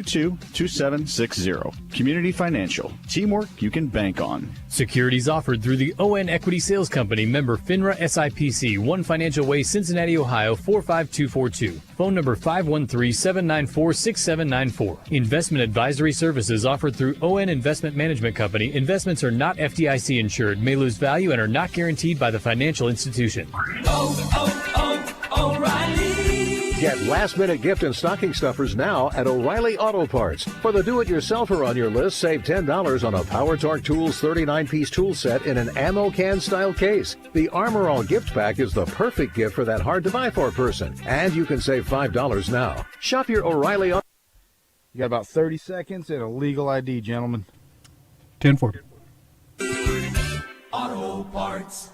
2760. Community Financial. Teamwork you can bank on. Securities offered through the ON Equity Sales Company, member FINRA SIPC, One Financial Way, Cincinnati, Ohio, 45242. Phone number 513-794-6794. Investment advisory services offered through ON Investment Management Company. Investments are not FDIC insured, may lose value, and are not guaranteed by the financial institution. O'Reilly. Get last-minute gift and stocking stuffers now at O'Reilly Auto Parts. For the do-it-yourselfer on your list, save $10 on a Power Torque Tools 39-piece tool set in an ammo can-style case. The Armor All gift pack is the perfect gift for that hard-to-buy-for person. And you can save $5 now. Shop your O'Reilly Auto. You got about 30 seconds and a legal ID, gentlemen. 10-4. Auto Parts.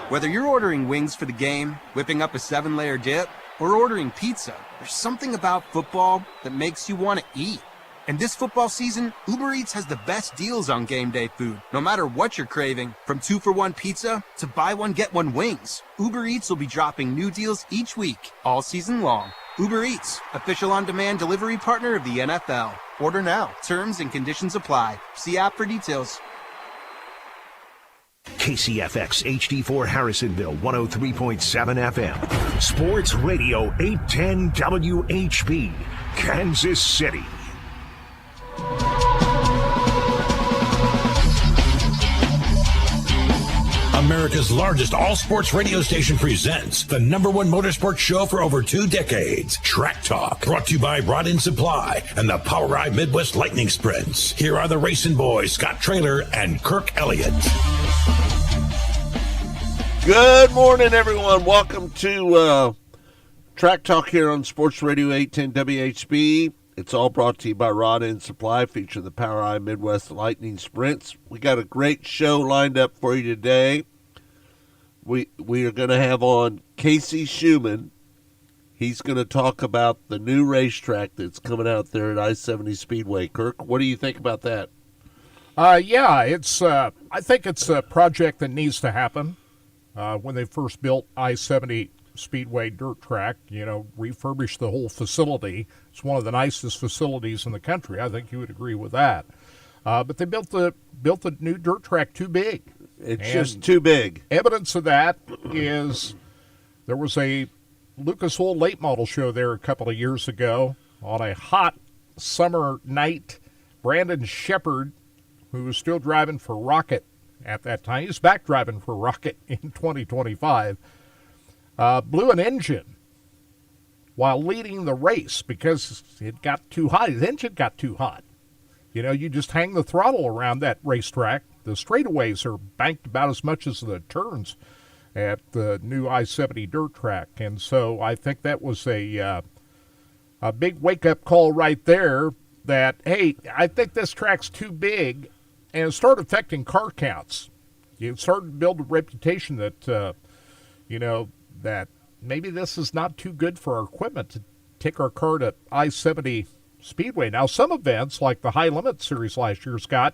Whether you're ordering wings for the game, whipping up a 7-layer dip, or ordering pizza, there's something about football that makes you want to eat. And this football season, Uber Eats has the best deals on game day food. No matter what you're craving, from 2-for-1 pizza to buy one, get one wings, Uber Eats will be dropping new deals each week, all season long. Uber Eats, official on-demand delivery partner of the NFL. Order now. Terms and conditions apply. See app for details. KCFX HD4 Harrisonville 103.7 FM. Sports Radio 810 WHB, Kansas City. America's largest all-sports radio station presents the number one motorsports show for over 2 decades, Track Talk, brought to you by Rod End Supply and the Power Ride Midwest Lightning Sprints. Here are the racing boys, Scott Traylor and Kirk Elliott. Good morning, everyone. Welcome to Track Talk here on Sports Radio 810 WHB. It's all brought to you by Rod End Supply, featuring the Power Eye Midwest Lightning Sprints. We got a great show lined up for you today. We are going to have on Casey Schumann. He's going to talk about the new racetrack that's coming out there at I-70 Speedway. Kirk, what do you think about that? It's. I think it's a project that needs to happen. When they first built I-70 Speedway dirt track, refurbished the whole facility. It's one of the nicest facilities in the country. I think you would agree with that. But they built the new dirt track too big. It's just too big. Evidence of that is there was a Lucas Oil late model show there a couple of years ago on a hot summer night. Brandon Shepard, who was still driving for Rocket at that time, he's back driving for Rocket in 2025, blew an engine while leading the race because it got too hot. His engine got too hot. You just hang the throttle around that racetrack. The straightaways are banked about as much as the turns at the new I-70 dirt track. And so I think that was a big wake-up call right there that, hey, I think this track's too big, and it started affecting car counts. It started to build a reputation that, that maybe this is not too good for our equipment to take our car to I-70 Speedway. Now, some events, like the High Limit Series last year, Scott,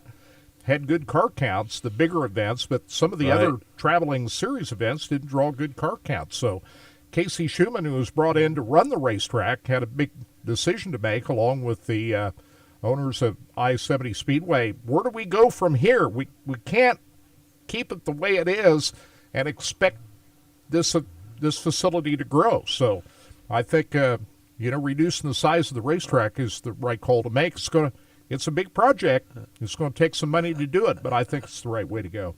had good car counts, the bigger events, but some of the other traveling series events didn't draw good car counts. So Casey Schumann, who was brought in to run the racetrack, had a big decision to make along with the owners of I-70 Speedway. Where do we go from here? We can't keep it the way it is and expect this facility to grow. So I think reducing the size of the racetrack is the right call to make. It's a big project. It's going to take some money to do it, but I think it's the right way to go.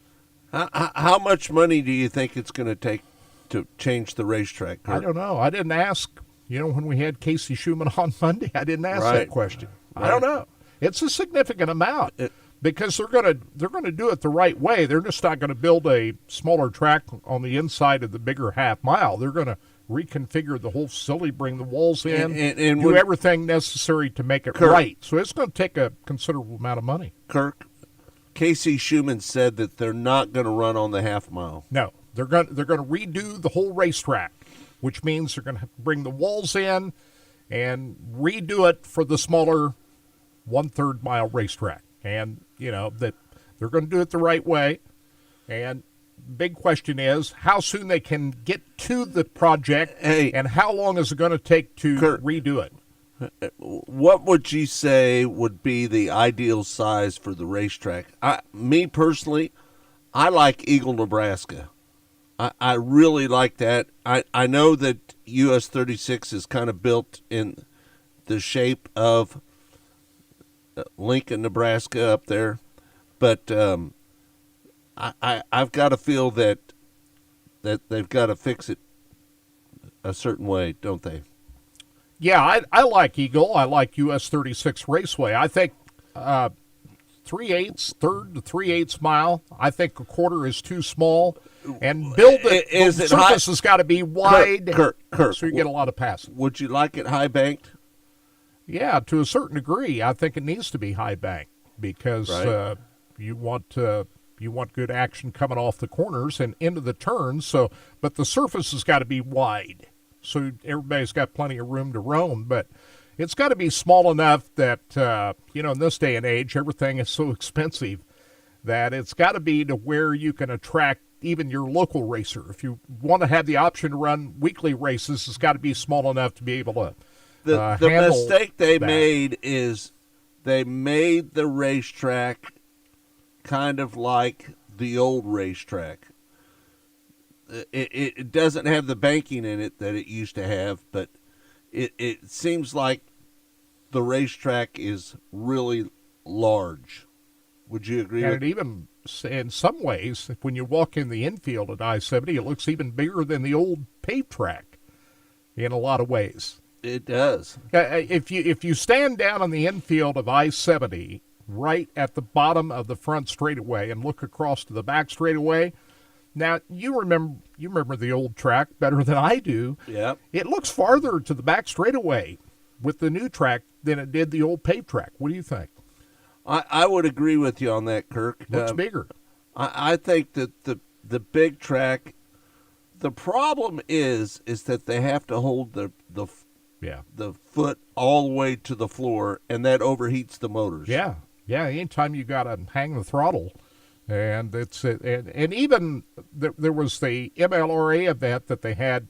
How much money do you think it's going to take to change the racetrack, Kirk? I don't know. I didn't ask. When we had Casey Schumann on Monday, I didn't ask that question. Right. I don't know. It's a significant amount because they're going to do it the right way. They're just not going to build a smaller track on the inside of the bigger half mile. They're going to reconfigure the whole facility, bring the walls in, and do everything necessary to make it right. So it's going to take a considerable amount of money. Kirk, Casey Schumann said that they're not going to run on the half mile. No, they're going to redo the whole racetrack, which means they're going to bring the walls in and redo it for the smaller 1/3 mile racetrack. And that they're going to do it the right way. And big question is how soon they can get to the project, Hey. and how long is it going to take to Kurt. redo it? What would you say would be the ideal size for the racetrack? Me personally, I like Eagle, Nebraska. I really like that. I know that US 36 is kind of built in the shape of Lincoln, Nebraska up there, but I've got to feel that they've got to fix it a certain way, don't they? Yeah, I like Eagle. I like US 36 Raceway. I think 3/8, third to 3/8 mile. I think a quarter is too small. And build it. Is The it surface high? has got to be wide, Kurt, so you get a lot of passing. Would you like it high banked? Yeah, to a certain degree, I think it needs to be high bank because Right. you want good action coming off the corners and into the turns. So, but the surface has got to be wide, so everybody's got plenty of room to roam. But it's got to be small enough that in this day and age, everything is so expensive that it's got to be to where you can attract even your local racer. If you want to have the option to run weekly races, it's got to be small enough to be able to. The handle mistake they that. made is they made the racetrack kind of like the old racetrack. It doesn't have the banking in it that it used to have, but it seems like the racetrack is really large. Would you agree? And with it even, in some ways, when you walk in the infield at I-70, it looks even bigger than the old paved track in a lot of ways. It does. If you stand down on the infield of I-70, right at the bottom of the front straightaway, and look across to the back straightaway, now you remember the old track better than I do. Yeah. It looks farther to the back straightaway with the new track than it did the old paved track. What do you think? I would agree with you on that, Kirk. Looks bigger. I think that the big track, the problem is that they have to hold the foot all the way to the floor, and that overheats the motors. Yeah. Anytime you got to hang the throttle, and and even there was the MLRA event that they had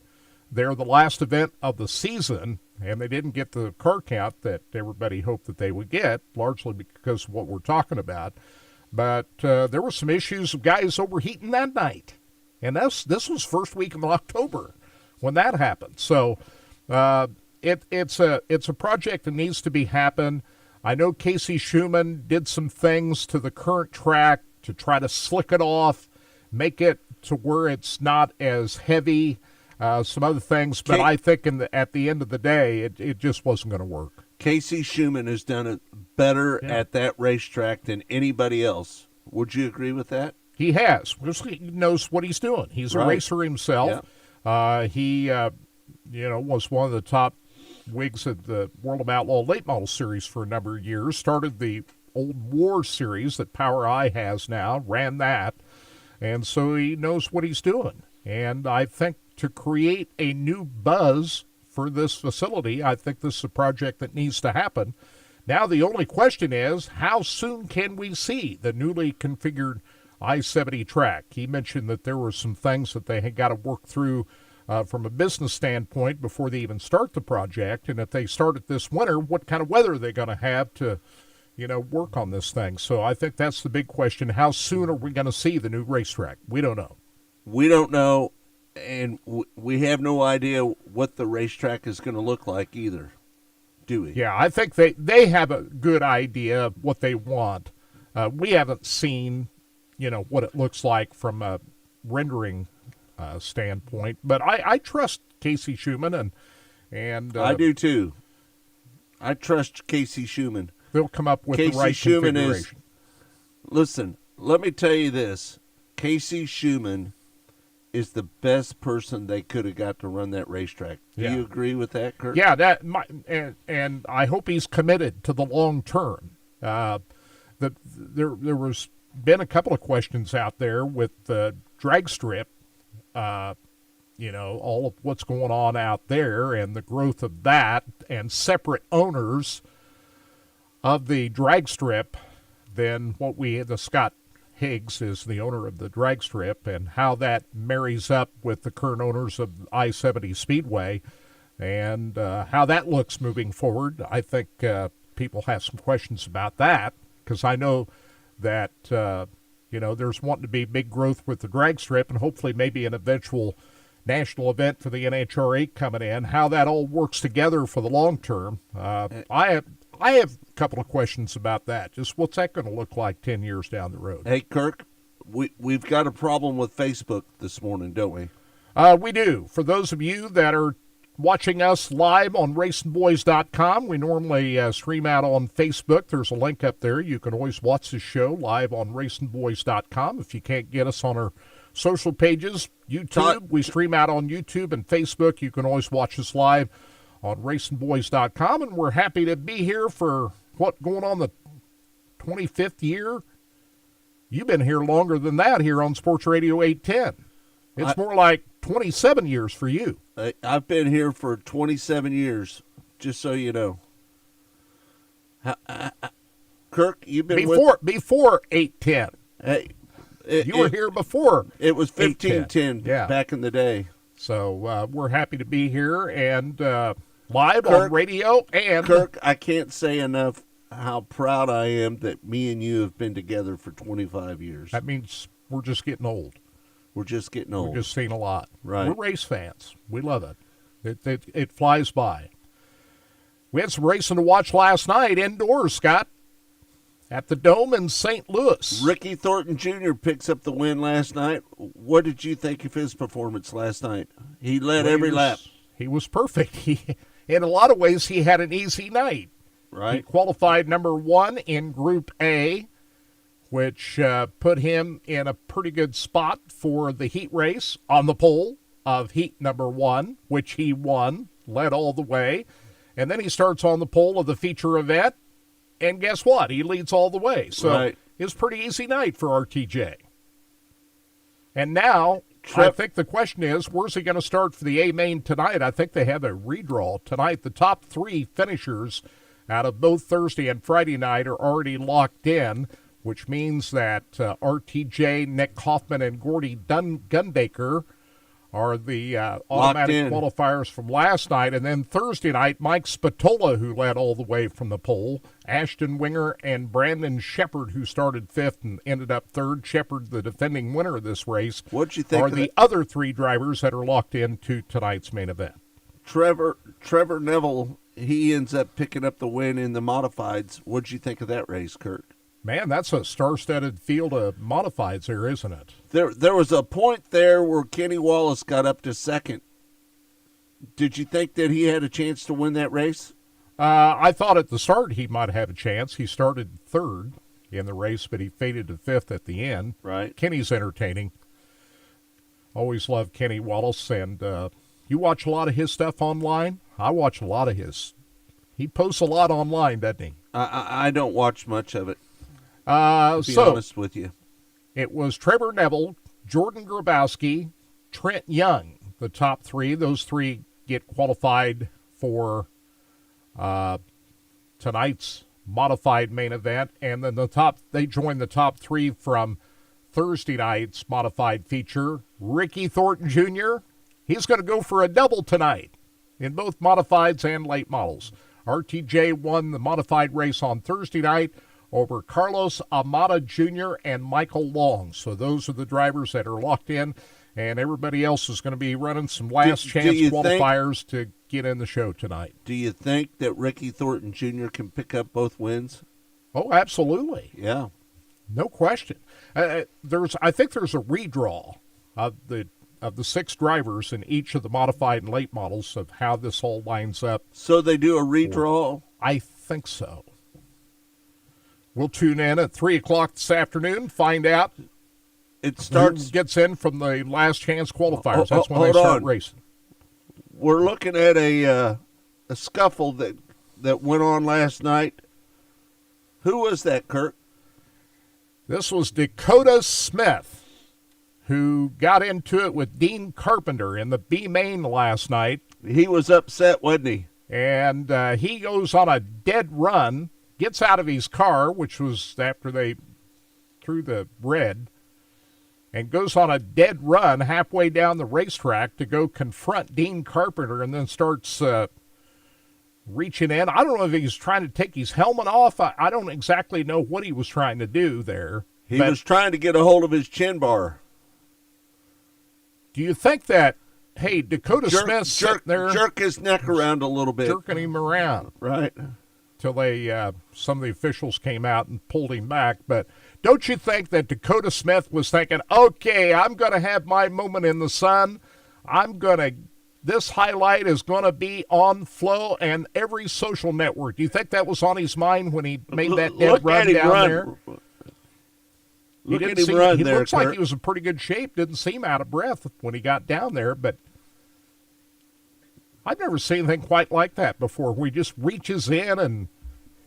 there, the last event of the season, and they didn't get the car count that everybody hoped that they would get, largely because of what we're talking about. But there were some issues of guys overheating that night, and this was first week of October when that happened. So it's a project that needs to be happen. I know Casey Schumann did some things to the current track to try to slick it off, make it to where it's not as heavy. Some other things, but I think at the end of the day, it just wasn't going to work. Casey Schumann has done it better at that racetrack than anybody else. Would you agree with that? He has. He knows what he's doing. He's a racer himself. Yeah. He was one of the top wigs at the World of Outlaw Late Model Series for a number of years. Started the old War Series that Power Eye has now, ran that, and so he knows what he's doing. And I think to create a new buzz for this facility, I think this is a project that needs to happen. Now the only question is, how soon can we see the newly configured I-70 track? He mentioned that there were some things that they had got to work through from a business standpoint before they even start the project. And if they start it this winter, what kind of weather are they going to have to work on this thing? So I think that's the big question. How soon are we going to see the new racetrack? We don't know. We don't know, and we have no idea what the racetrack is going to look like either, do we? Yeah, I think they have a good idea of what they want. We haven't seen, what it looks like from a rendering standpoint, but I trust Casey Schumann, and I do too. I trust Casey Schumann. They'll come up with Casey the right Schumann configuration. Listen, let me tell you this. Casey Schumann is the best person they could have got to run that racetrack. Do you agree with that, Kurt? Yeah, and I hope he's committed to the long term. There was been a couple of questions out there with the drag strip, all of what's going on out there and the growth of that and separate owners of the drag strip than what the Scott Higgs is the owner of the drag strip, and how that marries up with the current owners of I-70 Speedway and how that looks moving forward. I think people have some questions about that, because I know that, there's wanting to be big growth with the drag strip and hopefully maybe an eventual national event for the NHRA coming in, how that all works together for the long term. I have a couple of questions about that. Just what's that going to look like 10 years down the road? Hey, Kirk, we've got a problem with Facebook this morning, don't we? We do. For those of you that are watching us live on racingboys.com, we normally stream out on Facebook. There's a link up there. You can always watch the show live on racingboys.com. If you can't get us on our social pages, YouTube, we stream out on YouTube and Facebook. You can always watch us live on racingboys.com, and we're happy to be here for going on the 25th year. You've been here longer than that here on Sports Radio 810. It's more like 27 years for you. I've been here for 27 years, just so you know. Kirk, you've been before 810. Hey, you were here before. It was 1510 back in the day. So we're happy to be here and live on radio. And Kirk, I can't say enough how proud I am that me and you have been together for 25 years. That means we're just getting old. We're just getting old. We're just seeing a lot. Right. We're race fans. We love it. It flies by. We had some racing to watch last night indoors, Scott, at the Dome in St. Louis. Ricky Thornton Jr. picks up the win last night. What did you think of his performance last night? He led every lap. He was perfect. In a lot of ways, he had an easy night. Right. He qualified number 1 in Group A, which put him in a pretty good spot for the heat race on the pole of heat number 1, which he won, led all the way. And then he starts on the pole of the feature event, and guess what? He leads all the way. So It was a pretty easy night for RTJ. And now, I think the question is, where's he going to start for the A-Main tonight? I think they have a redraw tonight. The top 3 finishers out of both Thursday and Friday night are already locked in, which means that RTJ, Nick Hoffman, and Gordy Gunbaker are the automatic qualifiers from last night. And then Thursday night, Mike Spatola, who led all the way from the pole, Ashton Winger, and Brandon Shepard, who started 5th and ended up 3rd. Shepard, the defending winner of this race, what'd you think are the other 3 drivers that are locked into tonight's main event. Trevor Neville, he ends up picking up the win in the modifieds. What'd you think of that race, Kirk? Man, that's a star-studded field of modifieds there, isn't it? There was a point there where Kenny Wallace got up to 2nd. Did you think that he had a chance to win that race? I thought at the start he might have a chance. He started 3rd in the race, but he faded to 5th at the end. Right. Kenny's entertaining. Always loved Kenny Wallace, and you watch a lot of his stuff online? I watch a lot of his. He posts a lot online, doesn't he? I don't watch much of it. To be honest with you. It was Trevor Neville, Jordan Grabowski, Trent Young, the top 3. Those 3 get qualified for tonight's modified main event. And then they join the top 3 from Thursday night's modified feature. Ricky Thornton Jr., he's going to go for a double tonight in both modifieds and late models. RTJ won the modified race on Thursday night over Carlos Amata Jr. and Michael Long. So those are the drivers that are locked in, and everybody else is going to be running some last chance qualifiers to get in the show tonight. Do you think that Ricky Thornton Jr. can pick up both wins? Oh, absolutely. Yeah. No question. I think there's a redraw of the 6 drivers in each of the modified and late models of how this all lines up. So they do a redraw? I think so. We'll tune in at 3 o'clock this afternoon, find out it starts who gets in from the last chance qualifiers. That's when they start racing. We're looking at a scuffle that went on last night. Who was that, Kirk? This was Dakota Smith, who got into it with Dean Carpenter in the B main last night. He was upset, wasn't he? And he goes on a dead run, gets out of his car, which was after they through the red and goes on a dead run halfway down the racetrack to go confront Dean Carpenter and then starts reaching in. I don't know if he's trying to take his helmet off. I don't exactly know what he was trying to do there. He was trying to get a hold of his chin bar. Do you think that, hey, Dakota Smith sitting there jerk his neck around a little bit, jerking him around, right? Till some of the officials came out and pulled him back. But don't you think that Dakota Smith was thinking, okay, I'm going to have my moment in the sun. This highlight is going to be on Flow and every social network. Do you think that was on his mind when he made that dead run down there? Look at him run he there, looks like Kurt. he was in pretty good shape. Didn't seem out of breath when he got down there, but I've never seen anything quite like that before, where he just reaches in and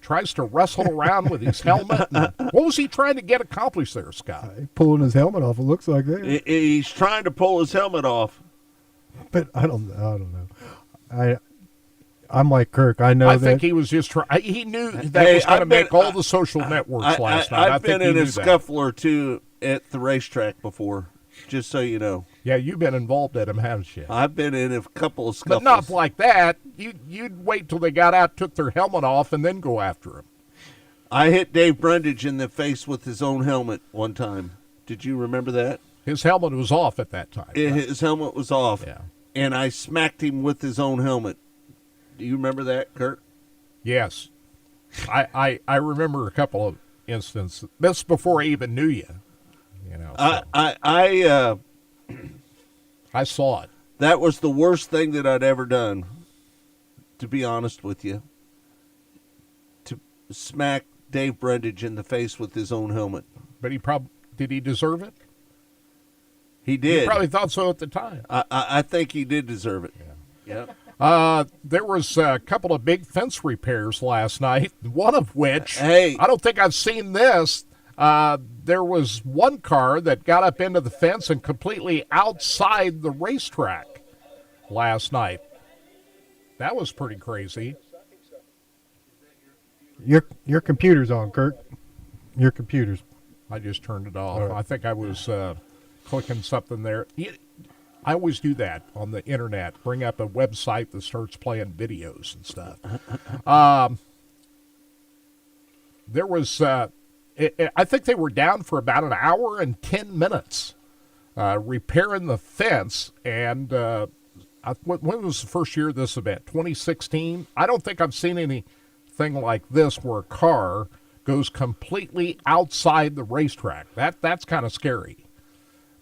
tries to wrestle around with his helmet. What was he trying to get accomplished there, Scott? Pulling his helmet off, it looks like that. He's trying to pull his helmet off. But I don't know. I'm like Kirk. I know I that. think he was just trying. He knew that was going to make all the social networks last night. I've been in a scuffle or two at the racetrack before, just so you know. Yeah, you've been involved in them, haven't you? I've been in a couple of scuffles. But not like that. You'd wait till they got out, took their helmet off, and then go after him. I hit Dave Brundage in the face with his own helmet one time. Did you remember that? His helmet was off at that time. His helmet was off. Yeah. And I smacked him with his own helmet. Do you remember that, Kurt? Yes. I remember a couple of instances. That's before I even knew you. You know. So. I saw it. That was the worst thing that I'd ever done, to be honest with you. To smack Dave Brundage in the face with his own helmet. But did he deserve it? He did. You probably thought so at the time. I think he did deserve it. Yeah. There was a couple of big fence repairs last night, one of which, hey, I don't think I've seen this. There was one car that got up into the fence and completely outside the racetrack last night. That was pretty crazy. Your computer's on, Kirk. Your computer's. I just turned it off. I think I was clicking something there. I always do that on the internet, bring up a website that starts playing videos and stuff. There was, I think they were down for about an hour and 10 minutes repairing the fence. And when was the first year of this event? 2016? I don't think I've seen anything like this where a car goes completely outside the racetrack. That's kind of scary.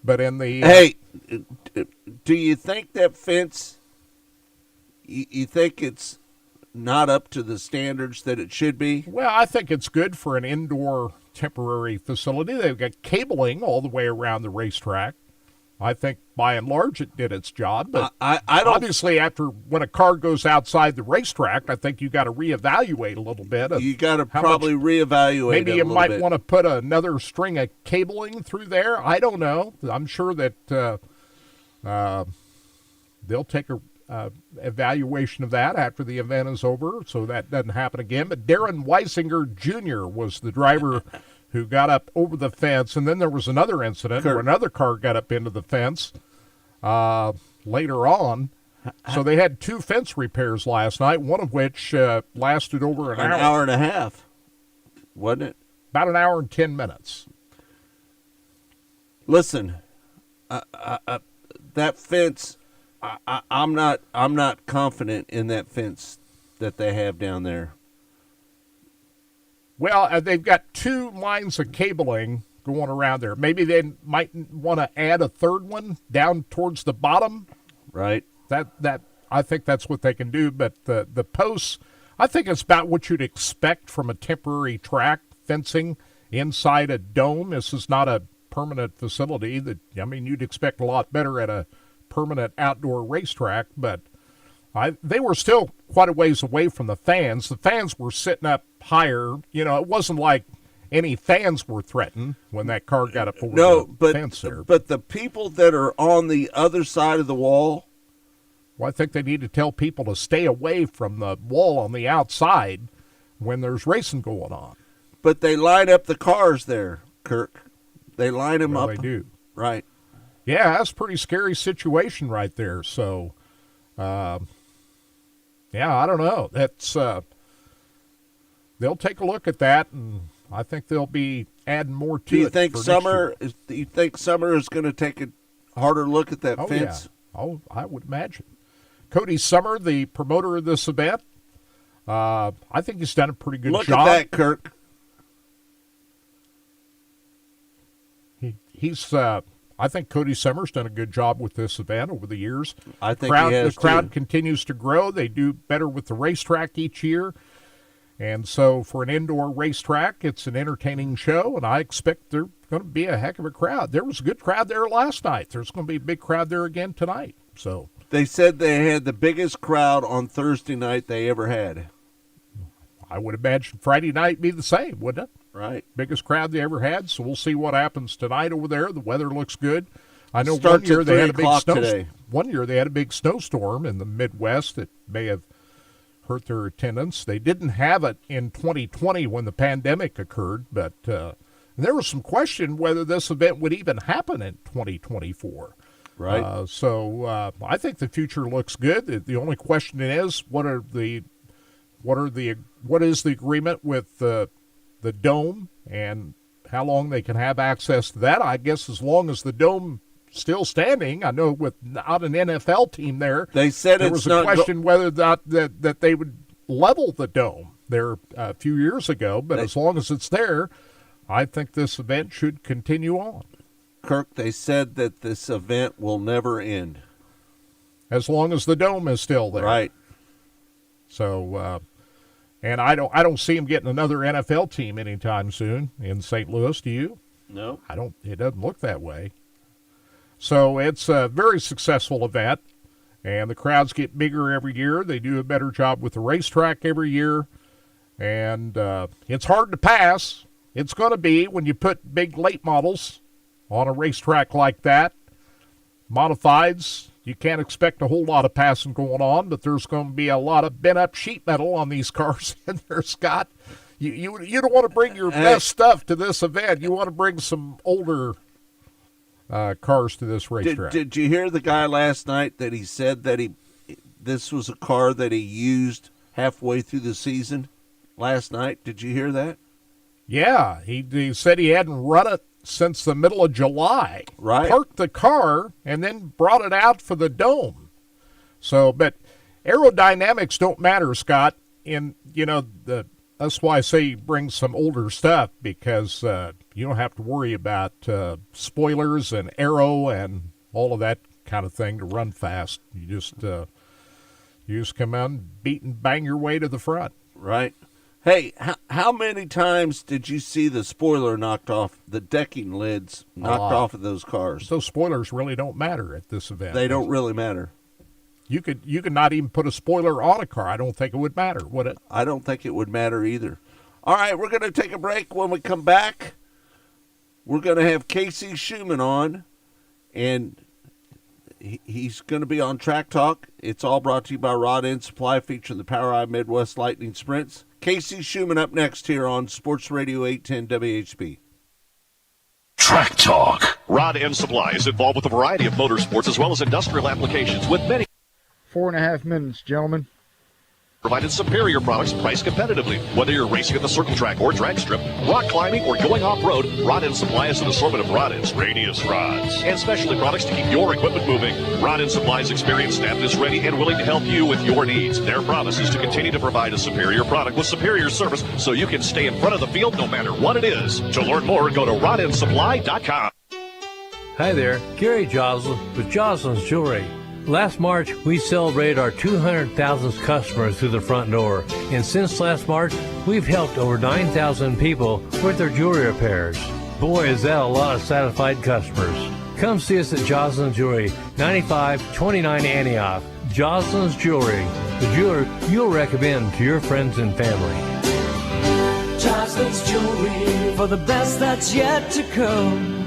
But in the hey, do you think that fence? You think it's not up to the standards that it should be? Well, I think it's good for an indoor temporary facility. They've got cabling all the way around the racetrack. I think by and large it did its job. But I don't. Obviously, when a car goes outside the racetrack, I think you got to reevaluate a little bit. You got to probably reevaluate. Maybe you might bit. want to put another string of cabling through there. I don't know. I'm sure that they'll take a evaluation of that after the event is over, so that doesn't happen again. But Darren Weisinger Jr. was the driver who got up over the fence, and then there was another incident where another car got up into the fence later on. So they had two fence repairs last night, one of which lasted over an hour. An hour and a half, wasn't it? About an hour and 10 minutes. Listen, that fence, I'm not confident in that fence that they have down there. Well, they've got two lines of cabling going around there. Maybe they might want to add a third one down towards the bottom. Right. That I think that's what they can do. But the posts, I think it's about what you'd expect from a temporary track fencing inside a dome. This is not a permanent facility. You'd expect a lot better at a permanent outdoor racetrack, but they were still quite a ways away from the fans. The fans were sitting up higher. It wasn't like any fans were threatened when that car got up over the fence there. But the people that are on the other side of the wall, well, I think they need to tell people to stay away from the wall on the outside when there's racing going on. But they line up the cars there. Kirk. They line him Well, up. they do. Right. Yeah, that's a pretty scary situation right there. So, yeah, I don't know. That's they'll take a look at that, and I think they'll be adding more to it. Do you think for next year. Summer is going to take a harder look at that fence? Yeah. Oh, I would imagine. Cody Summer, the promoter of this event, I think he's done a pretty good Look job. at that, Kirk. He's I think Cody Summers done a good job with this event over the years. I think he has the crowd too. continues to grow. They do better with the racetrack each year. And so for an indoor racetrack, it's an entertaining show, and I expect there's going to be a heck of a crowd. There was a good crowd there last night. There's going to be a big crowd there again tonight. So They said they had the biggest crowd on Thursday night they ever had. I would imagine Friday night be the same, wouldn't it? Right. Biggest crowd they ever had, so we'll see what happens tonight over there. The weather looks good. I know Starts one year at they 3 had a big o'clock today. One year they had a big snowstorm in the Midwest that may have hurt their attendance. They didn't have it in 2020 when the pandemic occurred, but there was some question whether this event would even happen in 2024. Right. So I think the future looks good. The only question is what is the agreement with the dome and how long they can have access to that. I guess as long as the dome still standing. I know without an NFL team there, they said there it's was a not question whether that they would level the dome there a few years ago. But as long as it's there, I think this event should continue on. Kirk, they said that this event will never end. As long as the dome is still there. Right. So, and I don't see him getting another NFL team anytime soon in St. Louis. Do you? No. It doesn't look that way. So it's a very successful event, and the crowds get bigger every year. They do a better job with the racetrack every year, and it's hard to pass. It's going to be when you put big late models on a racetrack like that. Modifieds, you can't expect a whole lot of passing going on, but there's going to be a lot of bent-up sheet metal on these cars in there, Scott. You don't want to bring your best stuff to this event. You want to bring some older cars to this racetrack. Did you hear the guy last night that he said that this was a car that he used halfway through the season last night? Did you hear that? Yeah, he said he hadn't run it since the middle of July. Right. Parked the car and then brought it out for the dome. So, but aerodynamics don't matter, Scott. That's why I say you bring some older stuff, because you don't have to worry about spoilers and aero and all of that kind of thing to run fast. You just come out and beat and bang your way to the front. Right. Hey, how many times did you see the spoiler knocked off, the decking lids knocked off of those cars? Those spoilers really don't matter at this event. They don't really matter. You could not even put a spoiler on a car. I don't think it would matter, would it? I don't think it would matter either. All right, we're going to take a break. When we come back, we're going to have Casey Schumann on, and he's going to be on Track Talk. It's all brought to you by Rod End Supply, featuring the POWRi Midwest Lightning Sprints. Casey Schumann up next here on Sports Radio 810 WHB. Track Talk. Rod End Supply is involved with a variety of motorsports as well as industrial applications, with many 4.5 minutes, gentlemen. provided superior products priced competitively. Whether you're racing at the circle track or drag strip, rock climbing, or going off-road, Rod End Supply is an assortment of rod ends, radius rods, and specialty products to keep your equipment moving. Rod End Supply's experienced staff is ready and willing to help you with your needs. Their promise is to continue to provide a superior product with superior service so you can stay in front of the field no matter what it is. To learn more, go to rodendsupply.com. Hi there, Gary Joslin with Joslin's Jewelry. Last March, we celebrated our 200,000th customer through the front door. And since last March, we've helped over 9,000 people with their jewelry repairs. Boy, is that a lot of satisfied customers. Come see us at Joslin's Jewelry, 9529 Antioch. Joslin's Jewelry, the jeweler you'll recommend to your friends and family. Joslin's Jewelry, for the best that's yet to come.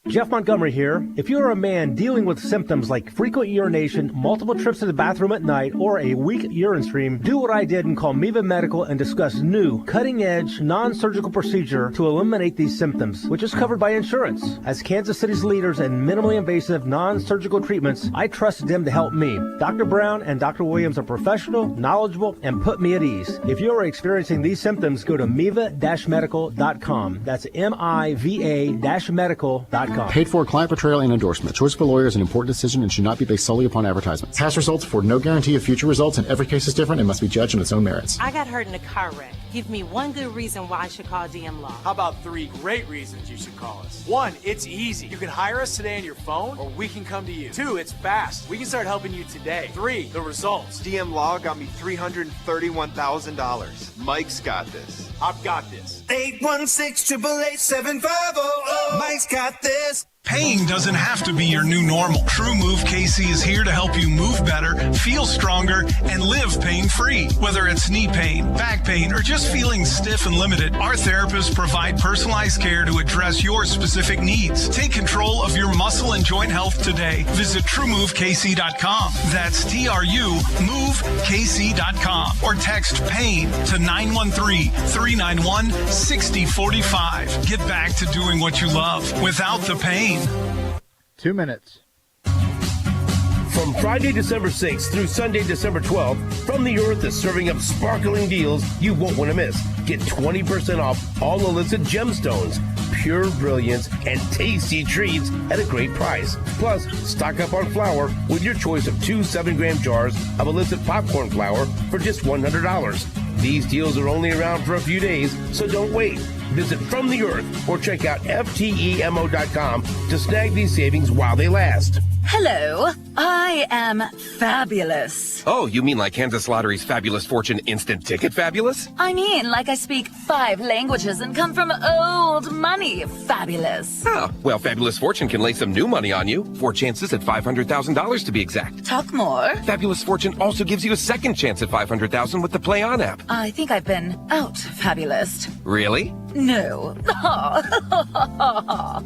Jeff Montgomery here. If you are a man dealing with symptoms like frequent urination, multiple trips to the bathroom at night, or a weak urine stream, do what I did and call Miva Medical and discuss new, cutting-edge, non-surgical procedure to eliminate these symptoms, which is covered by insurance. As Kansas City's leaders in minimally invasive, non-surgical treatments, I trusted them to help me. Dr. Brown and Dr. Williams are professional, knowledgeable, and put me at ease. If you are experiencing these symptoms, go to miva-medical.com. That's MIVA-medical.com. Paid for client portrayal and endorsement. Choice of a lawyer is an important decision and should not be based solely upon advertisements. Past results afford no guarantee of future results, and every case is different and must be judged on its own merits. I got hurt in a car wreck. Give me one good reason why I should call DM Law. How about 3 great reasons you should call us? 1, it's easy. You can hire us today on your phone, or we can come to you. 2, it's fast. We can start helping you today. 3, the results. DM Law got me $331,000. Mike's got this. I've got this. 816-888-7500. Mike's got this. Pain doesn't have to be your new normal. TrueMove KC is here to help you move better, feel stronger, and live pain-free. Whether it's knee pain, back pain, or just feeling stiff and limited, our therapists provide personalized care to address your specific needs. Take control of your muscle and joint health today. Visit TrueMoveKC.com. That's TrueMoveKC.com. Or text PAIN to 913-391-6045. Get back to doing what you love without the pain. 2 minutes. From Friday, December 6th through Sunday, December 12th, From the Earth is serving up sparkling deals you won't want to miss. Get 20% off all illicit gemstones, pure brilliance, and tasty treats at a great price. Plus, stock up on flour with your choice of 2 7-gram jars of illicit popcorn flour for just $100. These deals are only around for a few days, so don't wait. Visit From the Earth or check out FTEMO.com to snag these savings while they last. Hello, I am fabulous. Oh, you mean like Kansas Lottery's Fabulous Fortune Instant Ticket Fabulous? I mean like I speak 5 languages and come from old money fabulous. Oh, well, Fabulous Fortune can lay some new money on you. 4 chances at $500,000 to be exact. Talk more. Fabulous Fortune also gives you a second chance at $500,000 with the Play On app. I think I've been out fabulous. Really? No.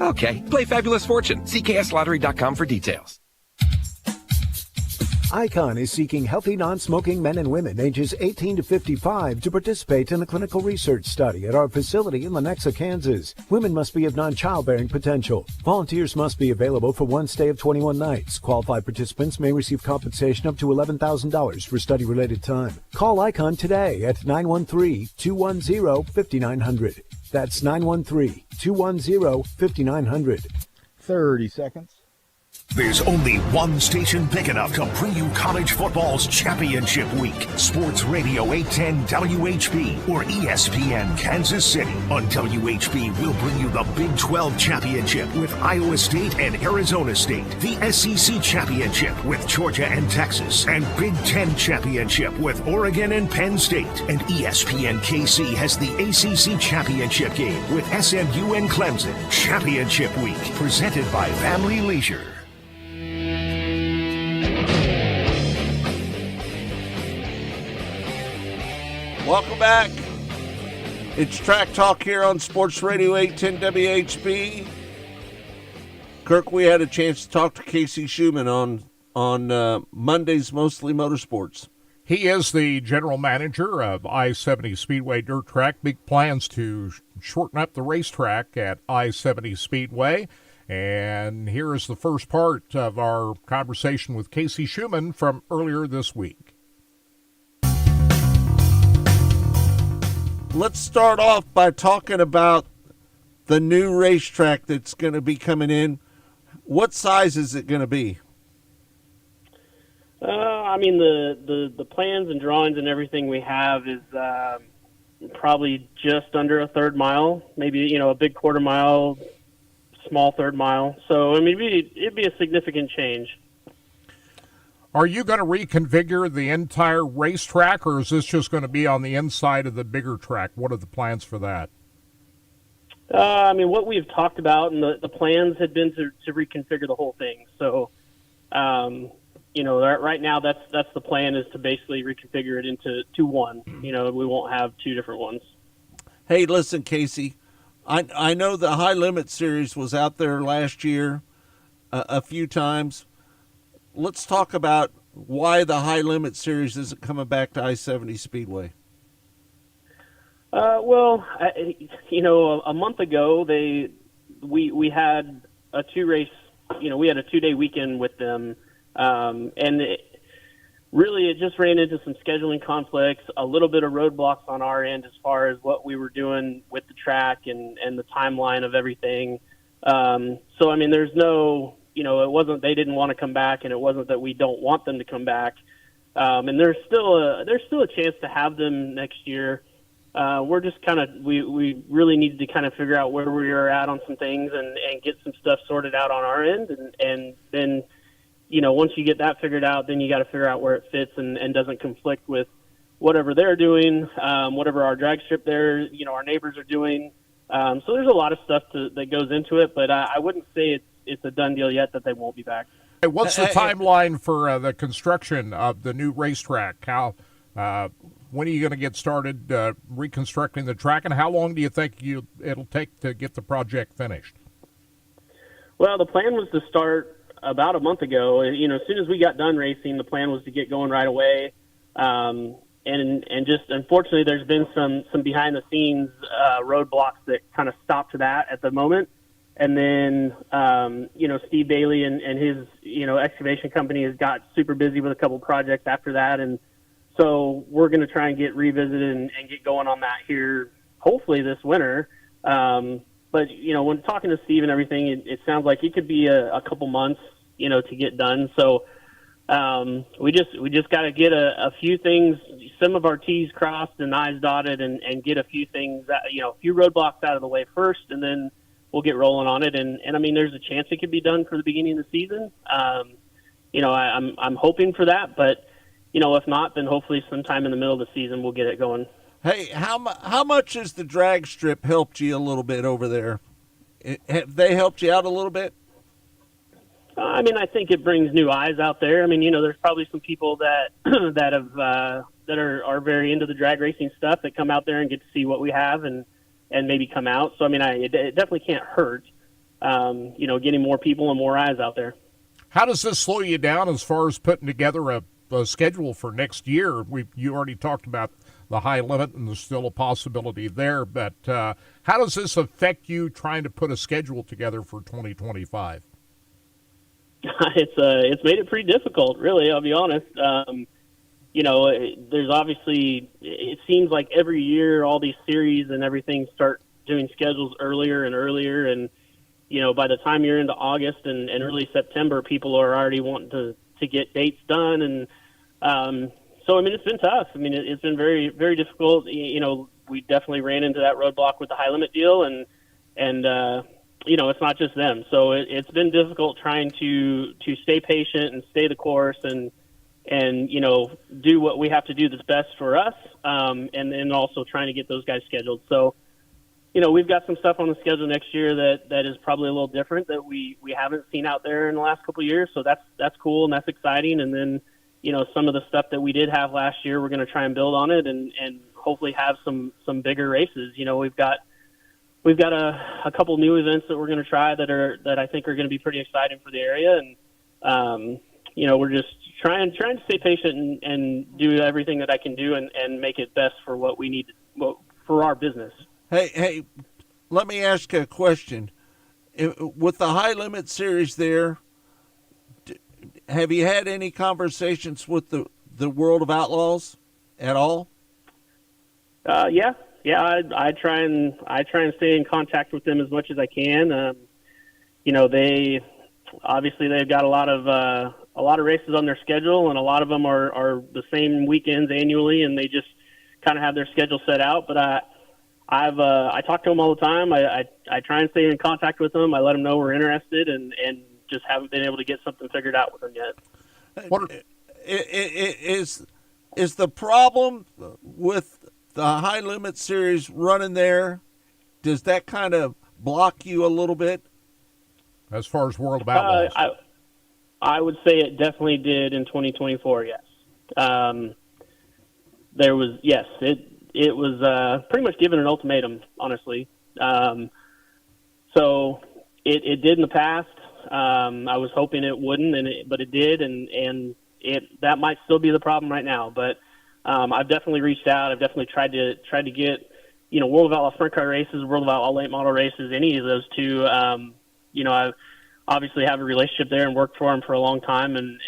Okay, play Fabulous Fortune. CKSLottery.com for details. Icon is seeking healthy non-smoking men and women ages 18 to 55 to participate in a clinical research study at our facility in Lenexa, Kansas. Women must be of non-childbearing potential. Volunteers must be available for one stay of 21 nights. Qualified participants may receive compensation up to $11,000 for study-related time. Call Icon today at 913-210-5900. That's 913-210-5900. 30 seconds. There's only one station big enough to bring you college football's championship week. Sports Radio 810 WHB or ESPN Kansas City. On WHB, we'll bring you the Big 12 Championship with Iowa State and Arizona State, the SEC Championship with Georgia and Texas, and Big 10 Championship with Oregon and Penn State. And ESPN KC has the ACC Championship game with SMU and Clemson. Championship Week, presented by Family Leisure. Welcome back. It's Track Talk here on Sports Radio 810 WHB. Kirk, we had a chance to talk to Casey Schumann on Monday's Mostly Motorsports. He is the general manager of I-70 Speedway Dirt Track. Big plans to shorten up the racetrack at I-70 Speedway. And here is the first part of our conversation with Casey Schumann from earlier this week. Let's start off by talking about the new racetrack that's going to be coming in. What size is it going to be? I mean, the plans and drawings and everything we have is probably just under a third mile, maybe, a big quarter mile, small third mile. So, I mean, it'd be a significant change. Are you going to reconfigure the entire racetrack, or is this just going to be on the inside of the bigger track? What are the plans for that? I mean, what we've talked about and the plans had been to reconfigure the whole thing. So, right now that's the plan, is to basically reconfigure it into one. We won't have two different ones. Hey, listen, Casey, I know the High Limit Series was out there last year a few times. Let's talk about why the High Limit Series isn't coming back to I-70 Speedway. Well, a month ago we had a 2-race. We had a 2-day weekend with them, and it just ran into some scheduling conflicts, a little bit of roadblocks on our end as far as what we were doing with the track and the timeline of everything. So, I mean, there's no, it wasn't they didn't want to come back, and it wasn't that we don't want them to come back. And there's still a chance to have them next year. We're just we really needed to kind of figure out where we are at on some things and get some stuff sorted out on our end. And then, once you get that figured out, then you got to figure out where it fits and doesn't conflict with whatever they're doing, whatever our drag strip there, our neighbors are doing. So there's a lot of stuff that goes into it, but I wouldn't say it's a done deal yet that they won't be back. Hey, what's the timeline for the construction of the new racetrack? When are you going to get started reconstructing the track, and how long do you think it'll take to get the project finished? Well, the plan was to start about a month ago. As soon as we got done racing, the plan was to get going right away. And just unfortunately, there's been some behind the scenes roadblocks that kind of stopped that at the moment. And then, Steve Bailey and his, excavation company has got super busy with a couple projects after that. And so we're going to try and get revisited and get going on that here, hopefully this winter. But, when talking to Steve and everything, it sounds like it could be a couple months, to get done. So we just got to get a few things, some of our T's crossed and I's dotted, and get a few things, a few roadblocks out of the way first, and then we'll get rolling on it. And I mean, there's a chance it could be done for the beginning of the season. I'm hoping for that, but if not, then hopefully sometime in the middle of the season we'll get it going. Hey, how much has the drag strip helped you a little bit over there? Have they helped you out a little bit? I mean, I think it brings new eyes out there. I mean, there's probably some people that that are very into the drag racing stuff that come out there and get to see what we have and maybe come out. So I mean, it definitely can't hurt. Getting more people and more eyes out there. How does this slow you down as far as putting together a schedule for next year? You already talked about the high limit, and there's still a possibility there. But how does this affect you trying to put a schedule together for 2025? It's made it pretty difficult, really. I'll be honest. There's obviously, it seems like every year all these series and everything start doing schedules earlier and earlier, and by the time you're into August and early September, people are already wanting to get dates done, and so I mean, it's been tough. I mean, it's been very, very difficult. We definitely ran into that roadblock with the high limit deal, and it's not just them. So it's been difficult trying to stay patient and stay the course and do what we have to do that's best for us, and then also trying to get those guys scheduled. So, we've got some stuff on the schedule next year that is probably a little different that we haven't seen out there in the last couple of years. So that's cool and that's exciting. And then, some of the stuff that we did have last year, we're going to try and build on it and hopefully have some bigger races. We've got a couple new events that we're going to try that I think are going to be pretty exciting for the area. And, we're just trying to stay patient and do everything that I can do and make it best for what we need for our business. Hey, let me ask a question. With the High Limit Series there, have you had any conversations with the World of Outlaws at all? Yeah. I try and stay in contact with them as much as I can. They've got a lot of races on their schedule, and a lot of them are the same weekends annually, and they just kind of have their schedule set out. But I talk to them all the time. I try and stay in contact with them. I let them know we're interested, and just haven't been able to get something figured out with them yet. Is the problem with the High Limit Series running there? Does that kind of block you a little bit as far as World of Outlaws? I would say it definitely did in 2024. Yes, it was pretty much given an ultimatum. Honestly, So it did in the past. I was hoping it wouldn't, but it did, and that might still be the problem right now. But I've definitely reached out. I've definitely tried to get, World of Outlaw Sprint Car races, World of Outlaw late model races, any of those two. I obviously have a relationship there and worked for them for a long time, and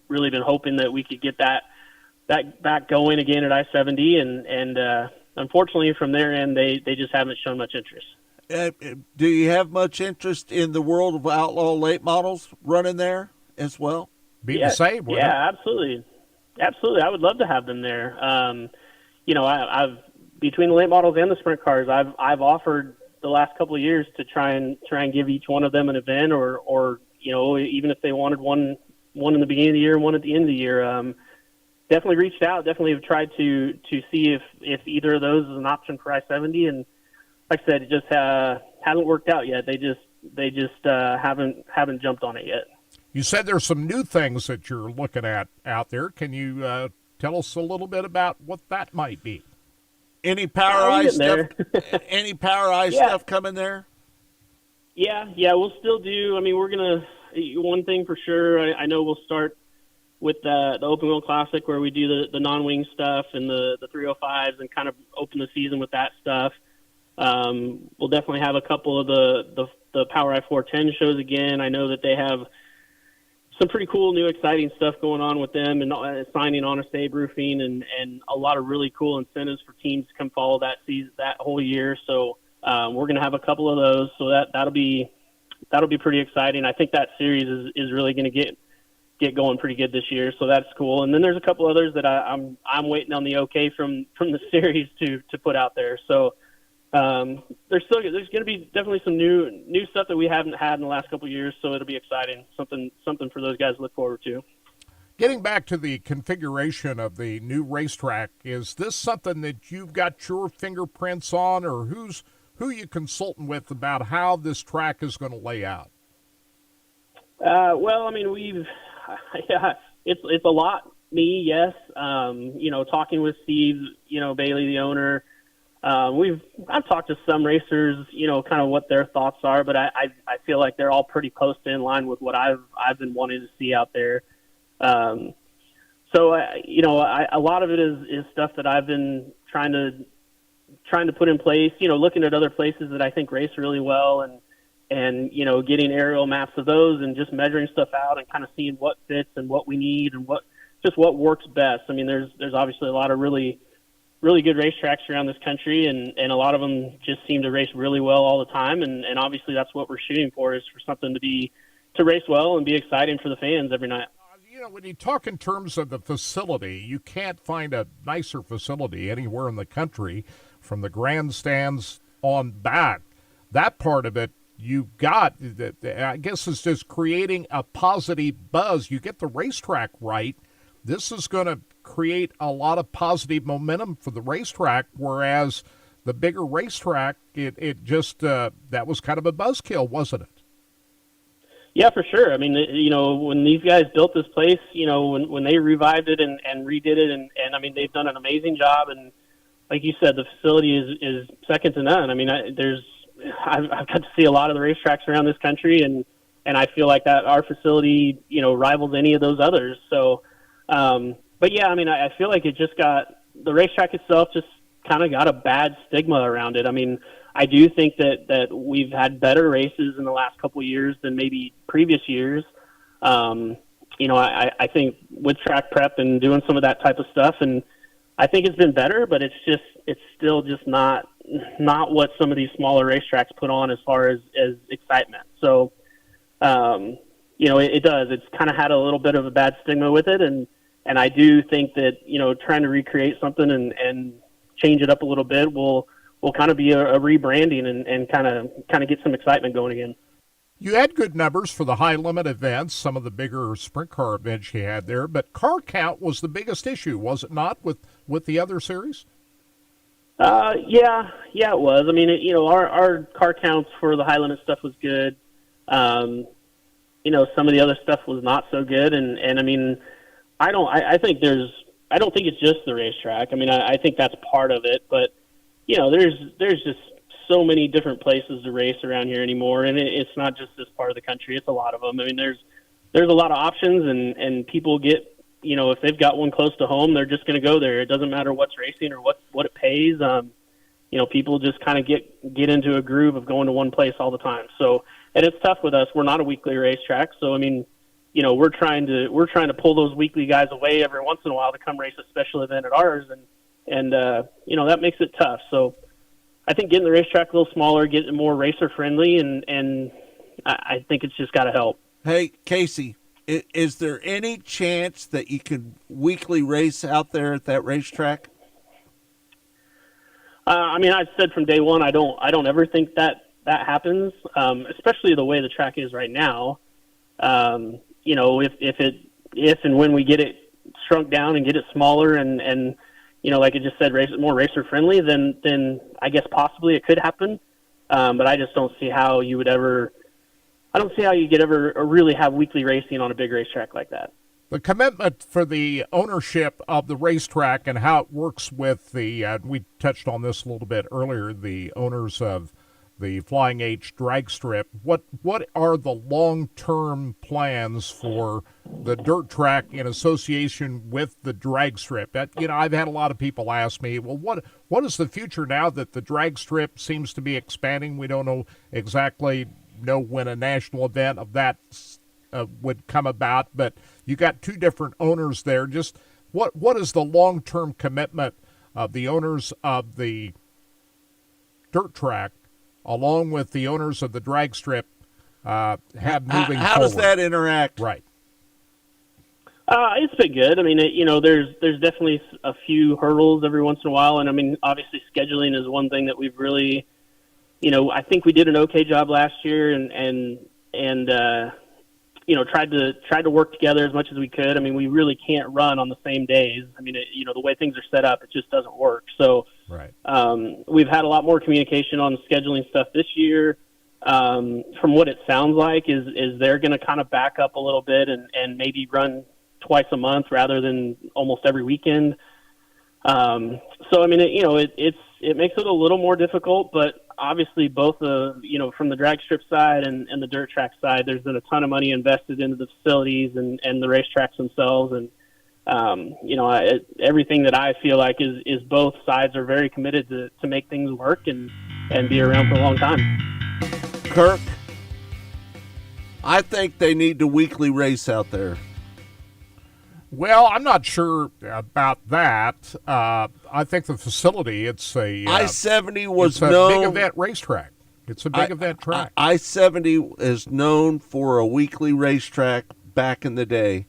really been hoping that we could get that back going again at I-70. And unfortunately, from their end, they just haven't shown much interest. Do you have much interest in the World of Outlaw late models running there as well? Be the same, wouldn't yeah, absolutely. I would love to have them there. I've between the late models and the sprint cars, I've offered the last couple of years to try and give each one of them an event, or even if they wanted one in the beginning of the year and one at the end of the year. Definitely reached out. Definitely have tried to see if either of those is an option for I-70, and like I said, it just hasn't worked out yet. They just haven't jumped on it yet. You said there's some new things that you're looking at out there. Can you tell us a little bit about what that might be? Any POWRi stuff? Any POWRi stuff coming there? Yeah, we'll still do. I mean, we're gonna. One thing for sure, I know we'll start with the Open Wheel Classic, where we do the non-wing stuff and the 305s, and kind of open the season with that stuff. We'll definitely have a couple of the POWRi 410 shows again. I know that they have some pretty cool, new, exciting stuff going on with them, and signing Honest Abe Roofing, and a lot of really cool incentives for teams to come follow that season, that whole year. So we're going to have a couple of those. So that'll be pretty exciting. I think that series is really going to get going pretty good this year. So that's cool. And then there's a couple others that I'm waiting on the okay from the series to put out there. So there's going to be definitely some new stuff that we haven't had in the last couple of years, so it'll be exciting, something for those guys to look forward to. Getting back to the configuration of the new racetrack, is this something that you've got your fingerprints on, or who you consulting with about how this track is going to lay out? Well, I mean, it's a lot me, yes. Talking with Steve, Bailey, the owner. I've talked to some racers, kind of what their thoughts are, but I feel like they're all pretty close to in line with what I've been wanting to see out there. So a lot of it is stuff that I've been trying to put in place, looking at other places that I think race really well, and getting aerial maps of those and just measuring stuff out and kind of seeing what fits and what we need and what works best. I mean, there's obviously a lot of really good racetracks around this country, and a lot of them just seem to race really well all the time. And obviously that's what we're shooting for, is for something to race well and be exciting for the fans every night. When you talk in terms of the facility, you can't find a nicer facility anywhere in the country, from the grandstands on back. That part of it, you've got, I guess, is just creating a positive buzz. You get the racetrack right, this is going to create a lot of positive momentum for the racetrack, whereas the bigger racetrack, it just, that was kind of a buzzkill, wasn't it? Yeah, for sure. I mean, when these guys built this place, when they revived it and redid it, and I mean, they've done an amazing job. And like you said, the facility is second to none. I mean, I've got to see a lot of the racetracks around this country, and I feel like that our facility, rivals any of those others. So, but yeah, I mean, I feel like the racetrack itself just kind of got a bad stigma around it. I mean, I do think that we've had better races in the last couple of years than maybe previous years. I think with track prep and doing some of that type of stuff, and I think it's been better, but it's still just not what some of these smaller racetracks put on as far as excitement. So, it does. It's kind of had a little bit of a bad stigma with it, and I do think that trying to recreate something and change it up a little bit will kind of be a rebranding and kind of get some excitement going again. You had good numbers for the high limit events, some of the bigger sprint car events you had there, but car count was the biggest issue, was it not, with the other series? Yeah, it was. I mean, our car counts for the high limit stuff was good. Some of the other stuff was not so good, and I mean, I don't think it's just the racetrack. I mean, I think that's part of it, but there's just so many different places to race around here anymore, and it's not just this part of the country. It's a lot of them. I mean, there's a lot of options, and people get, you know, if they've got one close to home, they're just going to go there. It doesn't matter what's racing or what it pays. You know, people just kind of get into a groove of going to one place all the time. So, and it's tough with us. We're not a weekly racetrack, so I mean, you know, we're trying to pull those weekly guys away every once in a while to come race a special event at ours, and you know, that makes it tough. So, I think getting the racetrack a little smaller, getting it more racer friendly, and I think it's just got to help. Hey, Casey, is there any chance that you could weekly race out there at that racetrack? I mean, I've said from day one, I don't ever think that happens, especially the way the track is right now. You know, if and when we get it shrunk down and get it smaller and you know, like I just said, more racer friendly, then I guess possibly it could happen. But I just don't see how you would ever. I don't see how you could ever really have weekly racing on a big racetrack like that. The commitment for the ownership of the racetrack and how it works with the, we touched on this a little bit earlier, the owners of the Flying H drag strip. What are the long-term plans for the dirt track in association with the drag strip? That, you know, I've had a lot of people ask me, well, what is the future now that the drag strip seems to be expanding? We don't know exactly when a national event of that would come about, but you got two different owners there. Just what is the long-term commitment of the owners of the dirt track along with the owners of the drag strip have moving how forward? Does that interact? Right. It's been good. I mean, you know, there's definitely a few hurdles every once in a while, and I mean, obviously scheduling is one thing that we've really, you know, I think we did an okay job last year, and you know, tried to work together as much as we could. I mean, we really can't run on the same days. I mean, you know, the way things are set up, it just doesn't work. So, right. We've had a lot more communication on scheduling stuff this year. From what it sounds like, is they're going to kind of back up a little bit and maybe run twice a month rather than almost every weekend. So I mean, it makes it a little more difficult, but obviously both you know, from the drag strip side and the dirt track side, there's been a ton of money invested into the facilities and the racetracks themselves. And, you know, everything that I feel like is both sides are very committed to make things work and be around for a long time. Kirk, I think they need to weekly race out there. Well, I'm not sure about that. I think the facility, it's a I-70 was it's a known big event racetrack. It's a big event track. I-70 is known for a weekly racetrack back in the day.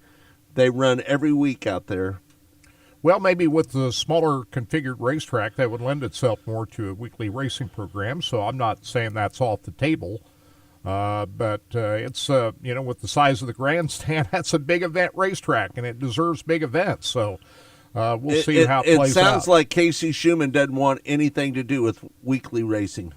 They run every week out there. Well, maybe with the smaller configured racetrack, that would lend itself more to a weekly racing program. So I'm not saying that's off the table. But it's, you know, with the size of the grandstand, that's a big event racetrack, and it deserves big events. So we'll see how it plays out. It sounds like Casey Schumann doesn't want anything to do with weekly racing.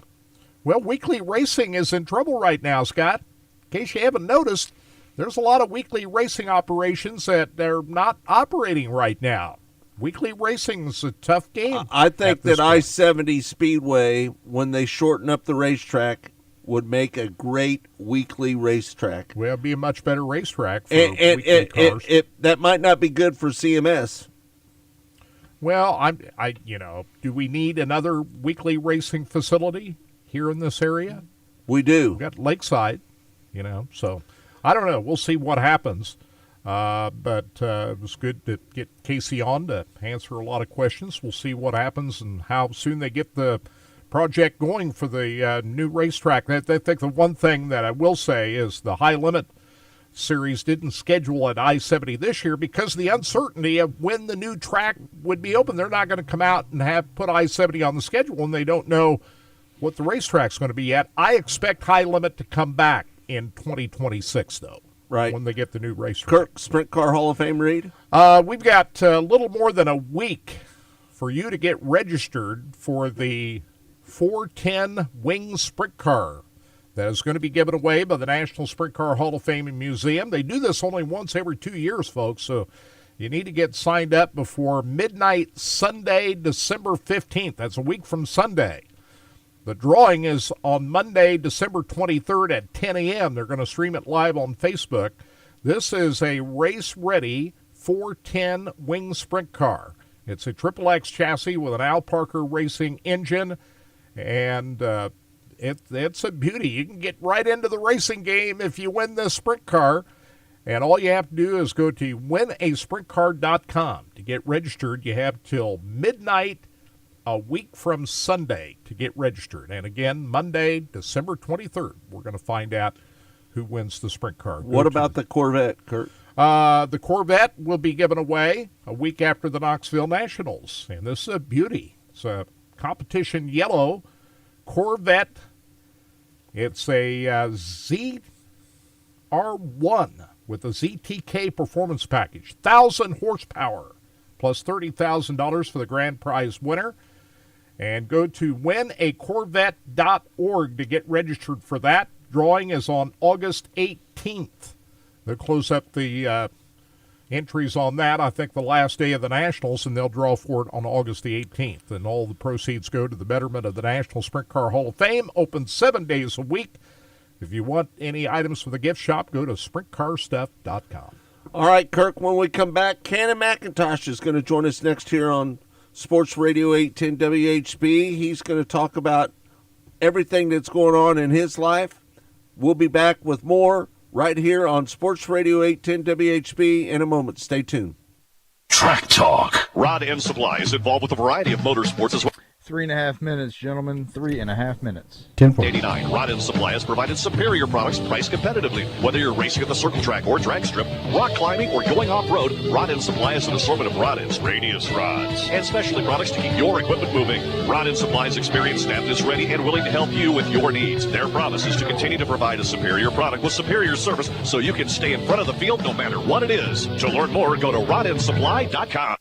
Well, weekly racing is in trouble right now, Scott. In case you haven't noticed, there's a lot of weekly racing operations that they're not operating right now. Weekly racing is a tough game. I think that I-70 Speedway, when they shorten up the racetrack, would make a great weekly racetrack. Well, it'd be a much better racetrack for weekly cars. That might not be good for CMS. Well, you know, do we need another weekly racing facility here in this area? We do. We've got Lakeside, you know, so I don't know. We'll see what happens. But it was good to get Casey on to answer a lot of questions. We'll see what happens and how soon they get the project going for the new racetrack. I think the one thing that I will say is the High Limit Series didn't schedule at I-70 this year because of the uncertainty of when the new track would be open. They're not going to come out and put I-70 on the schedule, and they don't know what the racetrack's going to be yet. I expect High Limit to come back in 2026, though. Right. When they get the new racetrack. Kirk, Sprint Car Hall of Fame read? We've got a little more than a week for you to get registered for the 410 Wing Sprint Car that is going to be given away by the National Sprint Car Hall of Fame and Museum. They do this only once every 2 years, folks, so you need to get signed up before midnight Sunday, December 15th. That's a week from Sunday. The drawing is on Monday, December 23rd at 10 a.m. They're going to stream it live on Facebook. This is a race-ready 410 wing sprint car. It's a XXX chassis with an Al Parker Racing engine, and it's a beauty. You can get right into the racing game if you win this sprint car, and all you have to do is go to winasprintcar.com to get registered. You have till midnight a week from Sunday to get registered. And again, Monday, December 23rd, we're going to find out who wins the sprint car. What about the Corvette, Kurt? The Corvette will be given away a week after the Knoxville Nationals. And this is a beauty. It's a competition yellow Corvette. It's a ZR1 with a ZTK performance package. 1,000 horsepower plus $30,000 for the grand prize winner. And go to winacorvette.org to get registered for that. Drawing is on August 18th. They'll close up the entries on that, I think, the last day of the Nationals, and they'll draw for it on August the 18th. And all the proceeds go to the betterment of the National Sprint Car Hall of Fame, open 7 days a week. If you want any items for the gift shop, go to sprintcarstuff.com. All right, Kirk, when we come back, Cannon McIntosh is going to join us next here on Sports Radio 810 WHB. He's going to talk about everything that's going on in his life. We'll be back with more right here on Sports Radio 810 WHB in a moment. Stay tuned. Track Talk. Rod End Supply is involved with a variety of motorsports as well. 3.5 minutes, gentlemen. 3.5 minutes. 10-4. Rod End Supply has provided superior products priced competitively. Whether you're racing at the circle track or drag strip, rock climbing, or going off-road, Rod End Supply has an assortment of rod ends, radius rods, and specialty products to keep your equipment moving. Rod End Supply's experienced staff is ready and willing to help you with your needs. Their promise is to continue to provide a superior product with superior service so you can stay in front of the field no matter what it is. To learn more, go to rodendsupply.com.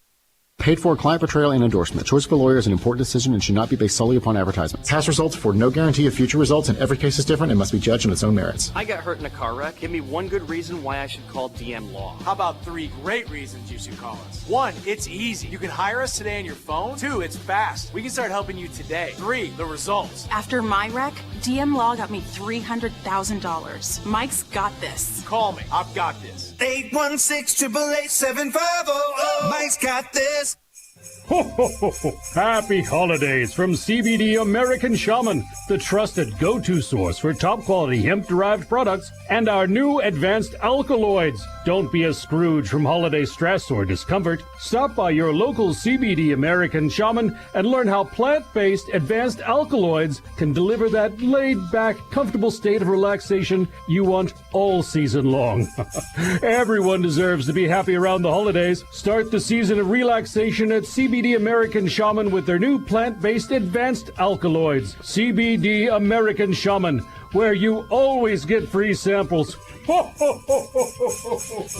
Paid for client portrayal and endorsement. Choice of a lawyer is an important decision and should not be based solely upon advertisements. Past results afford no guarantee of future results, and every case is different and must be judged on its own merits. I got hurt in a car wreck. Give me one good reason why I should call DM Law. How about 3 great reasons you should call us? 1, it's easy. You can hire us today on your phone. 2, it's fast. We can start helping you today. 3, the results. After my wreck, DM Law got me $300,000. Mike's got this. Call me. I've got this. 816-888-7500. Mike's got this. Ho, ho, ho, ho. Happy holidays from CBD American Shaman, the trusted go-to source for top-quality hemp-derived products and our new advanced alkaloids. Don't be a Scrooge from holiday stress or discomfort. Stop by your local CBD American Shaman and learn how plant-based advanced alkaloids can deliver that laid-back, comfortable state of relaxation you want all season long. Everyone deserves to be happy around the holidays. Start the season of relaxation at CBD American Shaman with their new plant-based advanced alkaloids. CBD American Shaman, where you always get free samples.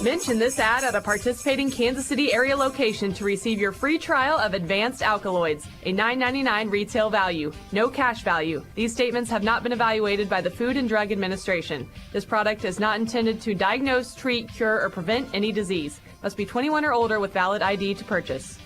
Mention this ad at a participating Kansas City area location to receive your free trial of advanced alkaloids, a $9.99 retail value, no cash value. These statements have not been evaluated by the Food and Drug Administration. This product is not intended to diagnose, treat, cure, or prevent any disease. Must be 21 or older with valid ID to purchase.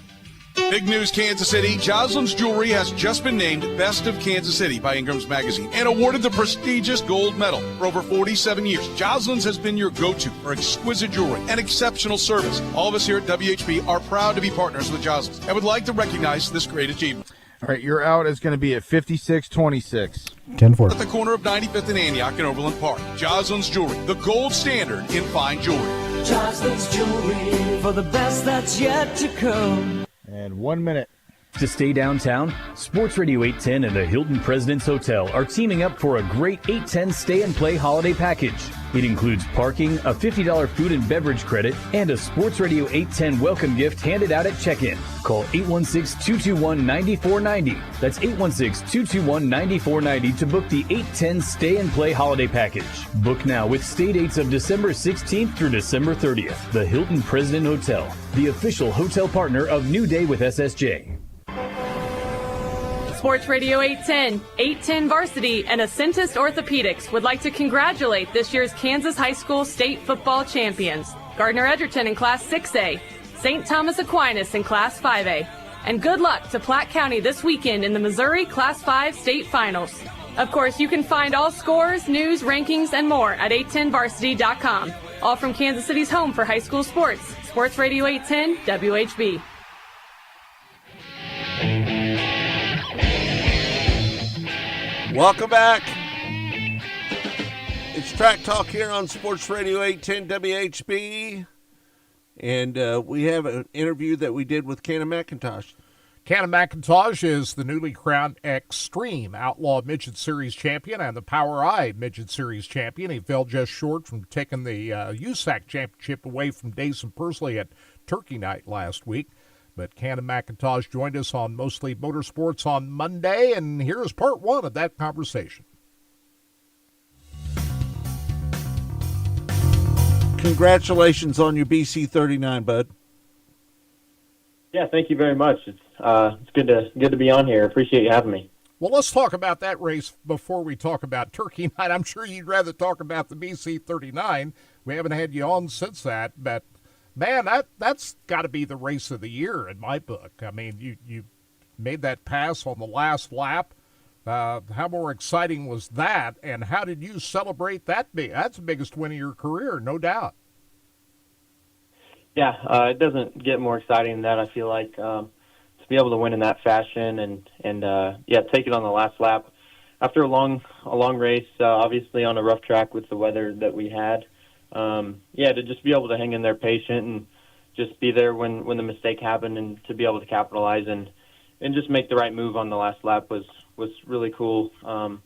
Big news, Kansas City. Joslin's Jewelry has just been named Best of Kansas City by Ingram's Magazine and awarded the prestigious gold medal. For over 47 years, Joslin's has been your go-to for exquisite jewelry and exceptional service. All of us here at WHB are proud to be partners with Joslin's and would like to recognize this great achievement. All right, your out is going to be at 5626. 10-4. At the corner of 95th and Antioch in Overland Park. Joslin's Jewelry, the gold standard in fine jewelry. Joslin's Jewelry for the best that's yet to come. And 1 minute. To stay downtown, Sports Radio 810 and the Hilton President's Hotel are teaming up for a great 810 stay and play holiday package. It includes parking, a $50 food and beverage credit, and a Sports Radio 810 welcome gift handed out at check-in. Call 816-221-9490. That's 816-221-9490 to book the 810 stay and play holiday package. Book now with stay dates of December 16th through December 30th. The Hilton President Hotel, the official hotel partner of New Day with SSJ. Sports Radio 810, 810 Varsity, and Ascentus Orthopedics would like to congratulate this year's Kansas High School State Football Champions, Gardner Edgerton in Class 6A, St. Thomas Aquinas in Class 5A, And good luck to Platte County this weekend in the Missouri Class 5 state finals. Of course, you can find all scores, news, rankings, and more at 810varsity.com. All from Kansas City's home for high school sports. Sports Radio 810 WHB. Welcome back. It's Track Talk here on Sports Radio 810 WHB. And we have an interview that we did with Cannon McIntosh. Cannon McIntosh is the newly crowned Extreme Outlaw Midget Series champion and the Power Eye Midget Series champion. He fell just short from taking the USAC championship away from Dason Pursley at Turkey Night last week. But Cannon McIntosh joined us on Mostly Motorsports on Monday, and here's part one of that conversation. Congratulations on your BC39, bud. Yeah, thank you very much. It's good to be on here. Appreciate you having me. Well, let's talk about that race before we talk about Turkey Night. I'm sure you'd rather talk about the BC39. We haven't had you on since that, but man, that's got to be the race of the year in my book. I mean, you made that pass on the last lap. How more exciting was that, and how did you celebrate that? That's the biggest win of your career, no doubt. Yeah, it doesn't get more exciting than that. I feel like to be able to win in that fashion and take it on the last lap after a long race, obviously on a rough track with the weather that we had. To just be able to hang in there patient and just be there when the mistake happened and to be able to capitalize and just make the right move on the last lap was really cool. To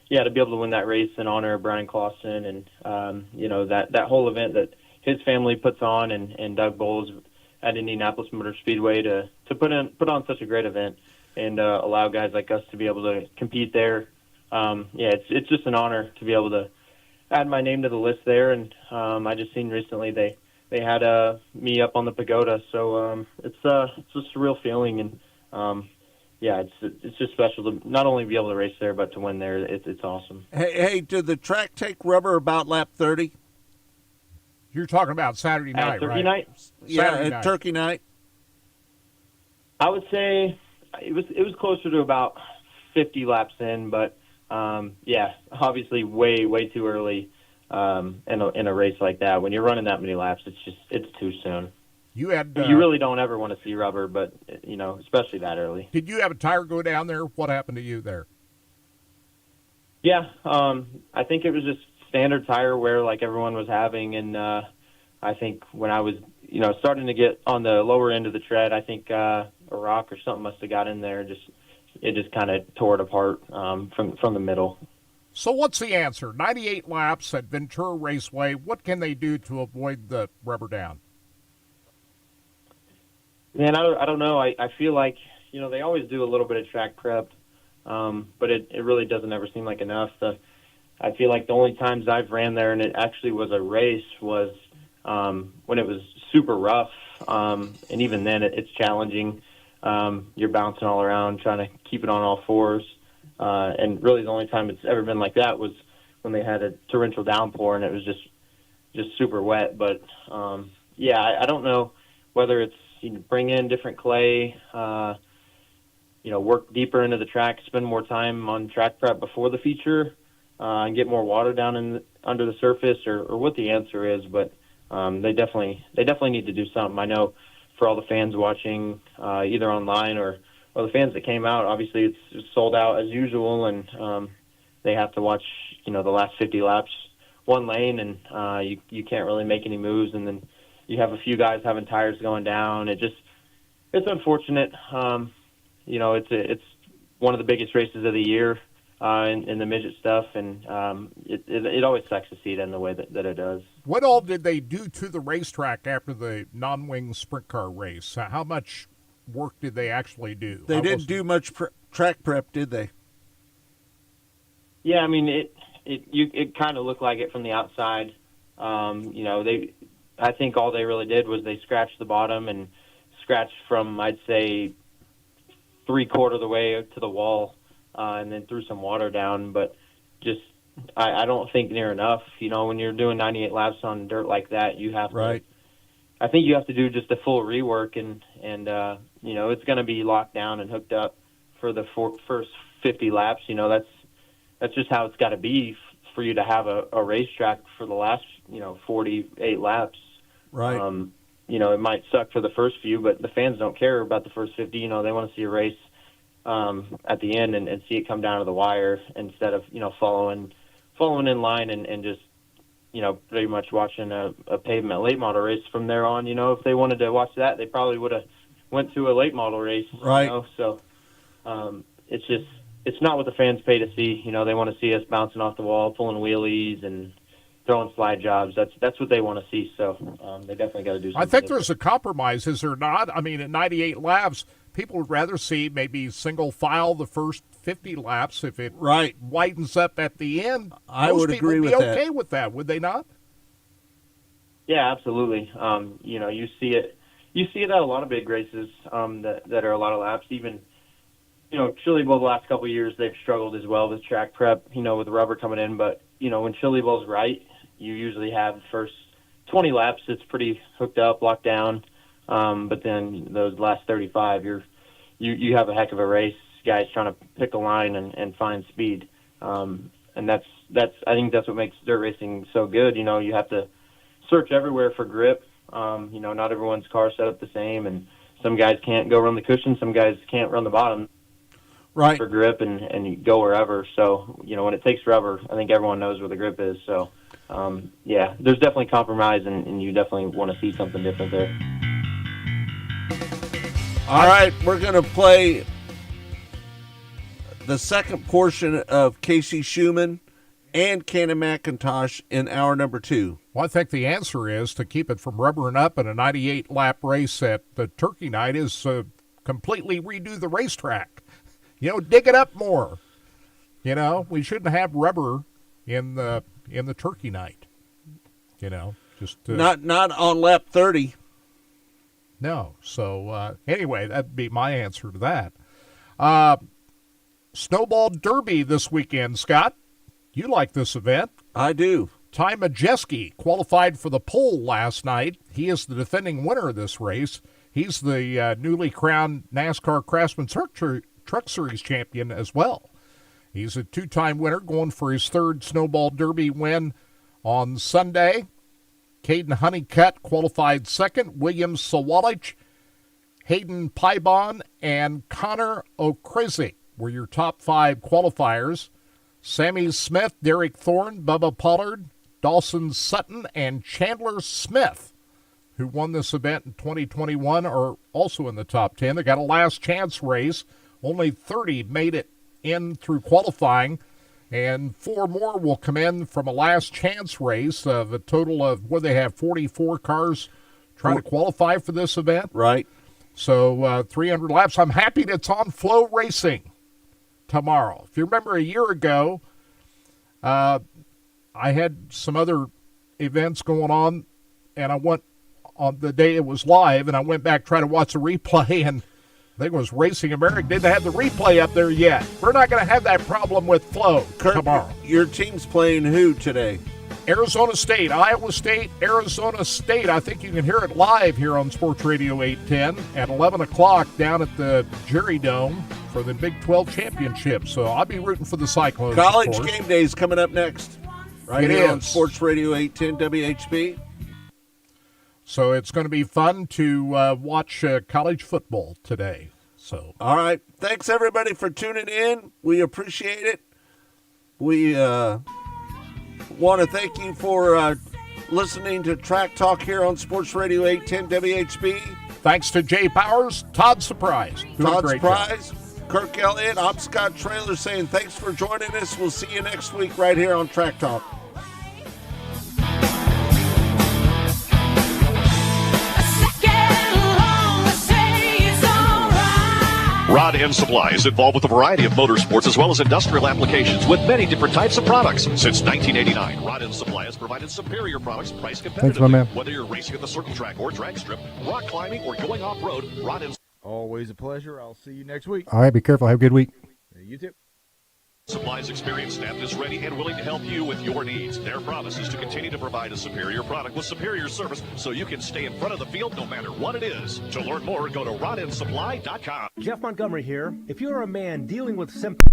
be able to win that race in honor of Brian Clausen and that whole event that his family puts on and Doug Bowles at Indianapolis Motor Speedway to put on such a great event and allow guys like us to be able to compete there. It's just an honor to be able to add my name to the list there. And I just seen recently they had me up on the pagoda, so it's just a real feeling and it's just special to not only be able to race there but to win there. It's awesome. Hey, did the track take rubber about lap 30? You're talking about Saturday night, Turkey right? Night? Yeah, at Turkey Night. I would say it was closer to about 50 laps in, but obviously way too early in a race like that. When you're running that many laps, it's too soon. You really don't ever want to see rubber, but especially that early. Did you have a tire go down there? What happened to you there? Yeah, I think it was just standard tire wear like everyone was having, and I think when I was starting to get on the lower end of the tread, I think a rock or something must have got in there. It just kind of tore it apart from the middle. So what's the answer? 98 laps at Ventura Raceway. What can they do to avoid the rubber down? Man, I don't know. I feel like they always do a little bit of track prep, but it really doesn't ever seem like enough. I feel like the only times I've ran there and it actually was a race was when it was super rough, and even then it's challenging. You're bouncing all around trying to keep it on all fours, and really the only time it's ever been like that was when they had a torrential downpour and it was just super wet. But I don't know whether it's bring in different clay, work deeper into the track, spend more time on track prep before the feature, and get more water down under the surface, or what the answer is. But they definitely need to do something. I know for all the fans watching, either online or the fans that came out, obviously it's sold out as usual, and they have to watch the last 50 laps one lane, and you can't really make any moves, and then you have a few guys having tires going down. It's unfortunate. It's one of the biggest races of the year in the midget stuff, and it always sucks to see it in the way that it does. What all did they do to the racetrack after the non-wing sprint car race? How much work did they actually do? They didn't do much track prep, did they? Yeah, I mean, it kind of looked like it from the outside. I think all they really did was they scratched the bottom and scratched from, I'd say, 3/4 of the way to the wall, and then threw some water down. But I don't think near enough. When you're doing 98 laps on dirt like that, you have to. I think you have to do just a full rework, and you know, it's going to be locked down and hooked up for the first 50 laps. You know, that's just how it's got to be for you to have a racetrack for the last, you know, 48 laps. Right. You know, it might suck for the first few, but the fans don't care about the first 50. You know, they want to see a race at the end and see it come down to the wire instead of, you know, following in line and just, you know, pretty much watching a pavement late model race from there on. You know, if they wanted to watch that, they probably would have went to a late model race. Right. You know? So it's not what the fans pay to see. You know, they want to see us bouncing off the wall, pulling wheelies and throwing slide jobs. That's what they want to see. So they definitely got to do something. I think there's a compromise, is there not? I mean, at 98 laps, people would rather see maybe single file the first 50 laps. If it widens up at the end, I would agree with that. Most people would be okay with that, would they not? Yeah, absolutely. You know, you see it at a lot of big races that are a lot of laps. Even, you know, Chili Bowl the last couple of years, they've struggled as well with track prep, you know, with the rubber coming in. But, you know, when Chili Bowl's right, you usually have the first 20 laps, it's pretty hooked up, locked down. But then those last 35, you have a heck of a race, guys trying to pick a line and find speed. And that's I think that's what makes dirt racing so good. You know, you have to search everywhere for grip. You know, not everyone's car set up the same, and some guys can't go run the cushion, some guys can't run the bottom for grip and you go wherever. So, you know, when it takes rubber, I think everyone knows where the grip is. So, yeah, there's definitely compromise, and you definitely want to see something different there. All right, we're going to play the second portion of Casey Schumann and Cannon McIntosh in hour number 2. Well, I think the answer is to keep it from rubbering up in a 98-lap race at the Turkey Night is completely redo the racetrack. You know, dig it up more. You know, we shouldn't have rubber in the Turkey Night. You know, just not on lap 30. No. So anyway, that'd be my answer to that. Snowball Derby this weekend, Scott. You like this event? I do. Ty Majeski qualified for the pole last night. He is the defending winner of this race. He's the newly crowned NASCAR Craftsman Truck Series champion as well. He's a 2-time winner, going for his 3rd Snowball Derby win on Sunday. Caden Honeycutt qualified 2nd. William Sawalich, Hayden Pybon, and Connor O'Kresick were your top 5 qualifiers. Sammy Smith, Derek Thorne, Bubba Pollard, Dawson Sutton, and Chandler Smith, who won this event in 2021, are also in the top 10. They got a last chance race. Only 30 made it in through qualifying, and 4 more will come in from a last chance race of a total of, what they have, 44 cars trying to qualify for this event. Right. So 300 laps. I'm happy that it's on Flow Racing tomorrow. If you remember a year ago, I had some other events going on, and I went on the day it was live, and I went back trying to watch the replay, and I think it was Racing America. Didn't have the replay up there yet. We're not going to have that problem with Flow tomorrow. Your team's playing who today? Arizona State, Iowa State, Arizona State. I think you can hear it live here on Sports Radio 810 at 11 o'clock down at the Jerry Dome for the Big 12 Championship. So I'll be rooting for the Cyclones. College Game Day is coming up next. Right here on Sports Radio 810 WHB. So it's going to be fun to watch college football today. So, all right. Thanks, everybody, for tuning in. We appreciate it. We want to thank you for listening to Track Talk here on Sports Radio 810 WHB. Thanks to Jay Powers, Todd Surprise. Todd Surprise, Kirk Elliott. I'm Scott Traylor saying thanks for joining us. We'll see you next week right here on Track Talk. Rod End Supply is involved with a variety of motorsports as well as industrial applications with many different types of products. Since 1989, Rod End Supply has provided superior products priced competitively. Thanks, my man. Whether you're racing at the circle track or drag strip, rock climbing, or going off-road, Rod End. Always a pleasure. I'll see you next week. All right, be careful. Have a good week. You too. Supplies experienced staff is ready and willing to help you with your needs. Their promise is to continue to provide a superior product with superior service so you can stay in front of the field no matter what it is. To learn more, go to rodandsupply.com. Jeff Montgomery here. If you're a man dealing with symptoms,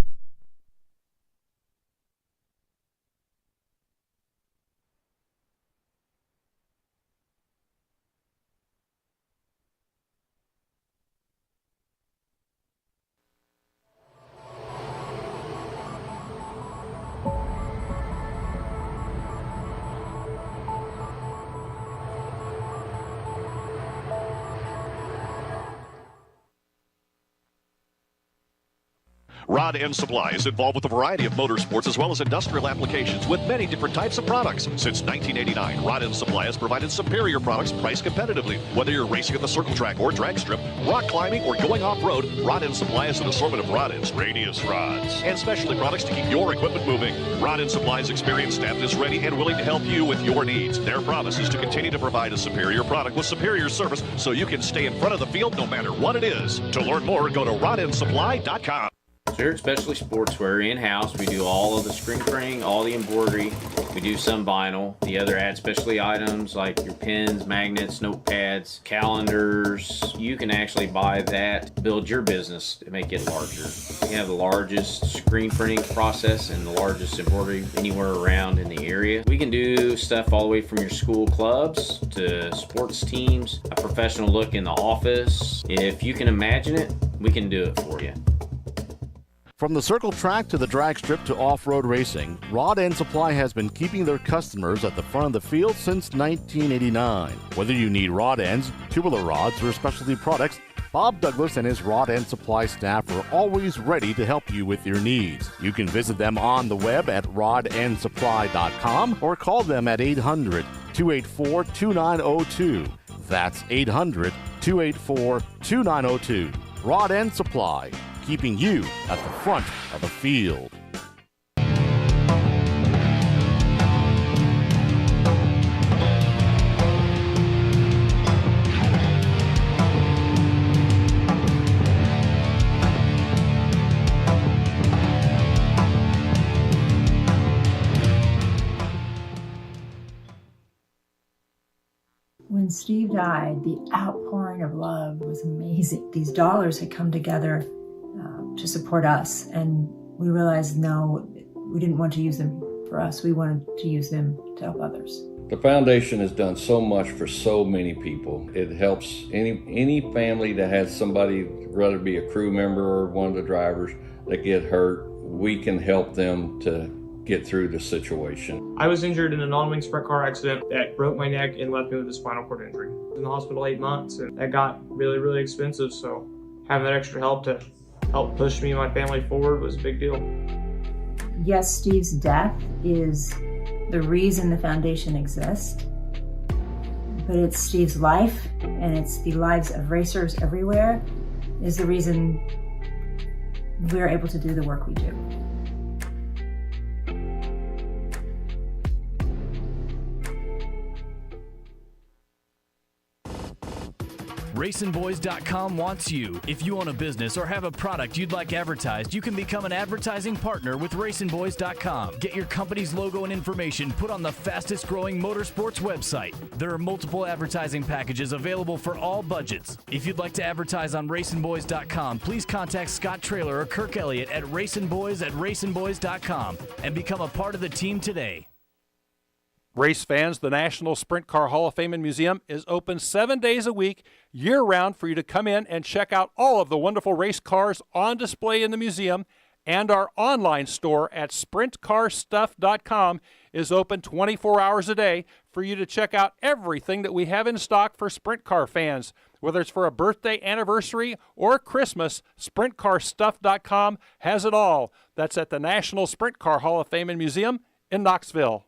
Rod End Supply is involved with a variety of motorsports as well as industrial applications with many different types of products. Since 1989, Rod End Supply has provided superior products priced competitively. Whether you're racing at the circle track or drag strip, rock climbing, or going off-road, Rod End Supply has an assortment of rod ends, radius rods, and specialty products to keep your equipment moving. Rod End Supply's experienced staff is ready and willing to help you with your needs. Their promise is to continue to provide a superior product with superior service so you can stay in front of the field no matter what it is. To learn more, go to rodandsupply.com. Here at Specialty Sportswear in-house, we do all of the screen printing, all the embroidery. We do some vinyl. The other add specialty items like your pens, magnets, notepads, calendars. You can actually buy that, build your business to make it larger. We have the largest screen printing process and the largest embroidery anywhere around in the area. We can do stuff all the way from your school clubs to sports teams, a professional look in the office. If you can imagine it, we can do it for you. From the circle track to the drag strip to off-road racing, Rod End Supply has been keeping their customers at the front of the field since 1989. Whether you need rod ends, tubular rods, or specialty products, Bob Douglas and his Rod End Supply staff are always ready to help you with your needs. You can visit them on the web at rodandsupply.com or call them at 800-284-2902. That's 800-284-2902. Rod End Supply, keeping you at the front of the field. When Steve died, the outpouring of love was amazing. These dollars had come together to support us, and we realized, no, we didn't want to use them for us. We wanted to use them to help others. The foundation has done so much for so many people. It helps any family that has somebody, whether it be a crew member or one of the drivers, that get hurt. We can help them to get through the situation. I was injured in a non-wing sprint car accident that broke my neck and left me with a spinal cord injury. I was in the hospital 8 months, and that got really, really expensive, so having that extra help to help push me and my family forward was a big deal. Yes, Steve's death is the reason the foundation exists, but it's Steve's life, and it's the lives of racers everywhere, is the reason we're able to do the work we do. RacinBoys.com wants you. If you own a business or have a product you'd like advertised, you can become an advertising partner with RacinBoys.com. Get your company's logo and information put on the fastest growing motorsports website. There are multiple advertising packages available for all budgets. If you'd like to advertise on RacinBoys.com, please contact Scott Traylor or Kirk Elliott at RacinBoys@RacinBoys.com and become a part of the team today. Race fans, the National Sprint Car Hall of Fame and Museum is open 7 days a week, year-round, for you to come in and check out all of the wonderful race cars on display in the museum, and our online store at sprintcarstuff.com is open 24 hours a day for you to check out everything that we have in stock for sprint car fans. Whether it's for a birthday, anniversary, or Christmas, sprintcarstuff.com has it all. That's at the National Sprint Car Hall of Fame and Museum in Knoxville.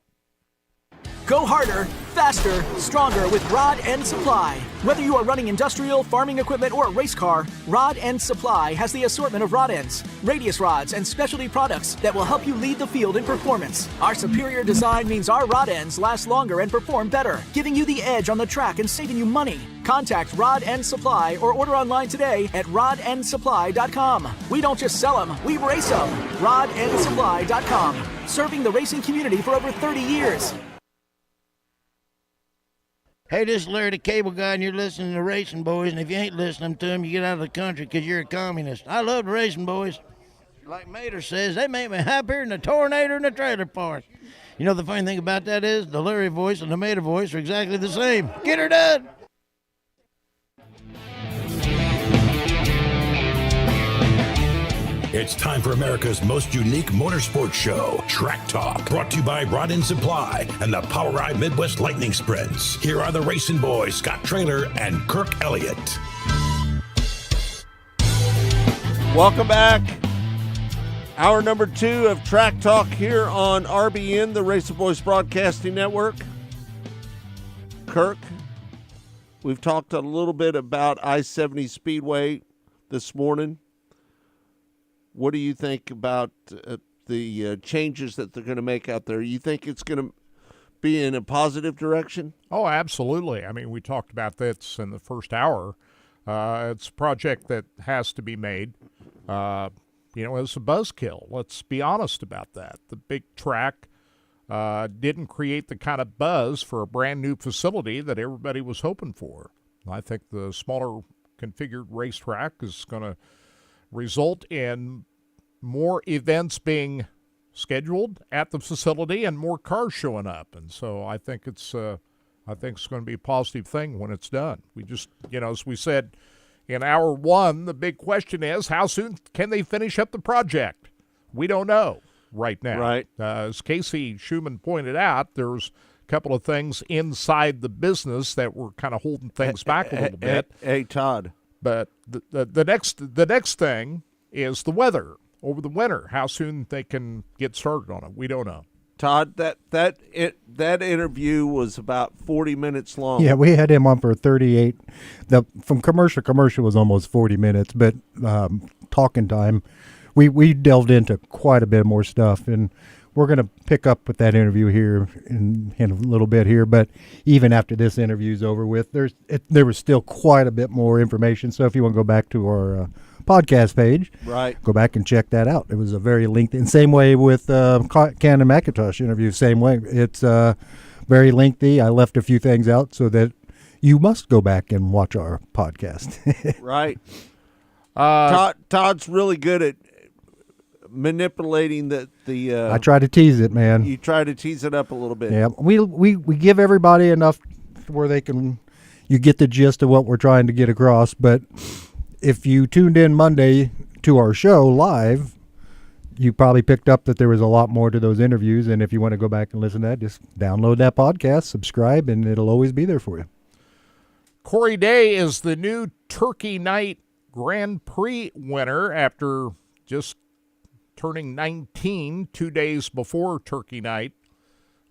Go harder, faster, stronger with Rod End Supply. Whether you are running industrial, farming equipment, or a race car, Rod End Supply has the assortment of rod ends, radius rods, and specialty products that will help you lead the field in performance. Our superior design means our rod ends last longer and perform better, giving you the edge on the track and saving you money. Contact Rod End Supply or order online today at rodendsupply.com. We don't just sell them, we race them. rodendsupply.com. Serving the racing community for over 30 years. Hey, this is Larry the Cable Guy, and you're listening to Racing Boys, and if you ain't listening to them, you get out of the country because you're a communist. I love the Racing Boys. Like Mater says, they make me happier than a tornado in a trailer park. You know the funny thing about that is the Larry voice and the Mater voice are exactly the same. Get her done! It's time for America's most unique motorsports show, Track Talk, brought to you by Rod End Supply and the POWRi Midwest Lightning Sprints. Here are the Racing Boys, Scott Traylor and Kirk Elliott. Welcome back. Hour number 2 of Track Talk here on RBN, the Racing Boys Broadcasting Network. Kirk, we've talked a little bit about I-70 Speedway this morning. What do you think about the changes that they're going to make out there? You think it's going to be in a positive direction? Oh, absolutely. I mean, we talked about this in the first hour. It's a project that has to be made. It's a buzzkill. Let's be honest about that. The big track didn't create the kind of buzz for a brand new facility that everybody was hoping for. I think the smaller configured racetrack is going to result in more events being scheduled at the facility and more cars showing up. And so I think it's going to be a positive thing when it's done. We just, as we said in hour 1, the big question is how soon can they finish up the project? We don't know right now. Right. As Casey Schumann pointed out, there's a couple of things inside the business that were kind of holding things back a little bit. Hey, Todd. But the next thing is the weather over the winter. How soon they can get started on it, we don't know. Todd, that interview was about 40 minutes long. Yeah, we had him on for 38. From commercial was almost 40 minutes, but talking time, we delved into quite a bit more stuff, and we're going to pick up with that interview here in a little bit here. But even after this interview's over with, there was still quite a bit more information. So if you want to go back to our podcast page, right, go back and check that out. It was a very lengthy, and same way with Cannon McIntosh interview, same way. It's very lengthy. I left a few things out so that you must go back and watch our podcast. Right. Todd's really good at manipulating the I try to tease it, man. You try to tease it up a little bit. Yeah, we give everybody enough where you get the gist of what we're trying to get across. But if you tuned in Monday to our show live, you probably picked up that there was a lot more to those interviews. And if you want to go back and listen to that, just download that podcast, subscribe, and it'll always be there for you. Corey Day is the new Turkey Night Grand Prix winner after just turning 19 2 days before Turkey Night,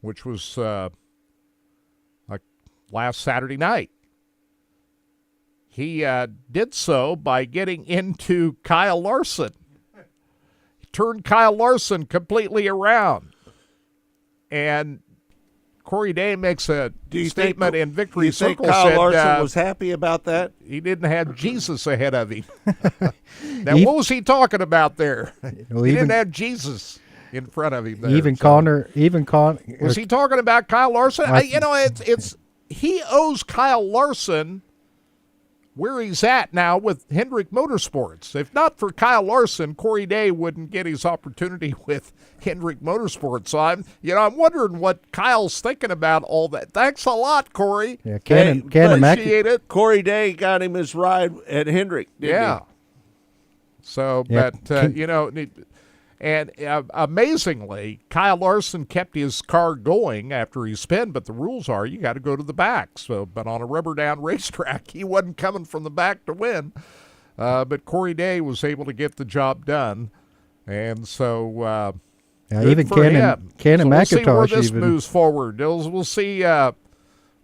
which was like last Saturday night. He did so by getting into Kyle Larson. He turned Kyle Larson completely around. And Corey Day makes a statement in Victory Circle. Kyle Larson was happy about that? He didn't have Jesus ahead of him. Now, what was he talking about there? He didn't have Jesus in front of him there. Was he talking about Kyle Larson? He owes Kyle Larson where he's at now with Hendrick Motorsports. If not for Kyle Larson, Corey Day wouldn't get his opportunity with Hendrick Motorsports. So I'm wondering what Kyle's thinking about all that. Thanks a lot, Corey. Yeah, appreciate it. Corey Day got him his ride at Hendrick. Didn't he? So, yeah. but and amazingly, Kyle Larson kept his car going after he spun, but the rules are you got to go to the back. So, but on a rubber down racetrack, he wasn't coming from the back to win. But Corey Day was able to get the job done. And so, Yeah, Good even for Ken him. and So we'll see where McIntosh this even moves forward. We'll see.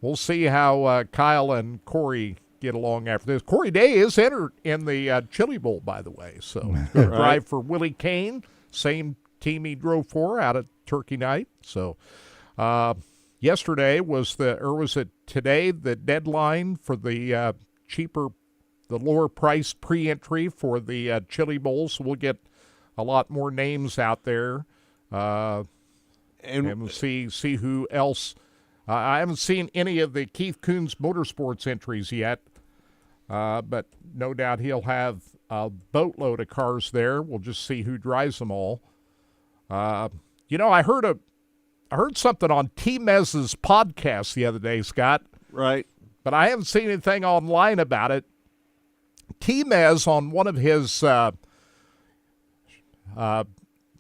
We'll see how Kyle and Corey get along after this. Corey Day is entered in the Chili Bowl, by the way. So he's going to drive for Willie Kane, same team he drove for out at Turkey Night. So yesterday was today the deadline for the lower price pre-entry for the Chili Bowl. So we'll get a lot more names out there, and we'll see who else. I haven't seen any of the Keith Coons Motorsports entries yet, but no doubt he'll have a boatload of cars there. We'll just see who drives them all. I heard something on T-Mez's podcast the other day, Scott. Right. But I haven't seen anything online about it. T-Mez, on one of his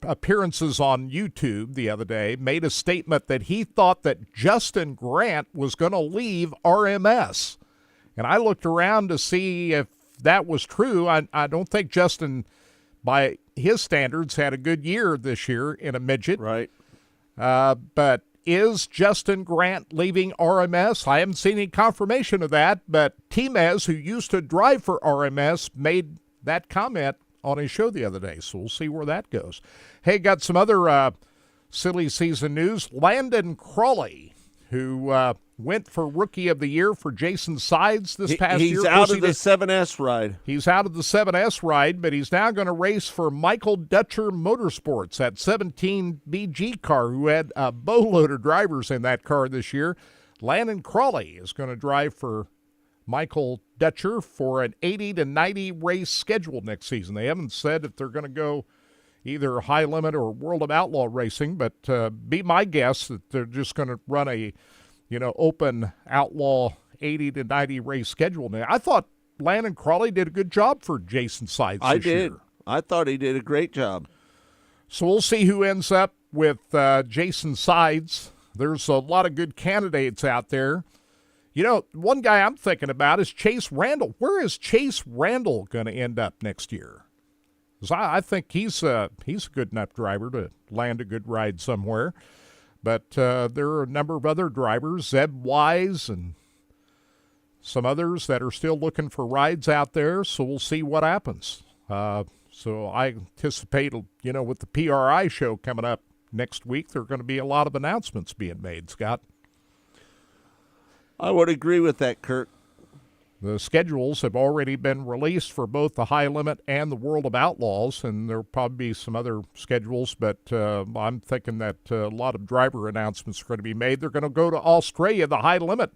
appearances on YouTube the other day, made a statement that he thought that Justin Grant was going to leave RMS. And I looked around to see if that was true. I don't think Justin, by his standards, had a good year this year in a midget. Right. But is Justin Grant leaving RMS? I haven't seen any confirmation of that, but T-Mez, who used to drive for RMS, made that comment on his show the other day, so we'll see where that goes. Hey, got some other silly season news. Landon Crawley, who went for Rookie of the Year for Jason Sides this past year. He's out of the 7S ride. He's out of the 7S ride, but he's now going to race for Michael Dutcher Motorsports, that 17 BG car, who had a boatload of drivers in that car this year. Landon Crawley is going to drive for Michael Dutcher for an 80 to 90 race schedule next season. They haven't said if they're going to go either high limit or World of Outlaw racing, but be my guess that they're just going to run a, open outlaw 80 to 90 race schedule. Now, I thought Landon Crawley did a good job for Jason Sides this year. I thought he did a great job. So we'll see who ends up with Jason Sides. There's a lot of good candidates out there. One guy I'm thinking about is Chase Randall. Where is Chase Randall going to end up next year? Because I think he's a good enough driver to land a good ride somewhere. But there are a number of other drivers, Zeb Wise and some others that are still looking for rides out there. So we'll see what happens. So I anticipate, with the PRI show coming up next week, there are going to be a lot of announcements being made, Scott. I would agree with that, Kurt. The schedules have already been released for both the High Limit and the World of Outlaws, and there'll probably be some other schedules, but I'm thinking that a lot of driver announcements are going to be made. They're going to go to Australia. The High Limit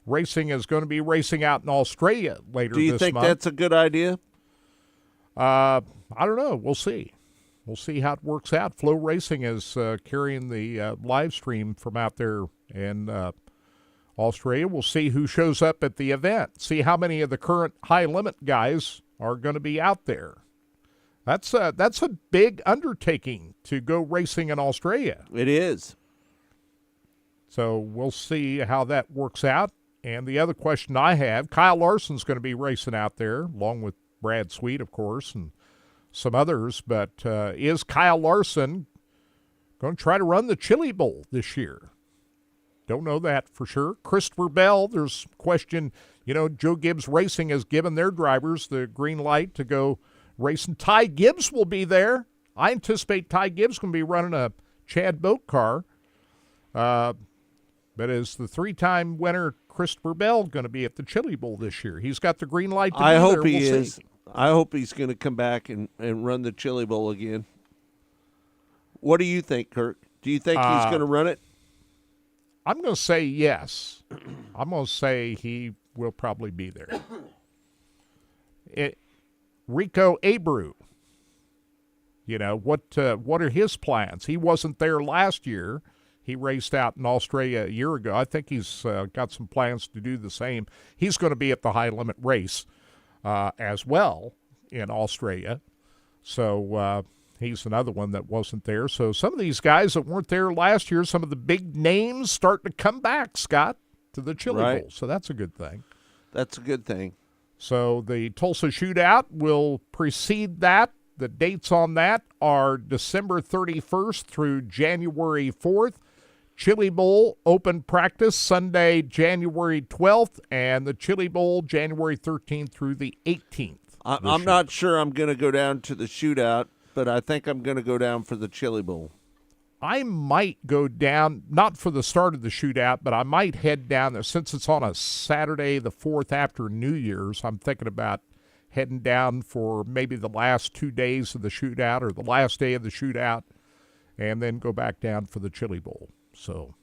racing is going to be racing out in Australia later this month. Do you think that's a good idea? I don't know. We'll see. We'll see how it works out. Flow Racing is carrying the live stream from out there in Australia. We'll see who shows up at the event. See how many of the current High Limit guys are going to be out there. That's a big undertaking to go racing in Australia. It is. So we'll see how that works out. And the other question I have, Kyle Larson's going to be racing out there, along with Brad Sweet, of course, and some others. But is Kyle Larson going to try to run the Chili Bowl this year? Don't know that for sure. Christopher Bell, there's question, Joe Gibbs Racing has given their drivers the green light to go racing. Ty Gibbs will be there. I anticipate Ty Gibbs going to be running a Chad Boat car. But is the three-time winner Christopher Bell going to be at the Chili Bowl this year? He's got the green light to be there. I hope he We'll is. see. I hope he's going to come back and run the Chili Bowl again. What do you think, Kirk? Do you think he's going to run it? I'm going to say yes. I'm going to say he will probably be there. Rico Abreu, what are his plans? He wasn't there last year. He raced out in Australia a year ago. I think he's got some plans to do the same. He's going to be at the High Limit race as well in Australia. So he's another one that wasn't there. So some of these guys that weren't there last year, some of the big names starting to come back, Scott, to the Chili Bowl. So that's a good thing. That's a good thing. So the Tulsa Shootout will precede that The dates on that are December 31st through January 4th. Chili Bowl open practice Sunday, January 12th, and the Chili Bowl January 13th through the 18th. I'm not sure I'm going to go down to the shootout, but I think I'm going to go down for the Chili Bowl. I might go down, not for the start of the shootout, but I might head down there. Since it's on a Saturday, the 4th after New Year's, I'm thinking about heading down for maybe the last 2 days of the shootout or the last day of the shootout, and then go back down for the Chili Bowl. So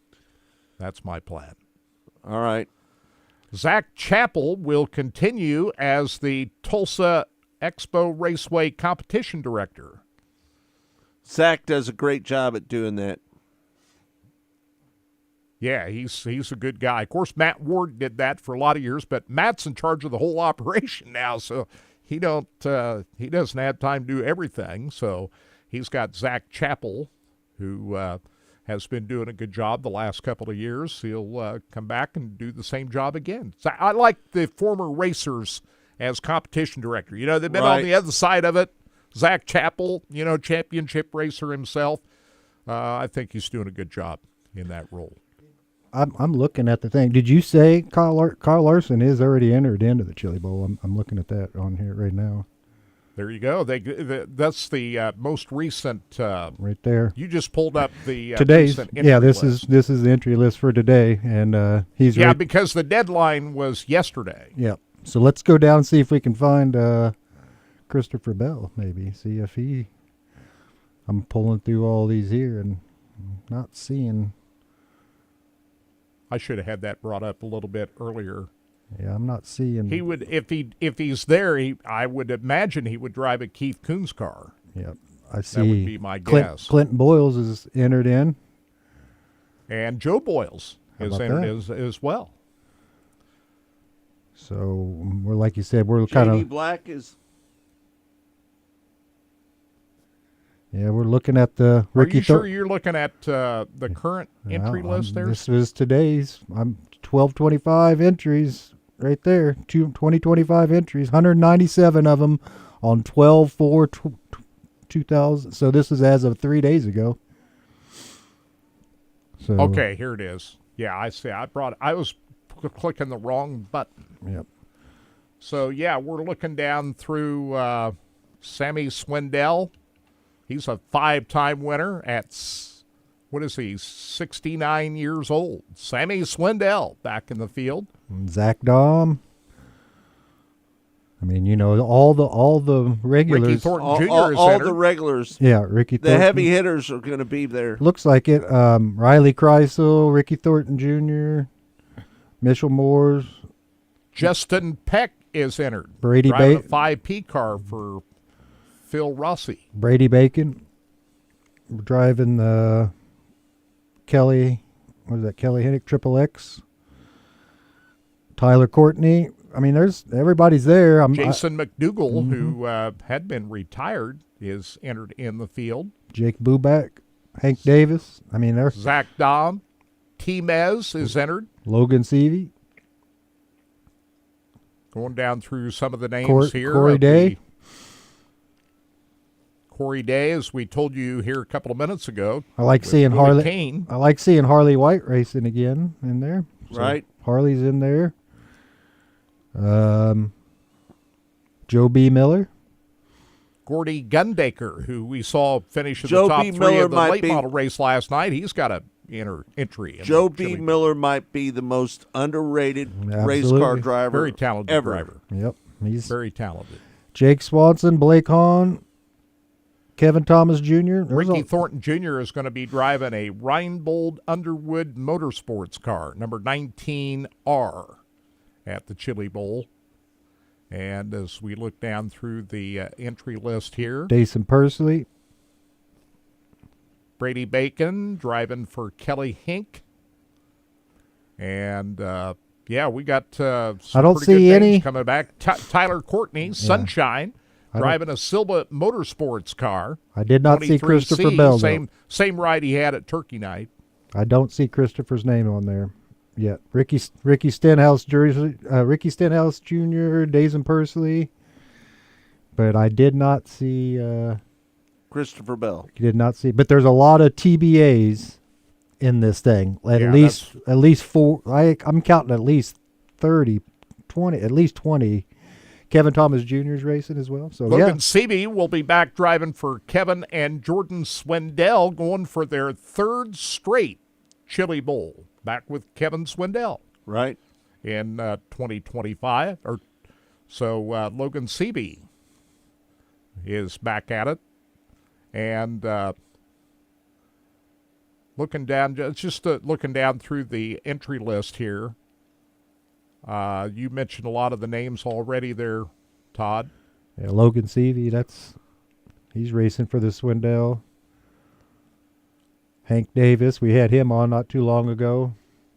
that's my plan. All right. Zach Chappell will continue as the Tulsa Expo Raceway competition director. Zach does a great job at doing that. Yeah, he's a good guy. Of course, Matt Ward did that for a lot of years, but Matt's in charge of the whole operation now, so he doesn't have time to do everything. So he's got Zach Chappell, who has been doing a good job the last couple of years. He'll come back and do the same job again. So I like the former racers as competition director. You know, they've been on the other side of it. Zach Chappell, you know, championship racer himself. I think he's doing a good job in that role. I'm looking at the thing. Did you say Kyle Larson is already entered into the Chili Bowl? I'm looking at that on here right now. There you go. That's the most recent. Right there. You just pulled up the today's. Recent entry list. This is the entry list for today, and he's because the deadline was yesterday. Yeah. So let's go down and see if we can find Christopher Bell. Maybe see if he. I'm pulling through all these here and not seeing. I should have had that brought up a little bit earlier. Yeah, I'm not seeing. He would if he's there. I would imagine he would drive a Keith Coons car. Yep, I see. That would be my guess. Clinton Boyles is entered in, and Joe Boyles is entered as well. So we're like you said, we're kind of. JD Black is. Yeah, we're looking at the Ricky. Are you sure you're looking at the current entry list there? This is today's. I'm 1225 entries right there. 2025 entries, 197 of them on 12/4/2000. So this is as of 3 days ago. So okay, here it is. Yeah, I see. I was clicking the wrong button. Yep. So yeah, we're looking down through Sammy Swindell. He's a 5-time winner at, 69 years old. Sammy Swindell back in the field. Zach Dahm. I mean, you know, all the regulars. Ricky Thornton Jr. all the regulars. Yeah, Ricky Thornton. The heavy hitters are going to be there. Looks like it. Riley Kreisel, Ricky Thornton Jr., Mitchell Moores. Justin Peck is entered. Brady driving a 5P car for Phil Rossi. Brady Bacon driving the Kelly Hennick Triple X. Tyler Courtney. I mean, everybody's there. Jason McDougall, who had been retired, is entered in the field. Jake Buback, Hank Davis. I mean, there's Zach Dahm. T-Mez is entered. Logan Seavey. Going down through some of the names here. Corey Day. Corey Day, as we told you here a couple of minutes ago. I like seeing Harley Kane. I like seeing Harley White racing again in there. So right. Harley's in there. Joe B. Miller. Gordy Gundaker, who we saw finish in Joe the top B. three Miller of the late model race last night. He's got a entry. Joe B. Miller might be the most underrated race car driver. Very talented ever. driver. Yep. He's very talented. Jake Swanson, Blake Hahn, Kevin Thomas Jr. Ricky Thornton Jr. is going to be driving a Reinbold Underwood Motorsports car, number 19R, at the Chili Bowl. And as we look down through the entry list here, Jason Pursley, Brady Bacon driving for Kelly Hink. And, we got some I don't pretty see good any names coming back. Tyler Courtney, Sunshine, driving a Silva Motorsports car. I did not see Christopher Bell. Same ride he had at Turkey Night. I don't see Christopher's name on there yet. Ricky Stenhouse Jr., Dazen Pursley, but I did not see. Christopher Bell. Did not see, but there's a lot of TBAs in this thing. At least 4. I'm counting at least 30, 20, at least 20. Kevin Thomas Jr. is racing as well. So Logan Seavey will be back driving for Kevin and Jordan Swindell, going for their 3rd straight Chili Bowl. Back with Kevin Swindell. Right. In 2025. Logan Seavey is back at it. And looking down through the entry list here. You mentioned a lot of the names already there, Todd. Yeah, Logan Seavey, he's racing for the Swindell. Hank Davis, we had him on not too long ago.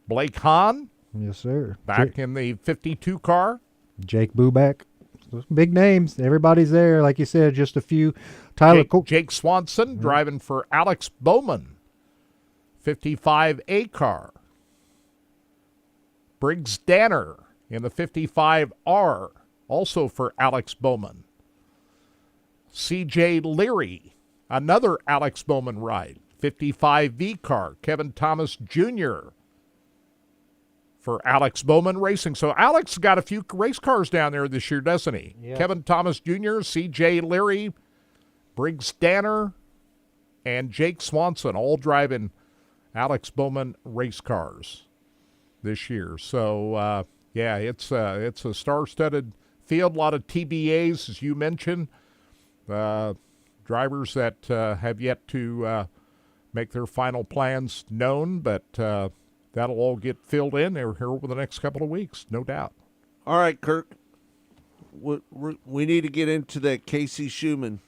Blake Hahn. Yes, sir. Back in the 52 car. Jake Buback. Those big names. Everybody's there. Like you said, just a few. Jake Swanson driving for Alex Bowman. 55A car. Briggs Danner in the 55R, also for Alex Bowman. C.J. Leary, another Alex Bowman ride. 55V car. Kevin Thomas Jr. for Alex Bowman Racing. So Alex got a few race cars down there this year, doesn't he? Yeah. Kevin Thomas Jr., C.J. Leary, Briggs Danner, and Jake Swanson all driving Alex Bowman race cars this year. So, it's a star-studded field, a lot of TBAs, as you mentioned. Drivers that have yet to make their final plans known, but that'll all get filled in here over the next couple of weeks, no doubt. All right, Kirk. We need to get into that Casey Schumann.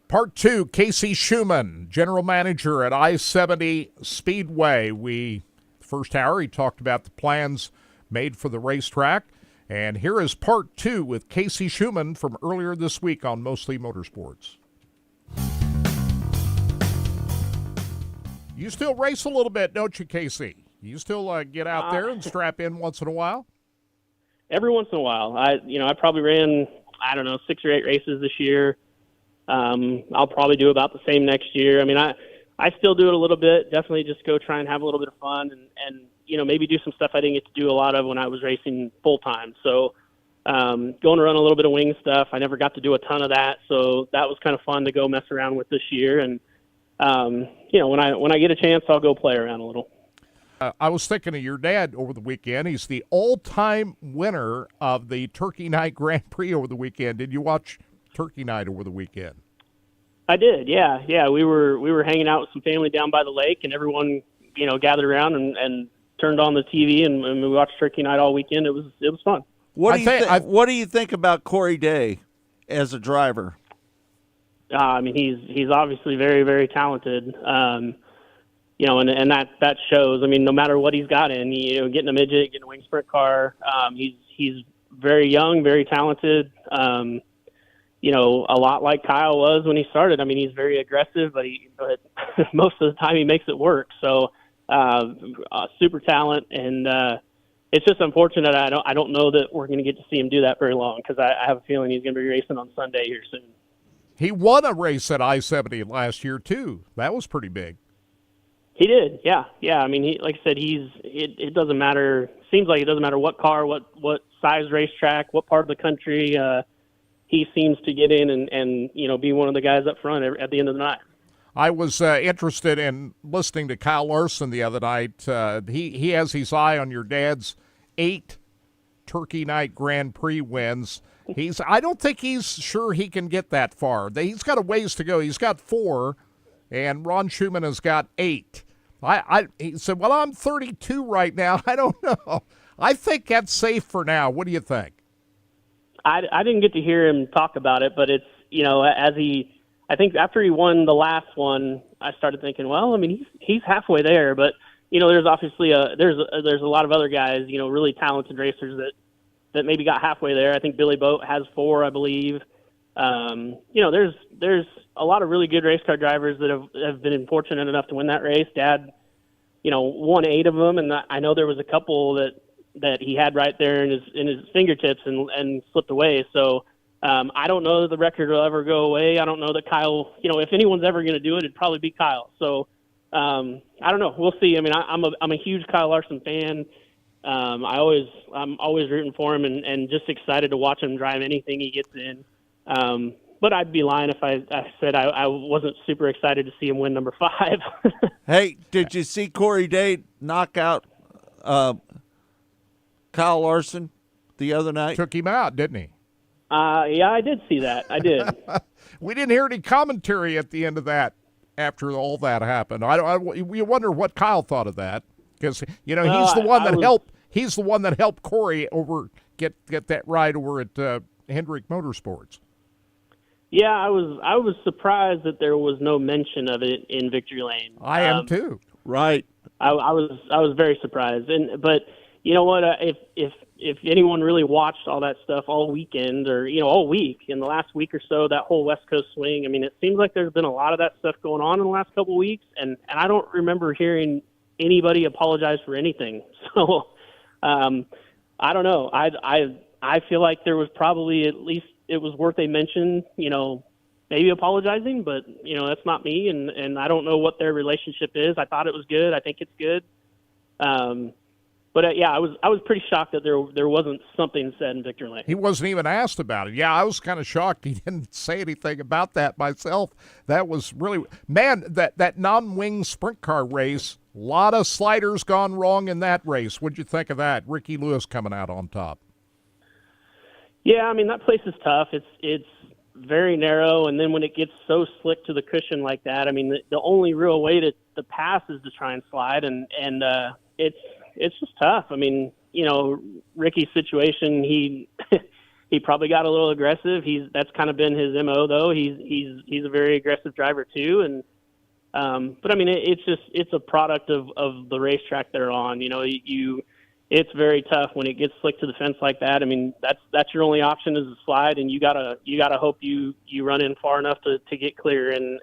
Part 2, Casey Schumann, general manager at I-70 Speedway. First hour, he talked about the plans made for the racetrack. And here is part 2 with Casey Schumann from earlier this week on Mostly Motorsports. You still race a little bit, don't you, Casey? You still get out there and strap in once in a while? Every once in a while. I probably ran, 6 or 8 races this year. I'll probably do about the same next year. I mean, I still do it a little bit. Definitely just go try and have a little bit of fun and maybe do some stuff I didn't get to do a lot of when I was racing full time. So, going to run a little bit of wing stuff. I never got to do a ton of that. So that was kind of fun to go mess around with this year. And, when I get a chance, I'll go play around a little. I was thinking of your dad over the weekend. He's the all-time winner of the Turkey Night Grand Prix over the weekend. Did you watch Turkey Night over the weekend? I did, yeah. We were hanging out with some family down by the lake, and everyone, gathered around and turned on the TV, and we watched Turkey Night all weekend. It was fun. What do you think about Corey Day as a driver? He's obviously very, very talented. And that shows. I mean, no matter what he's got in, getting a midget, getting a wing sprint car, he's very young, very talented. A lot like Kyle was when he started. I mean, he's very aggressive, but most of the time he makes it work. So, super talent, and it's just unfortunate. I don't know that we're going to get to see him do that very long, because I have a feeling he's going to be racing on Sunday here soon. He won a race at I-70 last year too. That was pretty big. He did, yeah. I mean, like I said, it doesn't matter. Seems like it doesn't matter what car, what size racetrack, what part of the country. He seems to get in and be one of the guys up front at the end of the night. I was interested in listening to Kyle Larson the other night. He has his eye on your dad's 8 Turkey Night Grand Prix wins. I don't think he's sure he can get that far. He's got a ways to go. He's got 4, and Ron Schumann has got 8. He said, well, I'm 32 right now. I don't know. I think that's safe for now. What do you think? I didn't get to hear him talk about it, but it's, I think after he won the last one, I started thinking, well, I mean, he's halfway there, but, there's obviously there's a lot of other guys, really talented racers that maybe got halfway there. I think Billy Boat has 4, I believe. There's a lot of really good race car drivers that have been fortunate enough to win that race. Dad, won 8 of them, and I know there was a couple that he had right there in his fingertips and slipped away. So I don't know that the record will ever go away. I don't know that Kyle, if anyone's ever going to do it, it'd probably be Kyle. So I don't know. We'll see. I mean, I'm a huge Kyle Larson fan. I'm always rooting for him and just excited to watch him drive anything he gets in. But I'd be lying if I said I wasn't super excited to see him win number 5. Hey, did you see Corey Day knock out Kyle Larson the other night? Took him out, didn't he? Yeah, I did see that. I did. We didn't hear any commentary at the end of that after all that happened. We wonder what Kyle thought of that, because he's the one that helped. He's the one that helped Corey get that ride over at Hendrick Motorsports. Yeah, I was surprised that there was no mention of it in Victory Lane. I am too. Right. I was very surprised, but you know what? If anyone really watched all that stuff all weekend or all week in the last week or so, that whole West Coast swing, I mean, it seems like there's been a lot of that stuff going on in the last couple of weeks, and I don't remember hearing anybody apologize for anything. So I don't know. I feel like there was probably at least it was worth a mention, maybe apologizing, but, that's not me, and I don't know what their relationship is. I thought it was good. I think it's good. But, yeah, I was pretty shocked that there wasn't something said in Victory Lane. He wasn't even asked about it. Yeah, I was kind of shocked he didn't say anything about that myself. That was really – man, that non-wing sprint car race, a lot of sliders gone wrong in that race. What'd you think of that? Ricky Lewis coming out on top. Yeah, I mean, that place is tough. It's very narrow, and then when it gets so slick to the cushion like that, I mean, the only real way to pass is to try and slide, and it's just tough. I mean, Ricky's situation, he probably got a little aggressive. That's kind of been his MO, though. He's a very aggressive driver too, and but I mean, it's a product of the racetrack they're on. It's very tough when it gets slick to the fence like that. I mean, that's your only option is a slide, and you gotta hope you run in far enough to get clear, and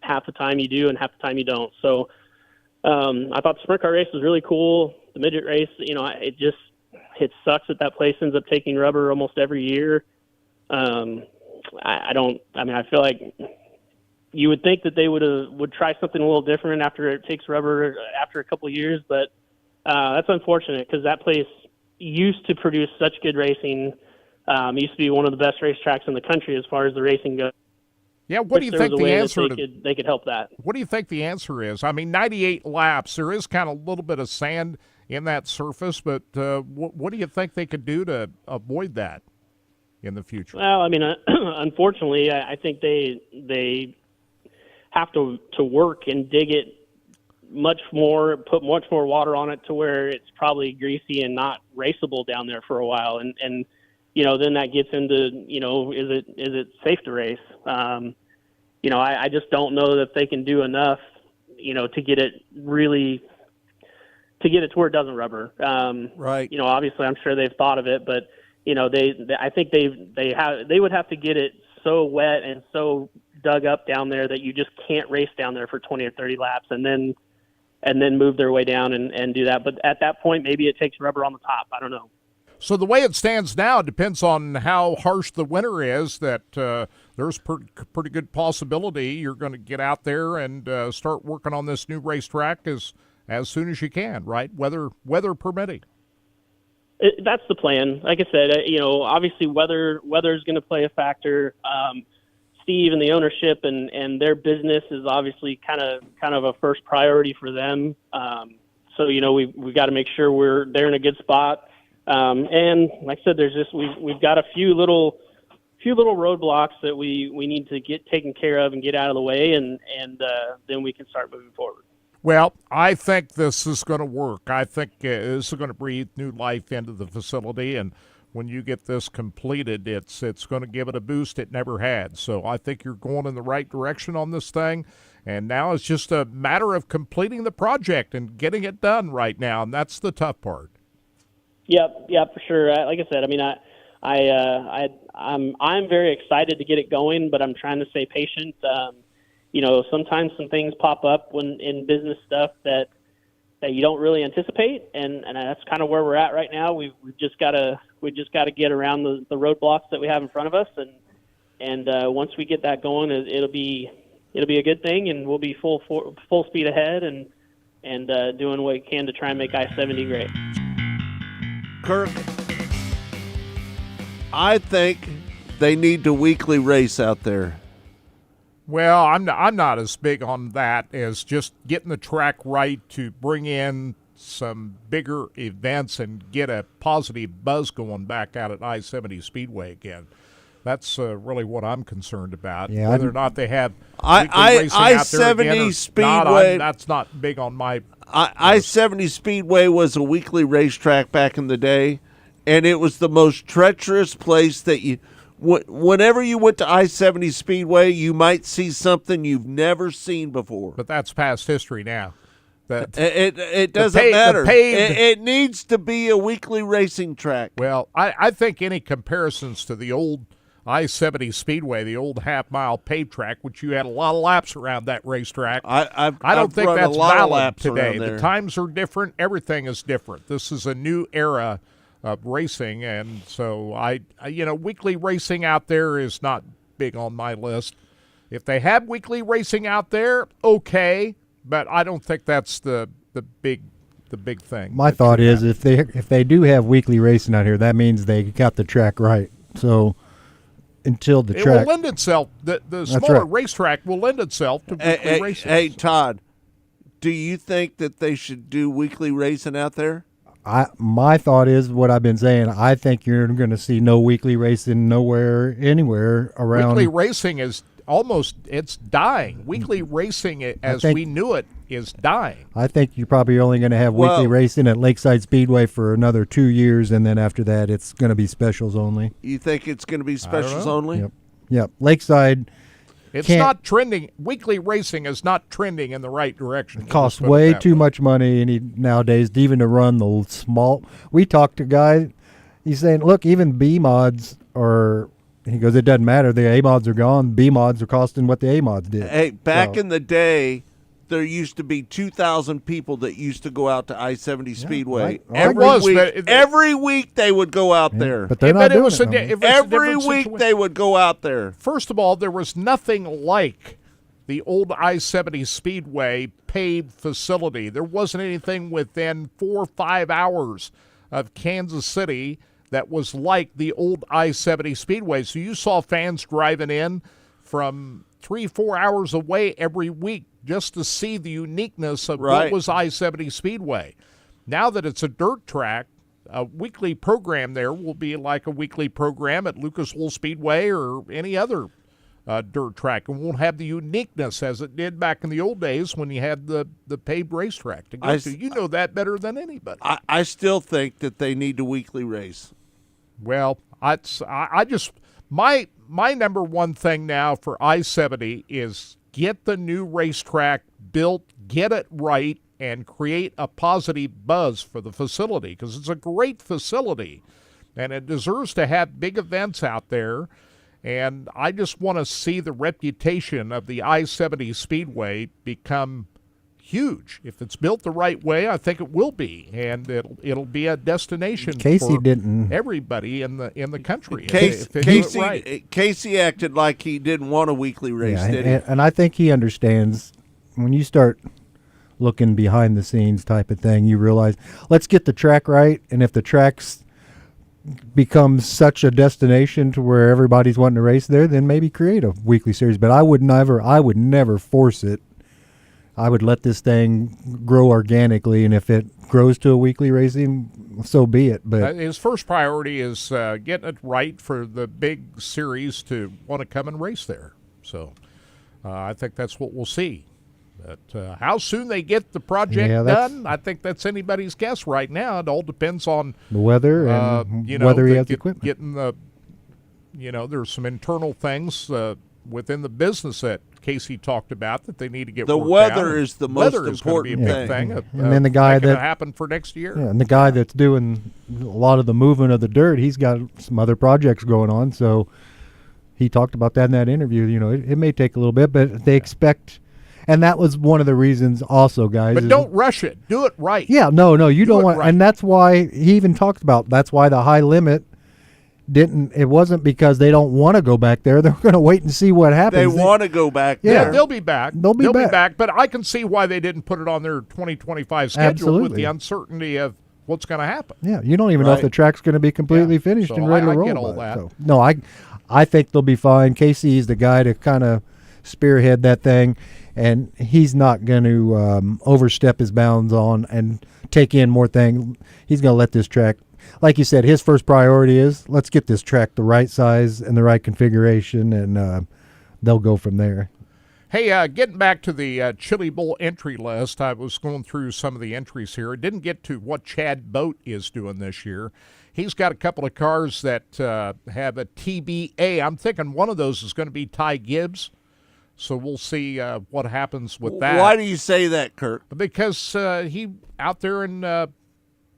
half the time you do, and half the time you don't. So I thought the sprint car race was really cool. The midget race, it sucks that place ends up taking rubber almost every year. I feel like you would think that they would try something a little different after it takes rubber after a couple of years, but that's unfortunate because that place used to produce such good racing. Used to be one of the best racetracks in the country as far as the racing goes. Yeah, what do you think the answer to they could help that? What do you think the answer is? I mean, 98 laps. There is kind of a little bit of sand in that surface, but what do you think they could do to avoid that in the future? Well, I mean, unfortunately, I think they have to work and dig it much more, put much more water on it to where it's probably greasy and not raceable down there for a while. And then that gets into, is it safe to race? I just don't know that they can do enough, to get it to where it doesn't rubber. Right. Obviously I'm sure they've thought of it, but I think they would have to get it so wet and so dug up down there that you just can't race down there for 20 or 30 laps and then move their way down and do that. But at that point, maybe it takes rubber on the top. I don't know. So the way it stands now depends on how harsh the winter is, that there's pretty good possibility you're going to get out there and start working on this new racetrack as soon as you can, right? Weather permitting. That's the plan. Like I said, obviously weather is going to play a factor. Steve and the ownership and their business is obviously kind of a first priority for them. So we've got to make sure they're in a good spot. And like I said, we've got a few little roadblocks that we need to get taken care of and get out of the way, and then we can start moving forward. Well, I think this is going to work. I think this is going to breathe new life into the facility, and when you get this completed, it's going to give it a boost it never had. So I think you're going in the right direction on this thing, and now it's just a matter of completing the project and getting it done right now, and that's the tough part. Yep, for sure. Like I said, I mean, I'm very excited to get it going, but I'm trying to stay patient. Sometimes some things pop up when in business stuff that you don't really anticipate, and that's kind of where we're at right now. We just gotta get around the roadblocks that we have in front of us, And once we get that going, it'll be a good thing, and we'll be full speed ahead and doing what we can to try and make I-70 great. Kirk, I think they need to weekly race out there. Well, I'm not as big on that as just getting the track right to bring in some bigger events and get a positive buzz going back out at I-70 Speedway again. That's really what I'm concerned about. Yeah, whether or not they have I-70 Speedway. That's not big on my. I-70 Speedway was a weekly racetrack back in the day, and it was the most treacherous place that you. Whenever you went to I-70 Speedway, you might see something you've never seen before. But that's past history now. It doesn't matter. It needs to be a weekly racing track. Well, I think any comparisons to the old I-70 Speedway, the old half-mile paved track, which you had a lot of laps around that racetrack, I don't think that's valid today. The times are different. Everything is different. This is a new era of racing, and so weekly racing out there is not big on my list. If they have weekly racing out there, okay, but I don't think that's the big thing. My thought is if they do have weekly racing out here, that means they got the track right. So until the track will lend itself, the smaller racetrack will lend itself to weekly racing. Hey, Todd, do you think that they should do weekly racing out there? My thought is what I've been saying. I think you're going to see no weekly racing anywhere around. Weekly racing is it's dying. Weekly racing, as we knew it, is dying. I think you're probably only going to have weekly racing at Lakeside Speedway for another 2 years, and then after that, it's going to be specials only. You think it's going to be specials only? Yep. Lakeside. It's not trending. Weekly racing is not trending in the right direction. It costs way too much money nowadays even to run the small. We talked to a guy. He's saying, look, even B mods are. He goes, it doesn't matter. The A mods are gone. B mods are costing what the A mods did. Hey, back in the day, there used to be 2,000 people that used to go out to I-70 Speedway. Every week they would go out there. But they're not doing it. Every week they would go out there. First of all, there was nothing like the old I-70 Speedway paved facility. There wasn't anything within 4 or 5 hours of Kansas City that was like the old I-70 Speedway. So you saw fans driving in from 3-4 hours away every week just to see the uniqueness of what was I-70 Speedway. Now that it's a dirt track, a weekly program there will be like a weekly program at Lucas Oil Speedway or any other dirt track, and won't have the uniqueness as it did back in the old days when you had the paved racetrack to go to. You know that better than anybody. I still think that they need to weekly race. Well, my number one thing now for I-70 is get the new racetrack built, get it right, and create a positive buzz for the facility, because it's a great facility, and it deserves to have big events out there. And I just want to see the reputation of the I-70 Speedway become huge. If it's built the right way, I think it will be, and it'll be a destination for everybody in the country. Casey acted like he didn't want a weekly race, did he? And I think he understands when you start looking behind the scenes type of thing, you realize, let's get the track right, and if the track's becomes such a destination to where everybody's wanting to race there, then maybe create a weekly series. But I would never force it. I would let this thing grow organically, and if it grows to a weekly racing, so be it. But his first priority is getting it right for the big series to want to come and race there. So I think that's what we'll see. But how soon they get the project done, I think that's anybody's guess right now. It all depends on the weather and whether he has equipment. Getting the, there's some internal things within the business that Casey talked about that they need to get the worked weather out. is the most important thing. And then the guy that happen for next year. Yeah, and the guy that's doing a lot of the movement of the dirt, he's got some other projects going on. So he talked about that in that interview. It may take a little bit, but they expect. And that was one of the reasons also, guys. But don't rush it. Do it right. Yeah, no, you don't want. Right. And that's why he even talked about, that's why the high limit It wasn't because they don't want to go back there. They're going to wait and see what happens. They want to go back Yeah. there. They'll be back. They'll be back. But I can see why they didn't put it on their 2025 schedule with Absolutely. the uncertainty of what's going to happen. Yeah, you don't even know if the track's going to be completely finished So and ready I to roll. get all by that. it. So, no, I think they'll be fine. Casey is the guy to kind of spearhead that thing, and he's not going to overstep his bounds on and take in more things. He's going to let this track, like you said, his first priority is let's get this track the right size and the right configuration, and they'll go from there. Hey, getting back to the Chili Bowl entry list, I was going through some of the entries here. I didn't get to what Chad Boat is doing this year. He's got a couple of cars that have a TBA. I'm thinking one of those is going to be Ty Gibbs. So we'll see what happens with that. Why do you say that, Kirk? Because he out there in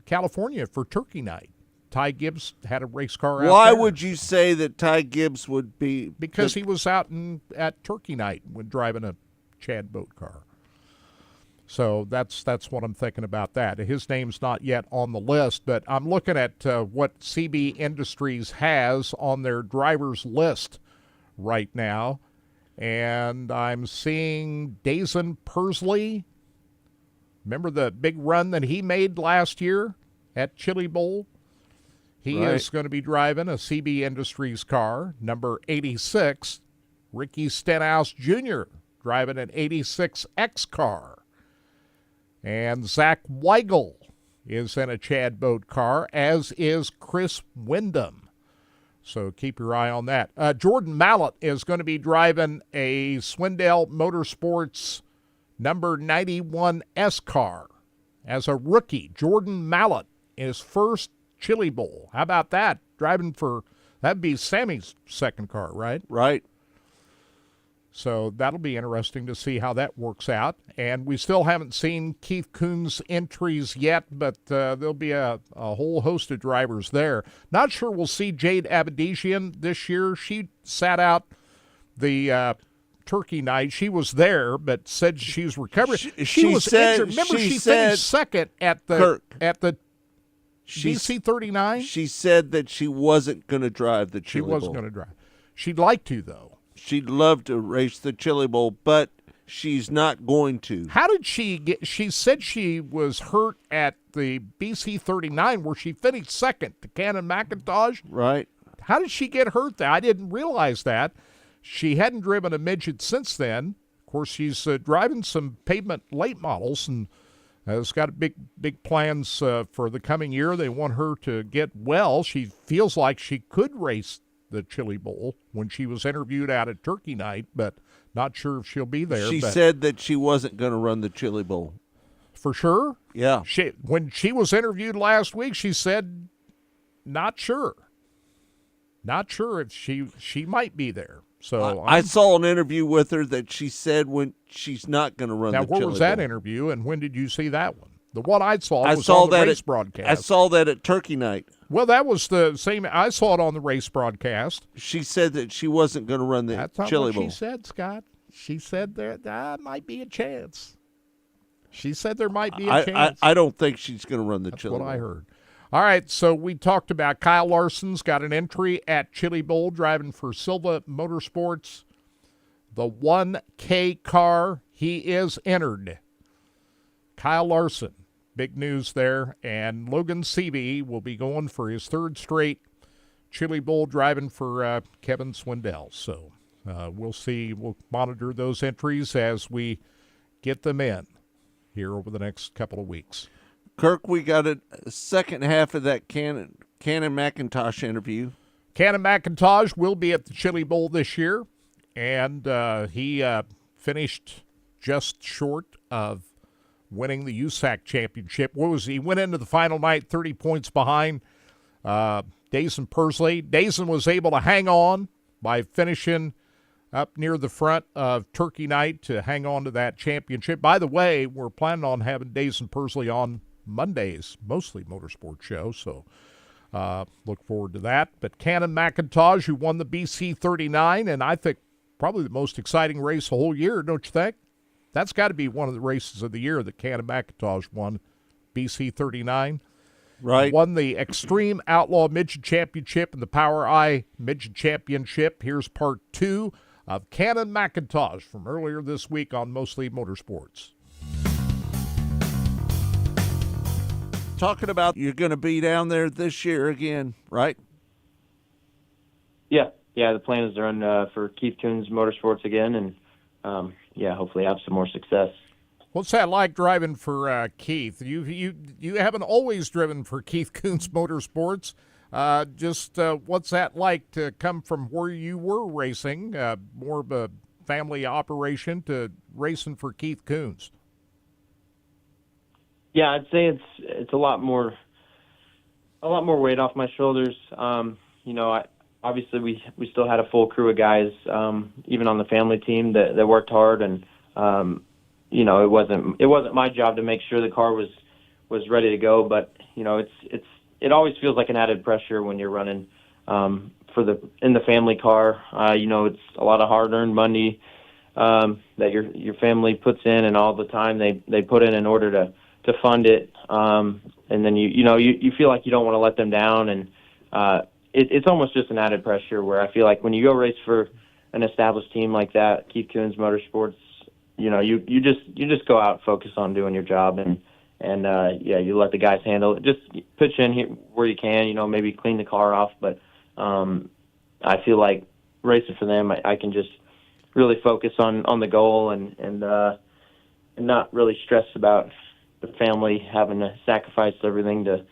California for Turkey Night. Ty Gibbs had a race car out Why there. would you say that Ty Gibbs would be? Because he was out at Turkey Night when driving a Chad Boat car. So that's what I'm thinking about that. His name's not yet on the list, but I'm looking at what CB Industries has on their drivers list right now, and I'm seeing Dazen Persley. Remember the big run that he made last year at Chili Bowl? He Right. is going to be driving a CB Industries car, number 86. Ricky Stenhouse Jr. driving an 86X car. And Zach Weigel is in a Chad Boat car, as is Chris Wyndham. So keep your eye on that. Jordan Mallett is going to be driving a Swindell Motorsports number 91S car as a rookie. Jordan Mallett, his first Chili Bowl. How about that? Driving for, that'd be Sammy's second car, right? Right. So that'll be interesting to see how that works out. And we still haven't seen Keith Kuhn's entries yet, but there'll be a whole host of drivers there. Not sure we'll see Jade Abedisian this year. She sat out the Turkey Night. She was there, but said she was recovering. She was injured. Remember, she finished second at the BC 39. She said that she wasn't going to drive the Chili Bowl. She wasn't going to drive. She'd like to, though. She'd love to race the Chili Bowl, but she's not going to. How did she get? She said she was hurt at the BC 39 where she finished second to Cannon McIntosh. Right. How did she get hurt there? I didn't realize that. She hadn't driven a midget since then. Of course, she's driving some pavement late models and has got big plans for the coming year. They want her to get well. She feels like she could race the Chili Bowl when she was interviewed out at Turkey Night, but not sure if she'll be there. She said that she wasn't going to run the Chili Bowl. For sure? Yeah. When she was interviewed last week, she said not sure. Not sure if she might be there. So I saw an interview with her that she said when she's not going to run now, the Chili Bowl. where was that interview, and when did you see that one? The one I saw was saw on the that race at, broadcast. I saw that at Turkey Night. Well, that was the same. I saw it on the race broadcast. She said that she wasn't going to run the That's not Chili what Bowl. she said, Scott. She said there might be a chance. She said there might be a chance. I don't think she's going to run the Chili Bowl. That's what I heard. All right, so we talked about Kyle Larson's got an entry at Chili Bowl driving for Silva Motorsports. The 1K car, he is entered. Kyle Larson, big news there. And Logan Seavey will be going for his third straight Chili Bowl driving for Kevin Swindell. So we'll see. We'll monitor those entries as we get them in here over the next couple of weeks. Kirk, we got a second half of that Cannon McIntosh interview. Cannon McIntosh will be at the Chili Bowl this year, and he finished just short of winning the USAC championship. He went into the final night 30 points behind Dazen Persley. Dazen was able to hang on by finishing up near the front of Turkey Night to hang on to that championship. By the way, we're planning on having Dazen Persley on Mondays, mostly motorsport show, so look forward to that. But Cannon McIntosh, who won the BC 39, and I think probably the most exciting race the whole year, don't you think? That's got to be one of the races of the year that Cannon McIntosh won, BC 39. Right. Won the Extreme Outlaw Midget Championship and the Power Eye Midget Championship. Here's part 2 of Cannon McIntosh from earlier this week on Mostly Motorsports. Talking about you're going to be down there this year again, right? Yeah. The plan is to run for Keith Kunz Motorsports again, and hopefully have some more success. What's that like driving for Keith? You haven't always driven for Keith Kunz Motorsports. What's that like to come from where you were racing, more of a family operation, to racing for Keith Kunz? Yeah, I'd say it's a lot more weight off my shoulders. Obviously we still had a full crew of guys, even on the family team that worked hard, and it wasn't my job to make sure the car was ready to go, but it always feels like an added pressure when you're running in the family car. It's a lot of hard-earned money that your family puts in, and all the time they put in order to fund it. And then you feel like you don't want to let them down, and it's almost just an added pressure where I feel like when you go race for an established team like that, Keith Kunz Motorsports, you just go out and focus on doing your job, and you let the guys handle it. Just pitch in here where you can, maybe clean the car off. But I feel like racing for them, I can just really focus on the goal and not really stress about the family having to sacrifice everything to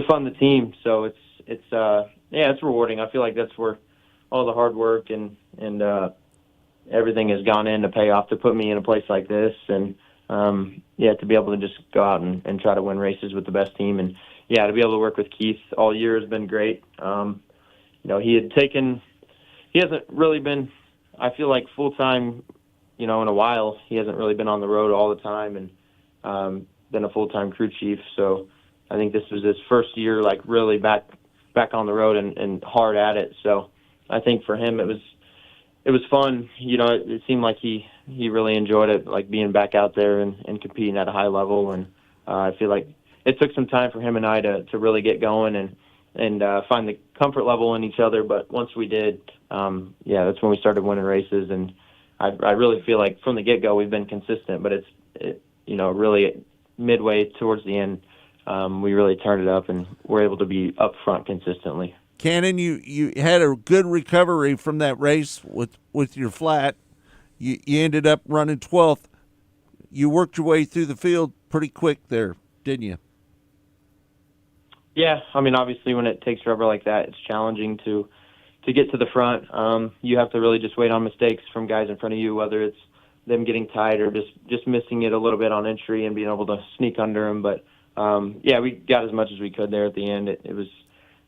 fund the team. So it's rewarding. I feel like that's where all the hard work and everything has gone in to pay off to put me in a place like this, and to be able to just go out and try to win races with the best team, and to be able to work with Keith all year has been great. He hasn't really been, I feel like, full-time, in a while. He hasn't really been on the road all the time, and been a full-time crew chief. So I think this was his first year, like, really back on the road and hard at it. So I think for him it was fun. It seemed like he really enjoyed it, like being back out there and competing at a high level. And I feel like it took some time for him and I to really get going and find the comfort level in each other. But once we did, that's when we started winning races. And I really feel like from the get-go we've been consistent, but it's really midway towards the end, we really turned it up and were able to be up front consistently. Cannon, you had a good recovery from that race with your flat. You ended up running 12th. You worked your way through the field pretty quick there, didn't you? Yeah, I mean, obviously when it takes rubber like that, it's challenging to get to the front. You have to really just wait on mistakes from guys in front of you, whether it's them getting tight or just missing it a little bit on entry and being able to sneak under them. But, we got as much as we could there at the end. It was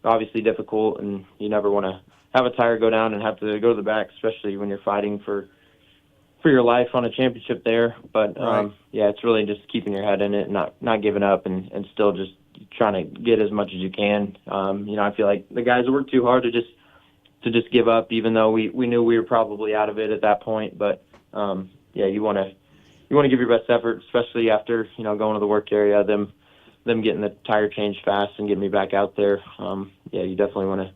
obviously difficult, and you never want to have a tire go down and have to go to the back, especially when you're fighting for your life on a championship there. But right. It's really just keeping your head in it and not giving up and still just trying to get as much as you can. I feel like the guys worked too hard to just give up, even though we knew we were probably out of it at that point. But you want to give your best effort, especially after going to the work area, them getting the tire changed fast and getting me back out there. You definitely want to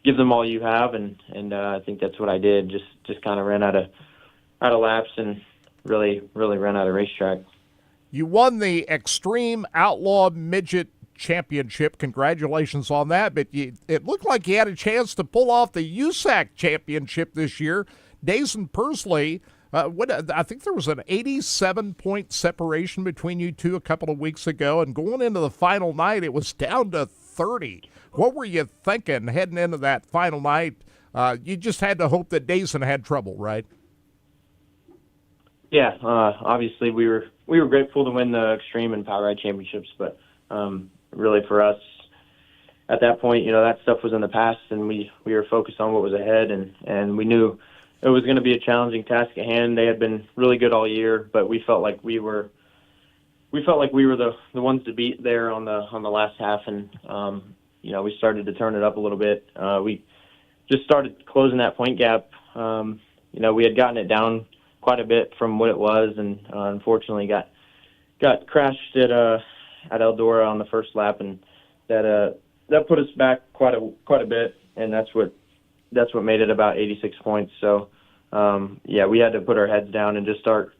give them all you have, and I think that's what I did. Just kind of ran out of laps and really ran out of racetrack. You won the Extreme Outlaw Midget Championship. Congratulations on that. But it looked like you had a chance to pull off the USAC Championship this year. Dason Pursley, I think there was an 87-point separation between you two a couple of weeks ago, and going into the final night, it was down to 30. What were you thinking heading into that final night? You just had to hope that Dason had trouble, right? Yeah, obviously we were grateful to win the Extreme and Power Ride Championships, but really for us at that point, that stuff was in the past, and we were focused on what was ahead, and we knew it was going to be a challenging task at hand. They had been really good all year, but we felt like we were the ones to beat there on the last half, and we started to turn it up a little bit. We just started closing that point gap. We had gotten it down quite a bit from what it was, and unfortunately got crashed at Eldora on the first lap, and that put us back quite a bit, and that's what made it about 86 points. So we had to put our heads down and just start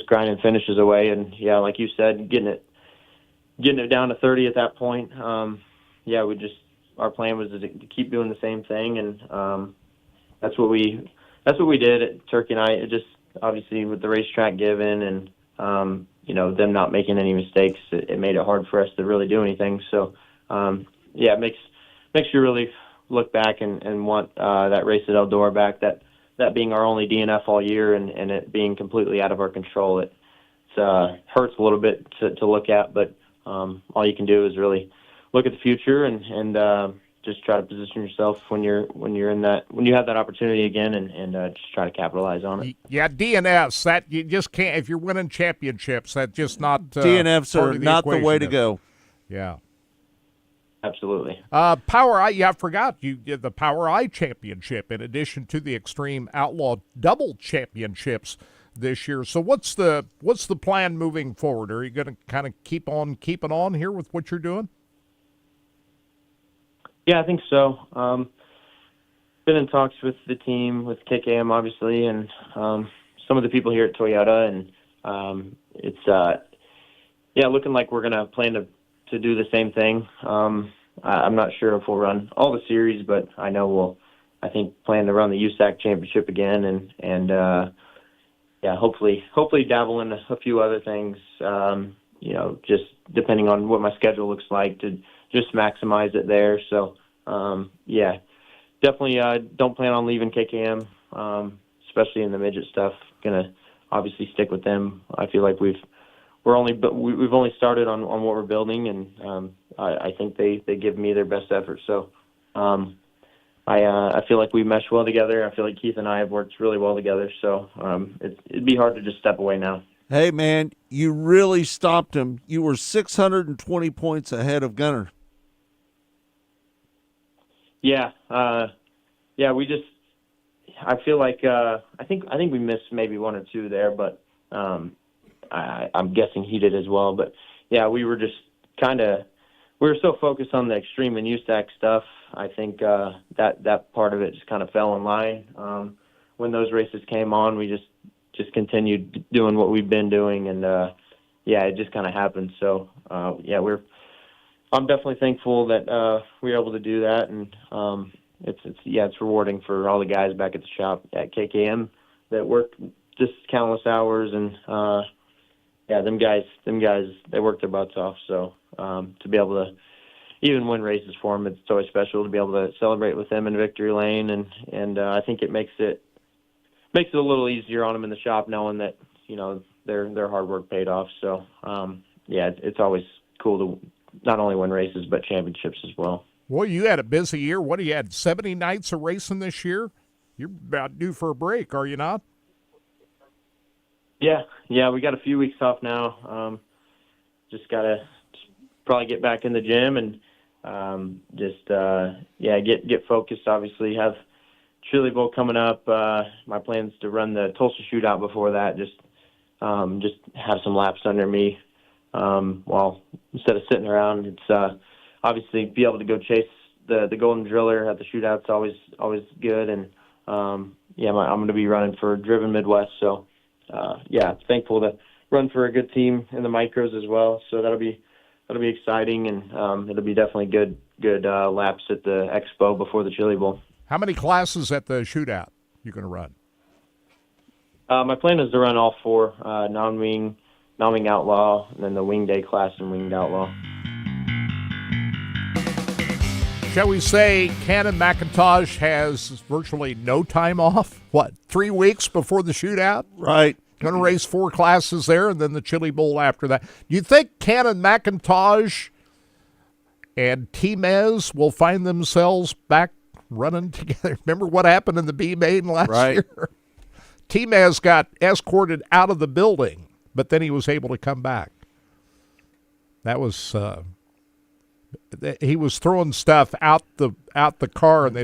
grinding finishes away. And like you said, getting it down to 30 at that point. Our plan was to keep doing the same thing, and that's what we did at Turkey Night. It just obviously with the racetrack given and them not making any mistakes, it made it hard for us to really do anything. So it makes you really look back and want that race at Eldora back. That being our only DNF all year and it being completely out of our control. It hurts a little bit to look at, but all you can do is really look at the future and just try to position yourself when you have that opportunity again and just try to capitalize on it. Yeah, DNFs, that you just can't, if you're winning championships, that's just not DNFs are not the way to go. Yeah. Absolutely. Power I forgot you did the Power I Championship in addition to the Extreme Outlaw Double Championships this year. So what's the plan moving forward? Are you going to kind of keep on keeping on here with what you're doing? Yeah, I think so. Been in talks with the team, with KKM obviously, and some of the people here at Toyota, and it's looking like we're going to plan to do the same thing. I'm not sure if we'll run all the series, but I know I think plan to run the USAC Championship again, and hopefully dabble in a few other things. Just depending on what my schedule looks like to just maximize it there. So definitely don't plan on leaving KKM, especially in the midget stuff. Gonna obviously stick with them. I feel like we've only started on what we're building, and I think they give me their best effort. So I feel like we mesh well together. I feel like Keith and I have worked really well together. So it'd be hard to just step away now. Hey, man, you really stopped him. You were 620 points ahead of Gunner. Yeah. I feel like I think we missed maybe one or two there, but I'm guessing he did as well. But yeah, we were just we were so focused on the Extreme and USAC stuff. I think that part of it just kind of fell in line. When those races came on, we just continued doing what we've been doing, and it just kind of happened. So I'm definitely thankful that we were able to do that, and it's rewarding for all the guys back at the shop at KKM that worked just countless hours, and them guys they worked their butts off. So to be able to even win races for them, it's always special to be able to celebrate with them in victory lane, and I think it makes it a little easier on them in the shop knowing that their hard work paid off. So it's always cool to not only win races but championships as well. Well, you had a busy year. What, you had 70 nights of racing this year? You're about due for a break, are you not? Yeah, we got a few weeks off now. Just gotta probably get back in the gym and get focused. Obviously, have Chili Bowl coming up. My plan is to run the Tulsa Shootout before that. Just have some laps under me. While instead of sitting around, it's obviously be able to go chase the Golden Driller at the shootout's always good. And I'm going to be running for Driven Midwest. So thankful to run for a good team in the micros as well. So that'll be exciting, and it'll be definitely good laps at the Expo before the Chili Bowl. How many classes at the shootout you're going to run? My plan is to run all four: non-wing Outlaw, and then the Wing Day class and Winged Outlaw. Shall we say Cannon McIntosh has virtually no time off? 3 weeks before the shootout? Right. Going to race 4 classes there, and then the Chili Bowl after that. Do you think Cannon McIntosh and T-Mez will find themselves back running together? Remember what happened in the B-Main last year? T-Mez got escorted out of the building, but then he was able to come back. That was he was throwing stuff out the car, and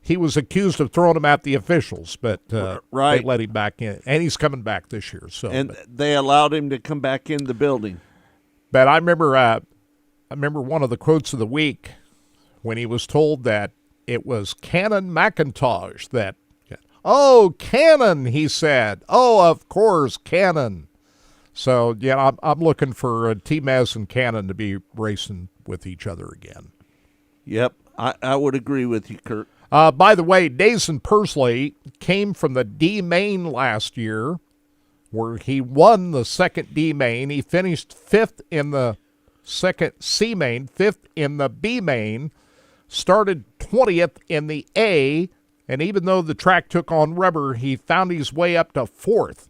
he was accused of throwing them at the officials, but they let him back in, and he's coming back this year. So they allowed him to come back in the building. But I remember remember one of the quotes of the week when he was told that it was Canon McIntosh that, "Oh, Canon," he said. "Oh, of course, Canon." So, yeah, I'm looking for T-Mez and Cannon to be racing with each other again. Yep, I would agree with you, Kurt. By the way, Dason Pursley came from the D main last year, where he won the second D main. He finished 5th in the second C main, 5th in the B main, started 20th in the A, and even though the track took on rubber, he found his way up to 4th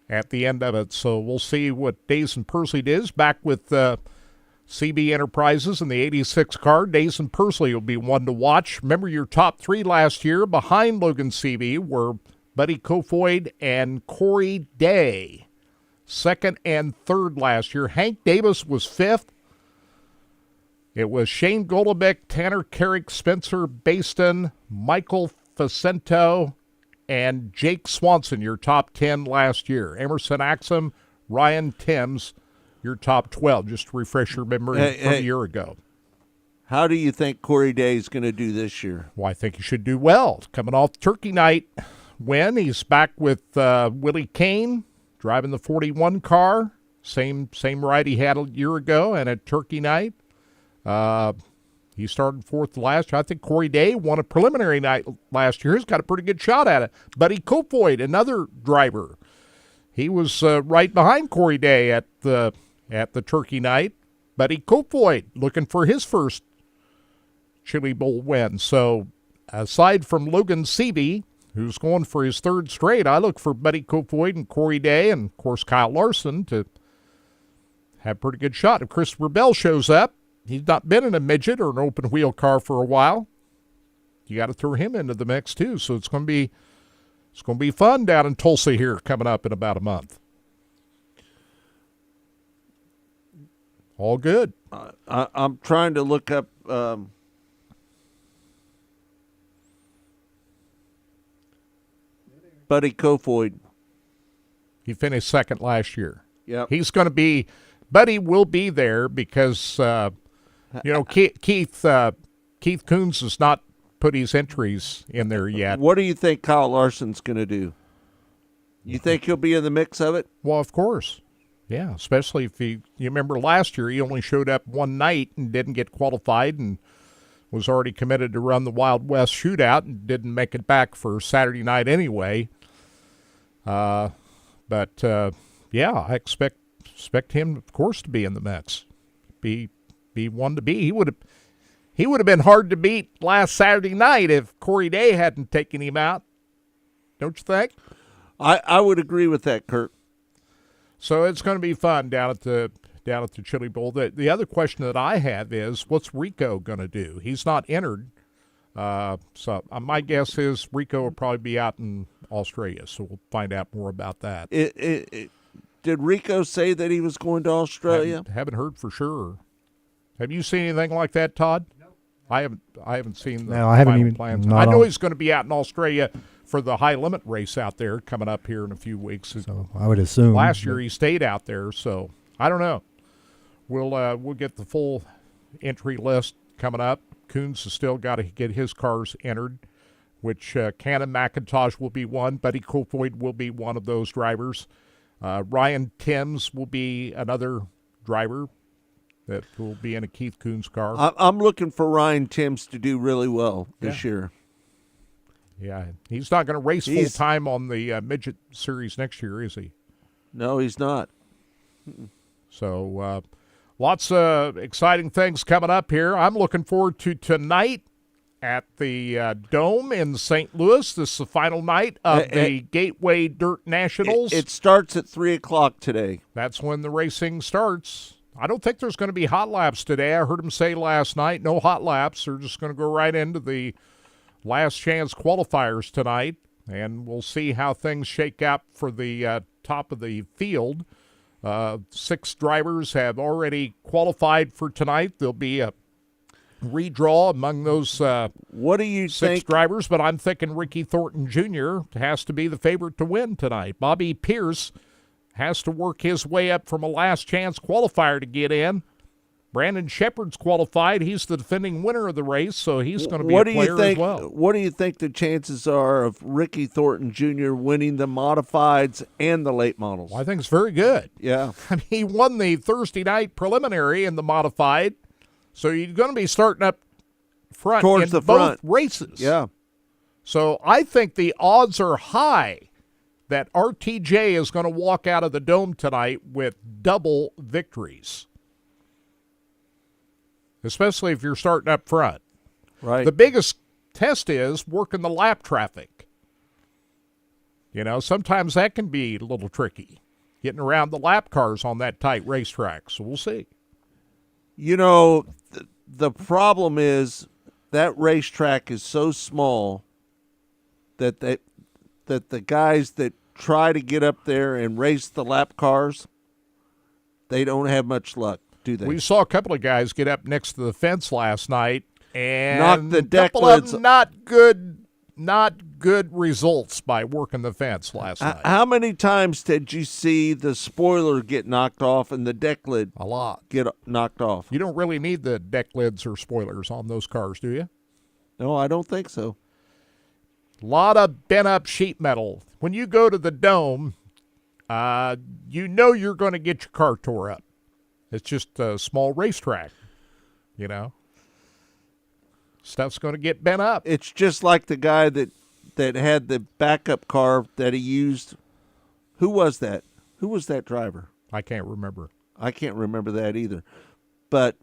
at the end of it. So we'll see what Dason Pursley does. Back with CB Enterprises in the 86 car. Dason Pursley will be one to watch. Remember, your top 3 last year behind Logan CB were Buddy Kofoid and Corey Day. 2nd and 3rd last year. Hank Davis was 5th. It was Shane Golobic, Tanner Carrick, Spencer Baston, Michael Facento, and Jake Swanson, your top 10 last year. Emerson Axum, Ryan Timms, your top 12. Just to refresh your memory from a year ago. How do you think Corey Day is going to do this year? Well, I think he should do well. Coming off Turkey Night win, he's back with Willie Kane, driving the 41 car. Same ride he had a year ago, and at Turkey Night. He started 4th last year. I think Corey Day won a preliminary night last year. He's got a pretty good shot at it. Buddy Kofoid, another driver. He was right behind Corey Day at the Turkey Night. Buddy Kofoid looking for his first Chili Bowl win. So aside from Logan Seavey, who's going for his 3rd straight, I look for Buddy Kofoid and Corey Day and, of course, Kyle Larson to have a pretty good shot. If Christopher Bell shows up, he's not been in a midget or an open wheel car for a while. You got to throw him into the mix too. So it's going to be fun down in Tulsa here coming up in about a month. All good. I'm trying to look up Buddy Kofoid. He finished 2nd last year. Yep. He's going to be. Buddy will be there because. Keith Coons has not put his entries in there yet. What do you think Kyle Larson's going to do? You think he'll be in the mix of it? Well, of course. Yeah, especially if you remember last year, he only showed up one night and didn't get qualified and was already committed to run the Wild West shootout and didn't make it back for Saturday night anyway. I expect him, of course, to be in the mix. Be one to be. He would have been hard to beat last Saturday night if Corey Day hadn't taken him out. Don't you think? I would agree with that, Kurt. So it's going to be fun down at the Chili Bowl. The other question that I have is, what's Rico going to do? He's not entered. So my guess is Rico will probably be out in Australia. So we'll find out more about that. Did Rico say that he was going to Australia? Haven't heard for sure. Have you seen anything like that, Todd? No. I haven't seen the final plans. I know he's going to be out in Australia for the high limit race out there coming up here in a few weeks. So I would assume last year he stayed out there, so I don't know. We'll get the full entry list coming up. Coons has still got to get his cars entered, which Canon McIntosh will be one. Buddy Kofoid will be one of those drivers. Ryan Timms will be another driver that will be in a Keith Coons car. I'm looking for Ryan Timms to do really well this year. Yeah, he's not going to race full time on the midget series next year, is he? No, he's not. So lots of exciting things coming up here. I'm looking forward to tonight at the Dome in St. Louis. This is the final night of the Gateway Dirt Nationals. It starts at 3 o'clock today. That's when the racing starts. I don't think there's going to be hot laps today. I heard him say last night, no hot laps. They're just going to go right into the last chance qualifiers tonight, and we'll see how things shake out for the top of the field. 6 drivers have already qualified for tonight. There'll be a redraw among those what do you 6 drivers, but I'm thinking Ricky Thornton Jr. has to be the favorite to win tonight. Bobby Pierce has to work his way up from a last chance qualifier to get in. Brandon Shepard's qualified. He's the defending winner of the race, so he's going to be What a do you player think? as well. What do you think the chances are of Ricky Thornton Jr. winning the modifieds and the late models? Well, I think it's very good. Yeah. I mean, he won the Thursday night preliminary in the modified, so you're going to be starting up front Towards in the both front. races. Yeah. So I think the odds are high that RTJ is going to walk out of the Dome tonight with double victories, especially if you're starting up front. Right. The biggest test is working the lap traffic. You know, sometimes that can be a little tricky, getting around the lap cars on that tight racetrack. So we'll see. You know, the problem is that racetrack is so small that the guys that try to get up there and race the lap cars, they don't have much luck, do they? We saw a couple of guys get up next to the fence last night and knock the deck couple of lids. them not good results by working the fence last night. How many times did you see the spoiler get knocked off and the deck lid A lot. get knocked off? You don't really need the deck lids or spoilers on those cars, do you? No, I don't think so. A lot of bent-up sheet metal. When you go to the Dome, you know you're going to get your car tore up. It's just a small racetrack, you know. Stuff's going to get bent up. It's just like the guy that had the backup car that he used. Who was that? Who was that driver? I can't remember. I can't remember that either. But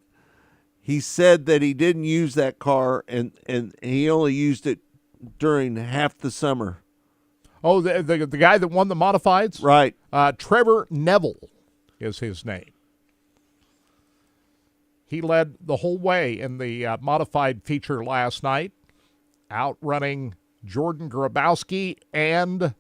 he said that he didn't use that car and he only used it during half the summer. Oh, the guy that won the modifieds? Right. Trevor Neville is his name. He led the whole way in the modified feature last night, outrunning Jordan Grabowski and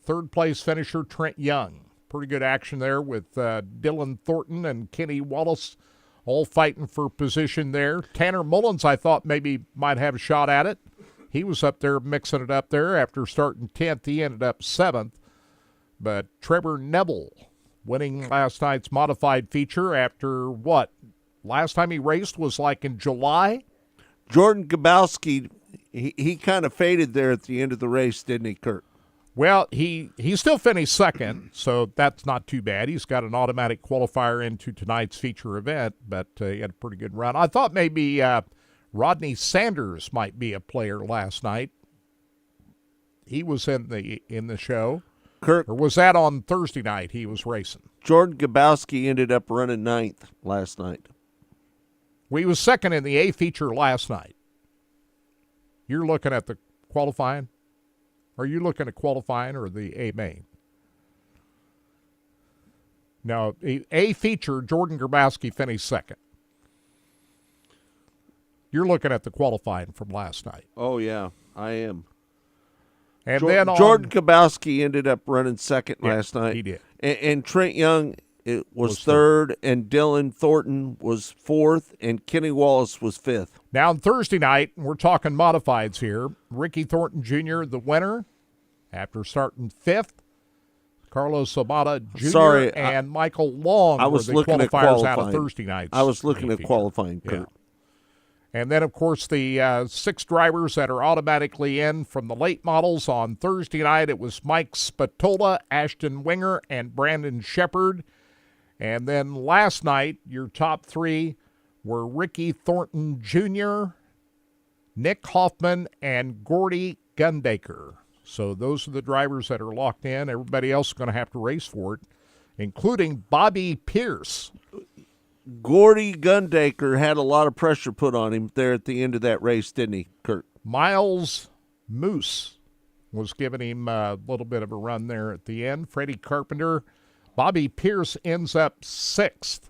third-place finisher Trent Young. Pretty good action there with Dylan Thornton and Kenny Wallace all fighting for position there. Tanner Mullins, I thought maybe might have a shot at it. He was up there mixing it up there. After starting 10th, he ended up 7th. But Trevor Neville winning last night's modified feature after what? Last time he raced was like in July? Jordan Grabowski, he kind of faded there at the end of the race, didn't he, Kurt? Well, he still finished second, so that's not too bad. He's got an automatic qualifier into tonight's feature event, but he had a pretty good run. I thought maybe Rodney Sanders might be a player last night. He was in the show. Kurt, or was that on Thursday night he was racing? Jordan Grabowski ended up running 9th last night. Well, he was second in the A feature last night. You're looking at the qualifying? Are you looking at qualifying or the A main? No, A feature, Jordan Grabowski finished second. You're looking at the qualifying from last night. Oh, yeah, I am. And then Jordan Grabowski ended up running second last night. He did. And Trent Young was third, and Dylan Thornton was fourth, and Kenny Wallace was fifth. Now on Thursday night, we're talking modifieds here. Ricky Thornton Jr., the winner, after starting fifth. Carlos Sabata Jr. and Michael Long I was were the looking at qualifiers qualifying. out of Thursday night. I was looking at qualifying, Kurt. Yeah. And then, of course, the 6 drivers that are automatically in from the late models on Thursday night. It was Mike Spatola, Ashton Winger, and Brandon Shepard. And then last night, your top 3 were Ricky Thornton Jr., Nick Hoffman, and Gordy Gundaker. So those are the drivers that are locked in. Everybody else is going to have to race for it, including Bobby Pierce. Gordy Gundaker had a lot of pressure put on him there at the end of that race, didn't he, Kurt? Miles Moose was giving him a little bit of a run there at the end. Freddie Carpenter. Bobby Pierce ends up 6th.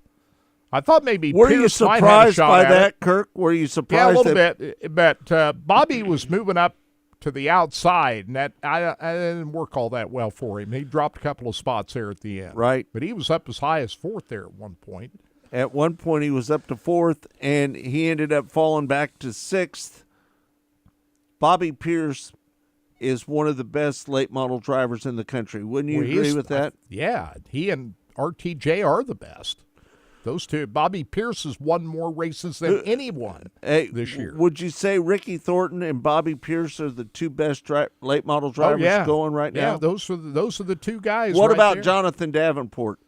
I thought maybe Were Pierce you might have a surprised shot by at that, it. Kirk? Were you surprised? Yeah, a little bit. But Bobby was moving up to the outside, and that I didn't work all that well for him. He dropped a couple of spots there at the end. Right. But he was up as high as 4th there at one point. At one point, he was up to 4th, and he ended up falling back to 6th. Bobby Pierce is one of the best late model drivers in the country. Wouldn't you agree with that? Yeah, he and RTJ are the best. Those two. Bobby Pierce has won more races than anyone this year. Would you say Ricky Thornton and Bobby Pierce are the two best late model drivers going right now? Yeah, those are the two guys. What right about there. Jonathan Davenport?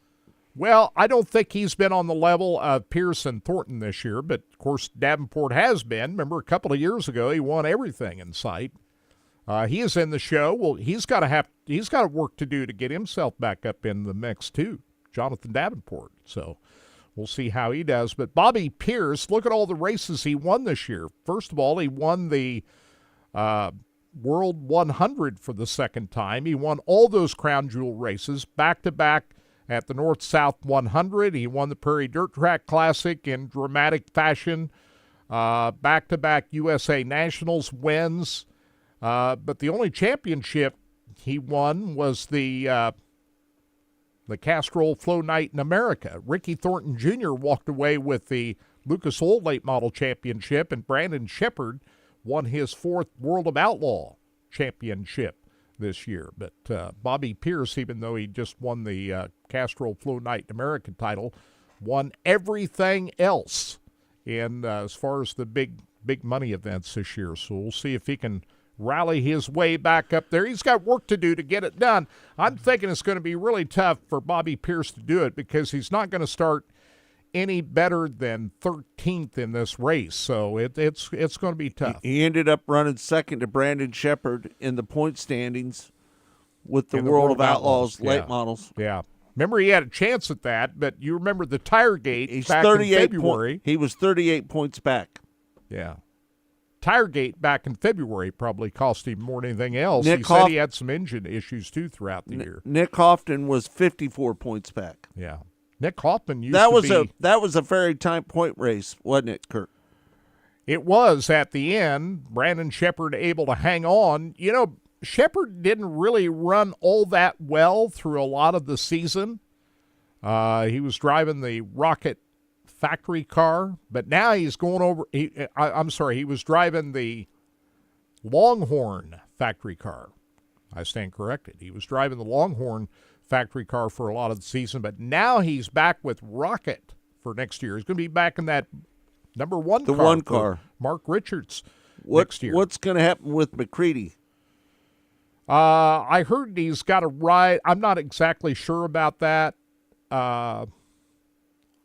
Well, I don't think he's been on the level of Pierce and Thornton this year, but of course Davenport has been. Remember, a couple of years ago he won everything in sight. He is in the show. Well, he's got work to do to get himself back up in the mix too. Jonathan Davenport. So we'll see how he does. But Bobby Pierce, look at all the races he won this year. First of all, he won the World 100 for the second time. He won all those Crown Jewel races back-to-back at the North-South 100. He won the Prairie Dirt Track Classic in dramatic fashion. Back-to-back USA Nationals wins. But the only championship he won was the Castrol Flow Night in America. Ricky Thornton Jr. walked away with the Lucas Oil Late Model Championship, and Brandon Shepard won his 4th World of Outlaw Championship this year. But Bobby Pierce, even though he just won the Castrol Flow Night in America title, won everything else in as far as the big money events this year. So we'll see if he can rally his way back up there. He's got work to do to get it done. I'm thinking it's going to be really tough for Bobby Pierce to do it because he's not going to start any better than 13th in this race. So it's going to be tough. He ended up running second to Brandon Shepard in the point standings with the World of Outlaws late models. Yeah. Remember, he had a chance at that, but you remember the Tire Gate He's back in February. He was 38 points back. Yeah. Tiregate back in February probably cost him more than anything else. He said he had some engine issues, too, throughout the year. Nick Houghton was 54 points back. Yeah. Nick Hoffman used that to was a very tight point race, wasn't it, Kurt? It was at the end. Brandon Shepard able to hang on. You know, Shepard didn't really run all that well through a lot of the season. He was driving the Rocket factory car, but now he's going over. He was driving the Longhorn factory car. I stand corrected. He was driving the Longhorn factory car for a lot of the season, but now he's back with Rocket for next year. He's going to be back in that number one car. Mark Richards next year. What's going to happen with McCready? I heard he's got a ride. I'm not exactly sure about that.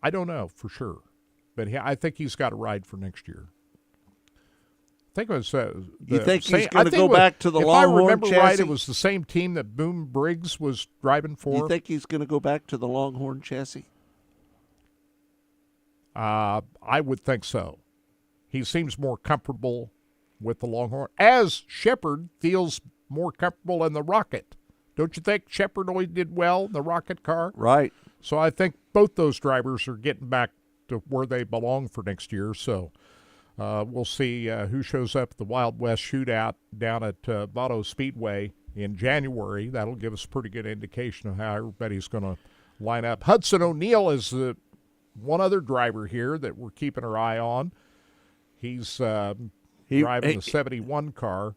I don't know for sure, but I think he's got a ride for next year. I think it was. You think he's going to go back to the Longhorn chassis? If I remember right, it was the same team that Boom Briggs was driving for. You think he's going to go back to the Longhorn chassis? I would think so. He seems more comfortable with the Longhorn, as Shepard feels more comfortable in the Rocket. Don't you think Shepard always did well in the Rocket car? Right. So I think both those drivers are getting back to where they belong for next year. So we'll see who shows up at the Wild West Shootout down at Vado Speedway in January. That'll give us a pretty good indication of how everybody's going to line up. Hudson O'Neal is one other driver here that we're keeping our eye on. He's driving the 71 car.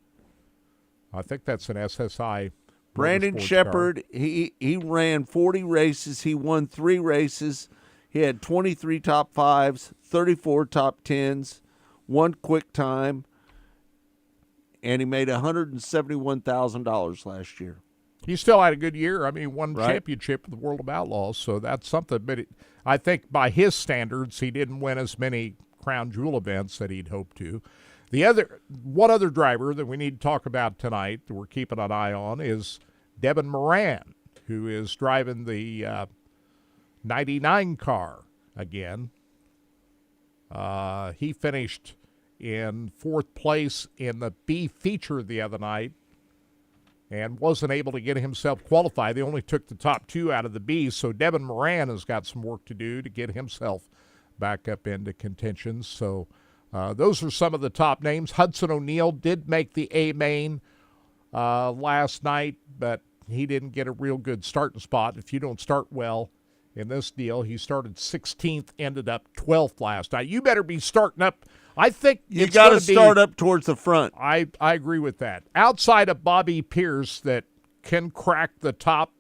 I think that's an SSI. Brandon Shepard, he ran 40 races. He won 3 races. He had 23 top 5s, 34 top 10s, 1 quick time, and he made $171,000 last year. He still had a good year. I mean, won championship with the World of Outlaws, so that's something. But I think by his standards, he didn't win as many Crown Jewel events that he'd hoped to. One other driver that we need to talk about tonight that we're keeping an eye on is Devin Moran, who is driving the 99 car again. He finished in 4th place in the B feature the other night and wasn't able to get himself qualified. They only took the top 2 out of the B, so Devin Moran has got some work to do to get himself back up into contention. So those are some of the top names. Hudson O'Neal did make the A main last night, but he didn't get a real good starting spot. If you don't start well in this deal, he started 16th, ended up 12th last night. You better be starting up. I think you got to start up towards the front. I agree with that. Outside of Bobby Pierce that can crack the top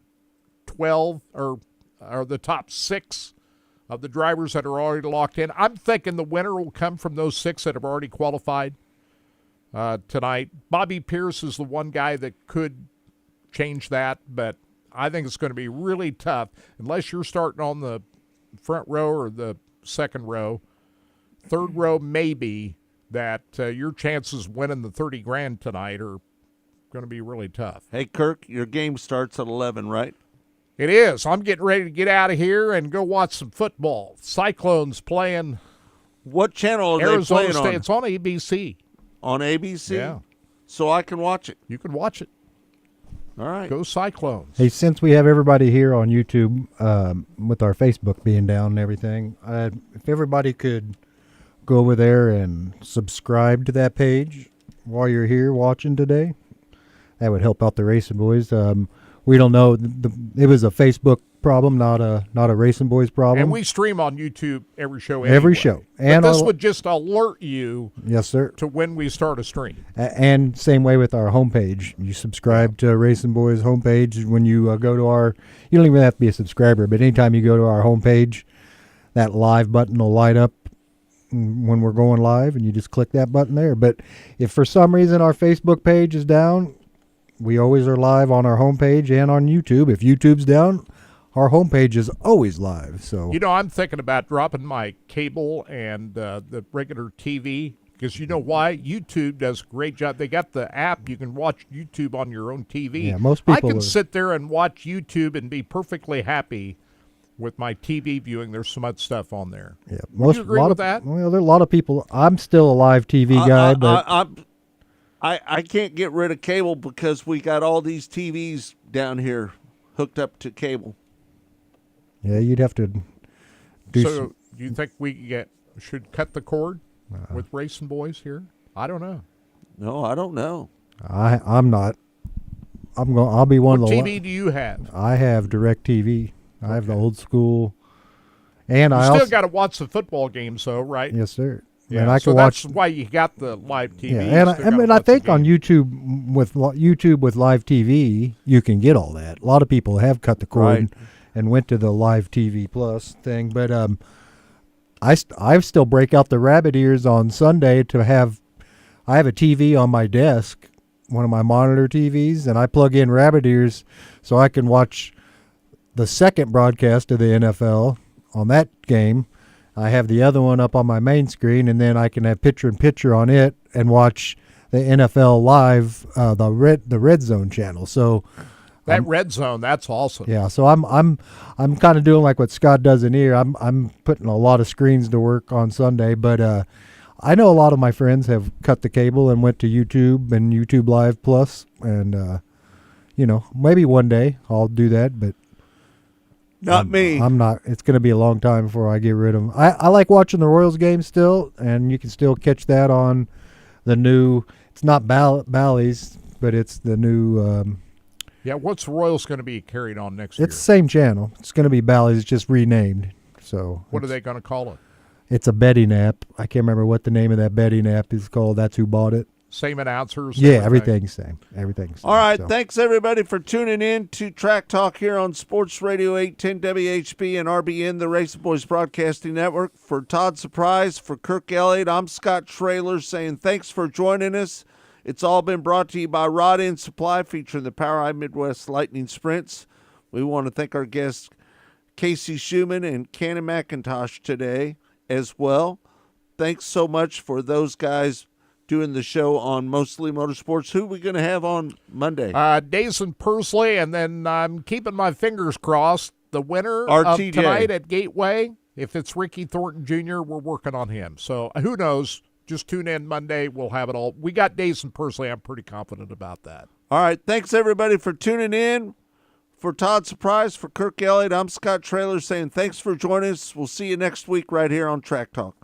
12 or the top 6 of the drivers that are already locked in. I'm thinking the winner will come from those 6 that have already qualified tonight. Bobby Pierce is the one guy that could change that, but I think it's going to be really tough unless you're starting on the front row or the second row. Third row, maybe, that your chances of winning the $30,000 tonight are going to be really tough. Hey, Kirk, your game starts at 11, right? It is. I'm getting ready to get out of here and go watch some football. Cyclones playing. What channel are Arizona they playing State. on? It's on ABC. On ABC? Yeah. So I can watch it? You can watch it. All right. Go Cyclones. Hey, since we have everybody here on YouTube, with our Facebook being down and everything, if everybody could go over there and subscribe to that page while you're here watching today, that would help out the Racing Boys. We don't know. It was a Facebook problem, not a Racing Boys problem. And we stream on YouTube every show. Every anyway. show. But And this I'll- would just alert you Yes, sir. to when we start a stream. And same way with our homepage. You subscribe to Racing Boys homepage when you go to our. You don't even have to be a subscriber, but anytime you go to our homepage, that live button will light up when we're going live, and you just click that button there. But if for some reason our Facebook page is down, we always are live on our homepage and on YouTube. If YouTube's down, our homepage is always live. So You know, I'm thinking about dropping my cable and the regular TV because you know why? YouTube does a great job. They got the app. You can watch YouTube on your own TV. Yeah, most I people can are- sit there and watch YouTube and be perfectly happy with my TV viewing. There's so much stuff on there. yeah, Would you agree lot with of, that? Well, there are a lot of people. I'm still a live TV guy, but I can't get rid of cable because we got all these TVs down here hooked up to cable. yeah, you'd have to do. So do you think we should cut the cord with Racing Boys here? I don't know. No, I don't know. I'm not. I'll be one What of the. TV do you have? I have DirecTV. I have the old school, and You I still also got to watch the football games, though, right? yes, sir. Yeah, and I so can that's watch. why you got the live TV. Yeah, You and still gotta I watch the think on YouTube with live TV, you can get all that. A lot of people have cut the cord Right. and went to the live TV plus thing, but I still break out the rabbit ears on Sunday to have. I have a TV on my desk, one of my monitor TVs, and I plug in rabbit ears so I can watch the second broadcast of the NFL on that game. I have the other one up on my main screen, and then I can have picture-in-picture on it and watch the NFL live, the Red Zone channel. So That Red Zone, that's awesome. yeah, so I'm kind of doing like what Scott does in here. I'm putting a lot of screens to work on Sunday, but I know a lot of my friends have cut the cable and went to YouTube and YouTube Live Plus, and maybe one day I'll do that, but. Not me. I'm not. It's going to be a long time before I get rid of them. I like watching the Royals games still, and you can still catch that on the new. It's not Bally's, but it's the new. Yeah, what's the Royals going to be carried on next year? It's the same channel. It's going to be Bally's, just renamed. So What are they going to call it? It's a betting app. I can't remember what the name of that betting app is called. That's who bought it. Same announcers? Yeah, everything's same. Everything's same. All right, so. thanks everybody for tuning in to Track Talk here on Sports Radio 810 WHB and RBN, the Racing Boys Broadcasting Network. For Todd Surprise, for Kirk Elliott, I'm Scott Traylor saying thanks for joining us. It's all been brought to you by Rod End Supply, featuring the POWRi Midwest Lightning Sprints. We want to thank our guests Casey Schumann and Cannon McIntosh today as well. Thanks so much for those guys doing the show on Mostly Motorsports. Who are we going to have on Monday? Dason Pursley, and then I'm keeping my fingers crossed. The winner RTJ. of tonight at Gateway, if it's Ricky Thornton Jr., we're working on him. So who knows? Just tune in Monday. We'll have it all. We got Dason Pursley. I'm pretty confident about that. All right, thanks everybody for tuning in. For Todd Surprise, for Kirk Elliott, I'm Scott Traylor saying thanks for joining us. We'll see you next week right here on Track Talk.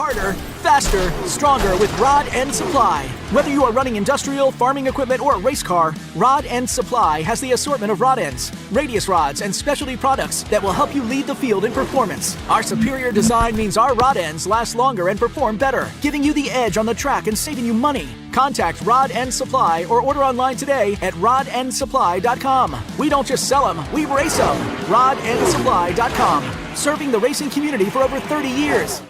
harder, faster, stronger with Rod End Supply. Whether you are running industrial, farming equipment, or a race car, Rod End Supply has the assortment of rod ends, radius rods, and specialty products that will help you lead the field in performance. Our superior design means our rod ends last longer and perform better, giving you the edge on the track and saving you money. Contact Rod End Supply or order online today at rodendsupply.com. We don't just sell them, we race them. rodendsupply.com. Serving the racing community for over 30 years.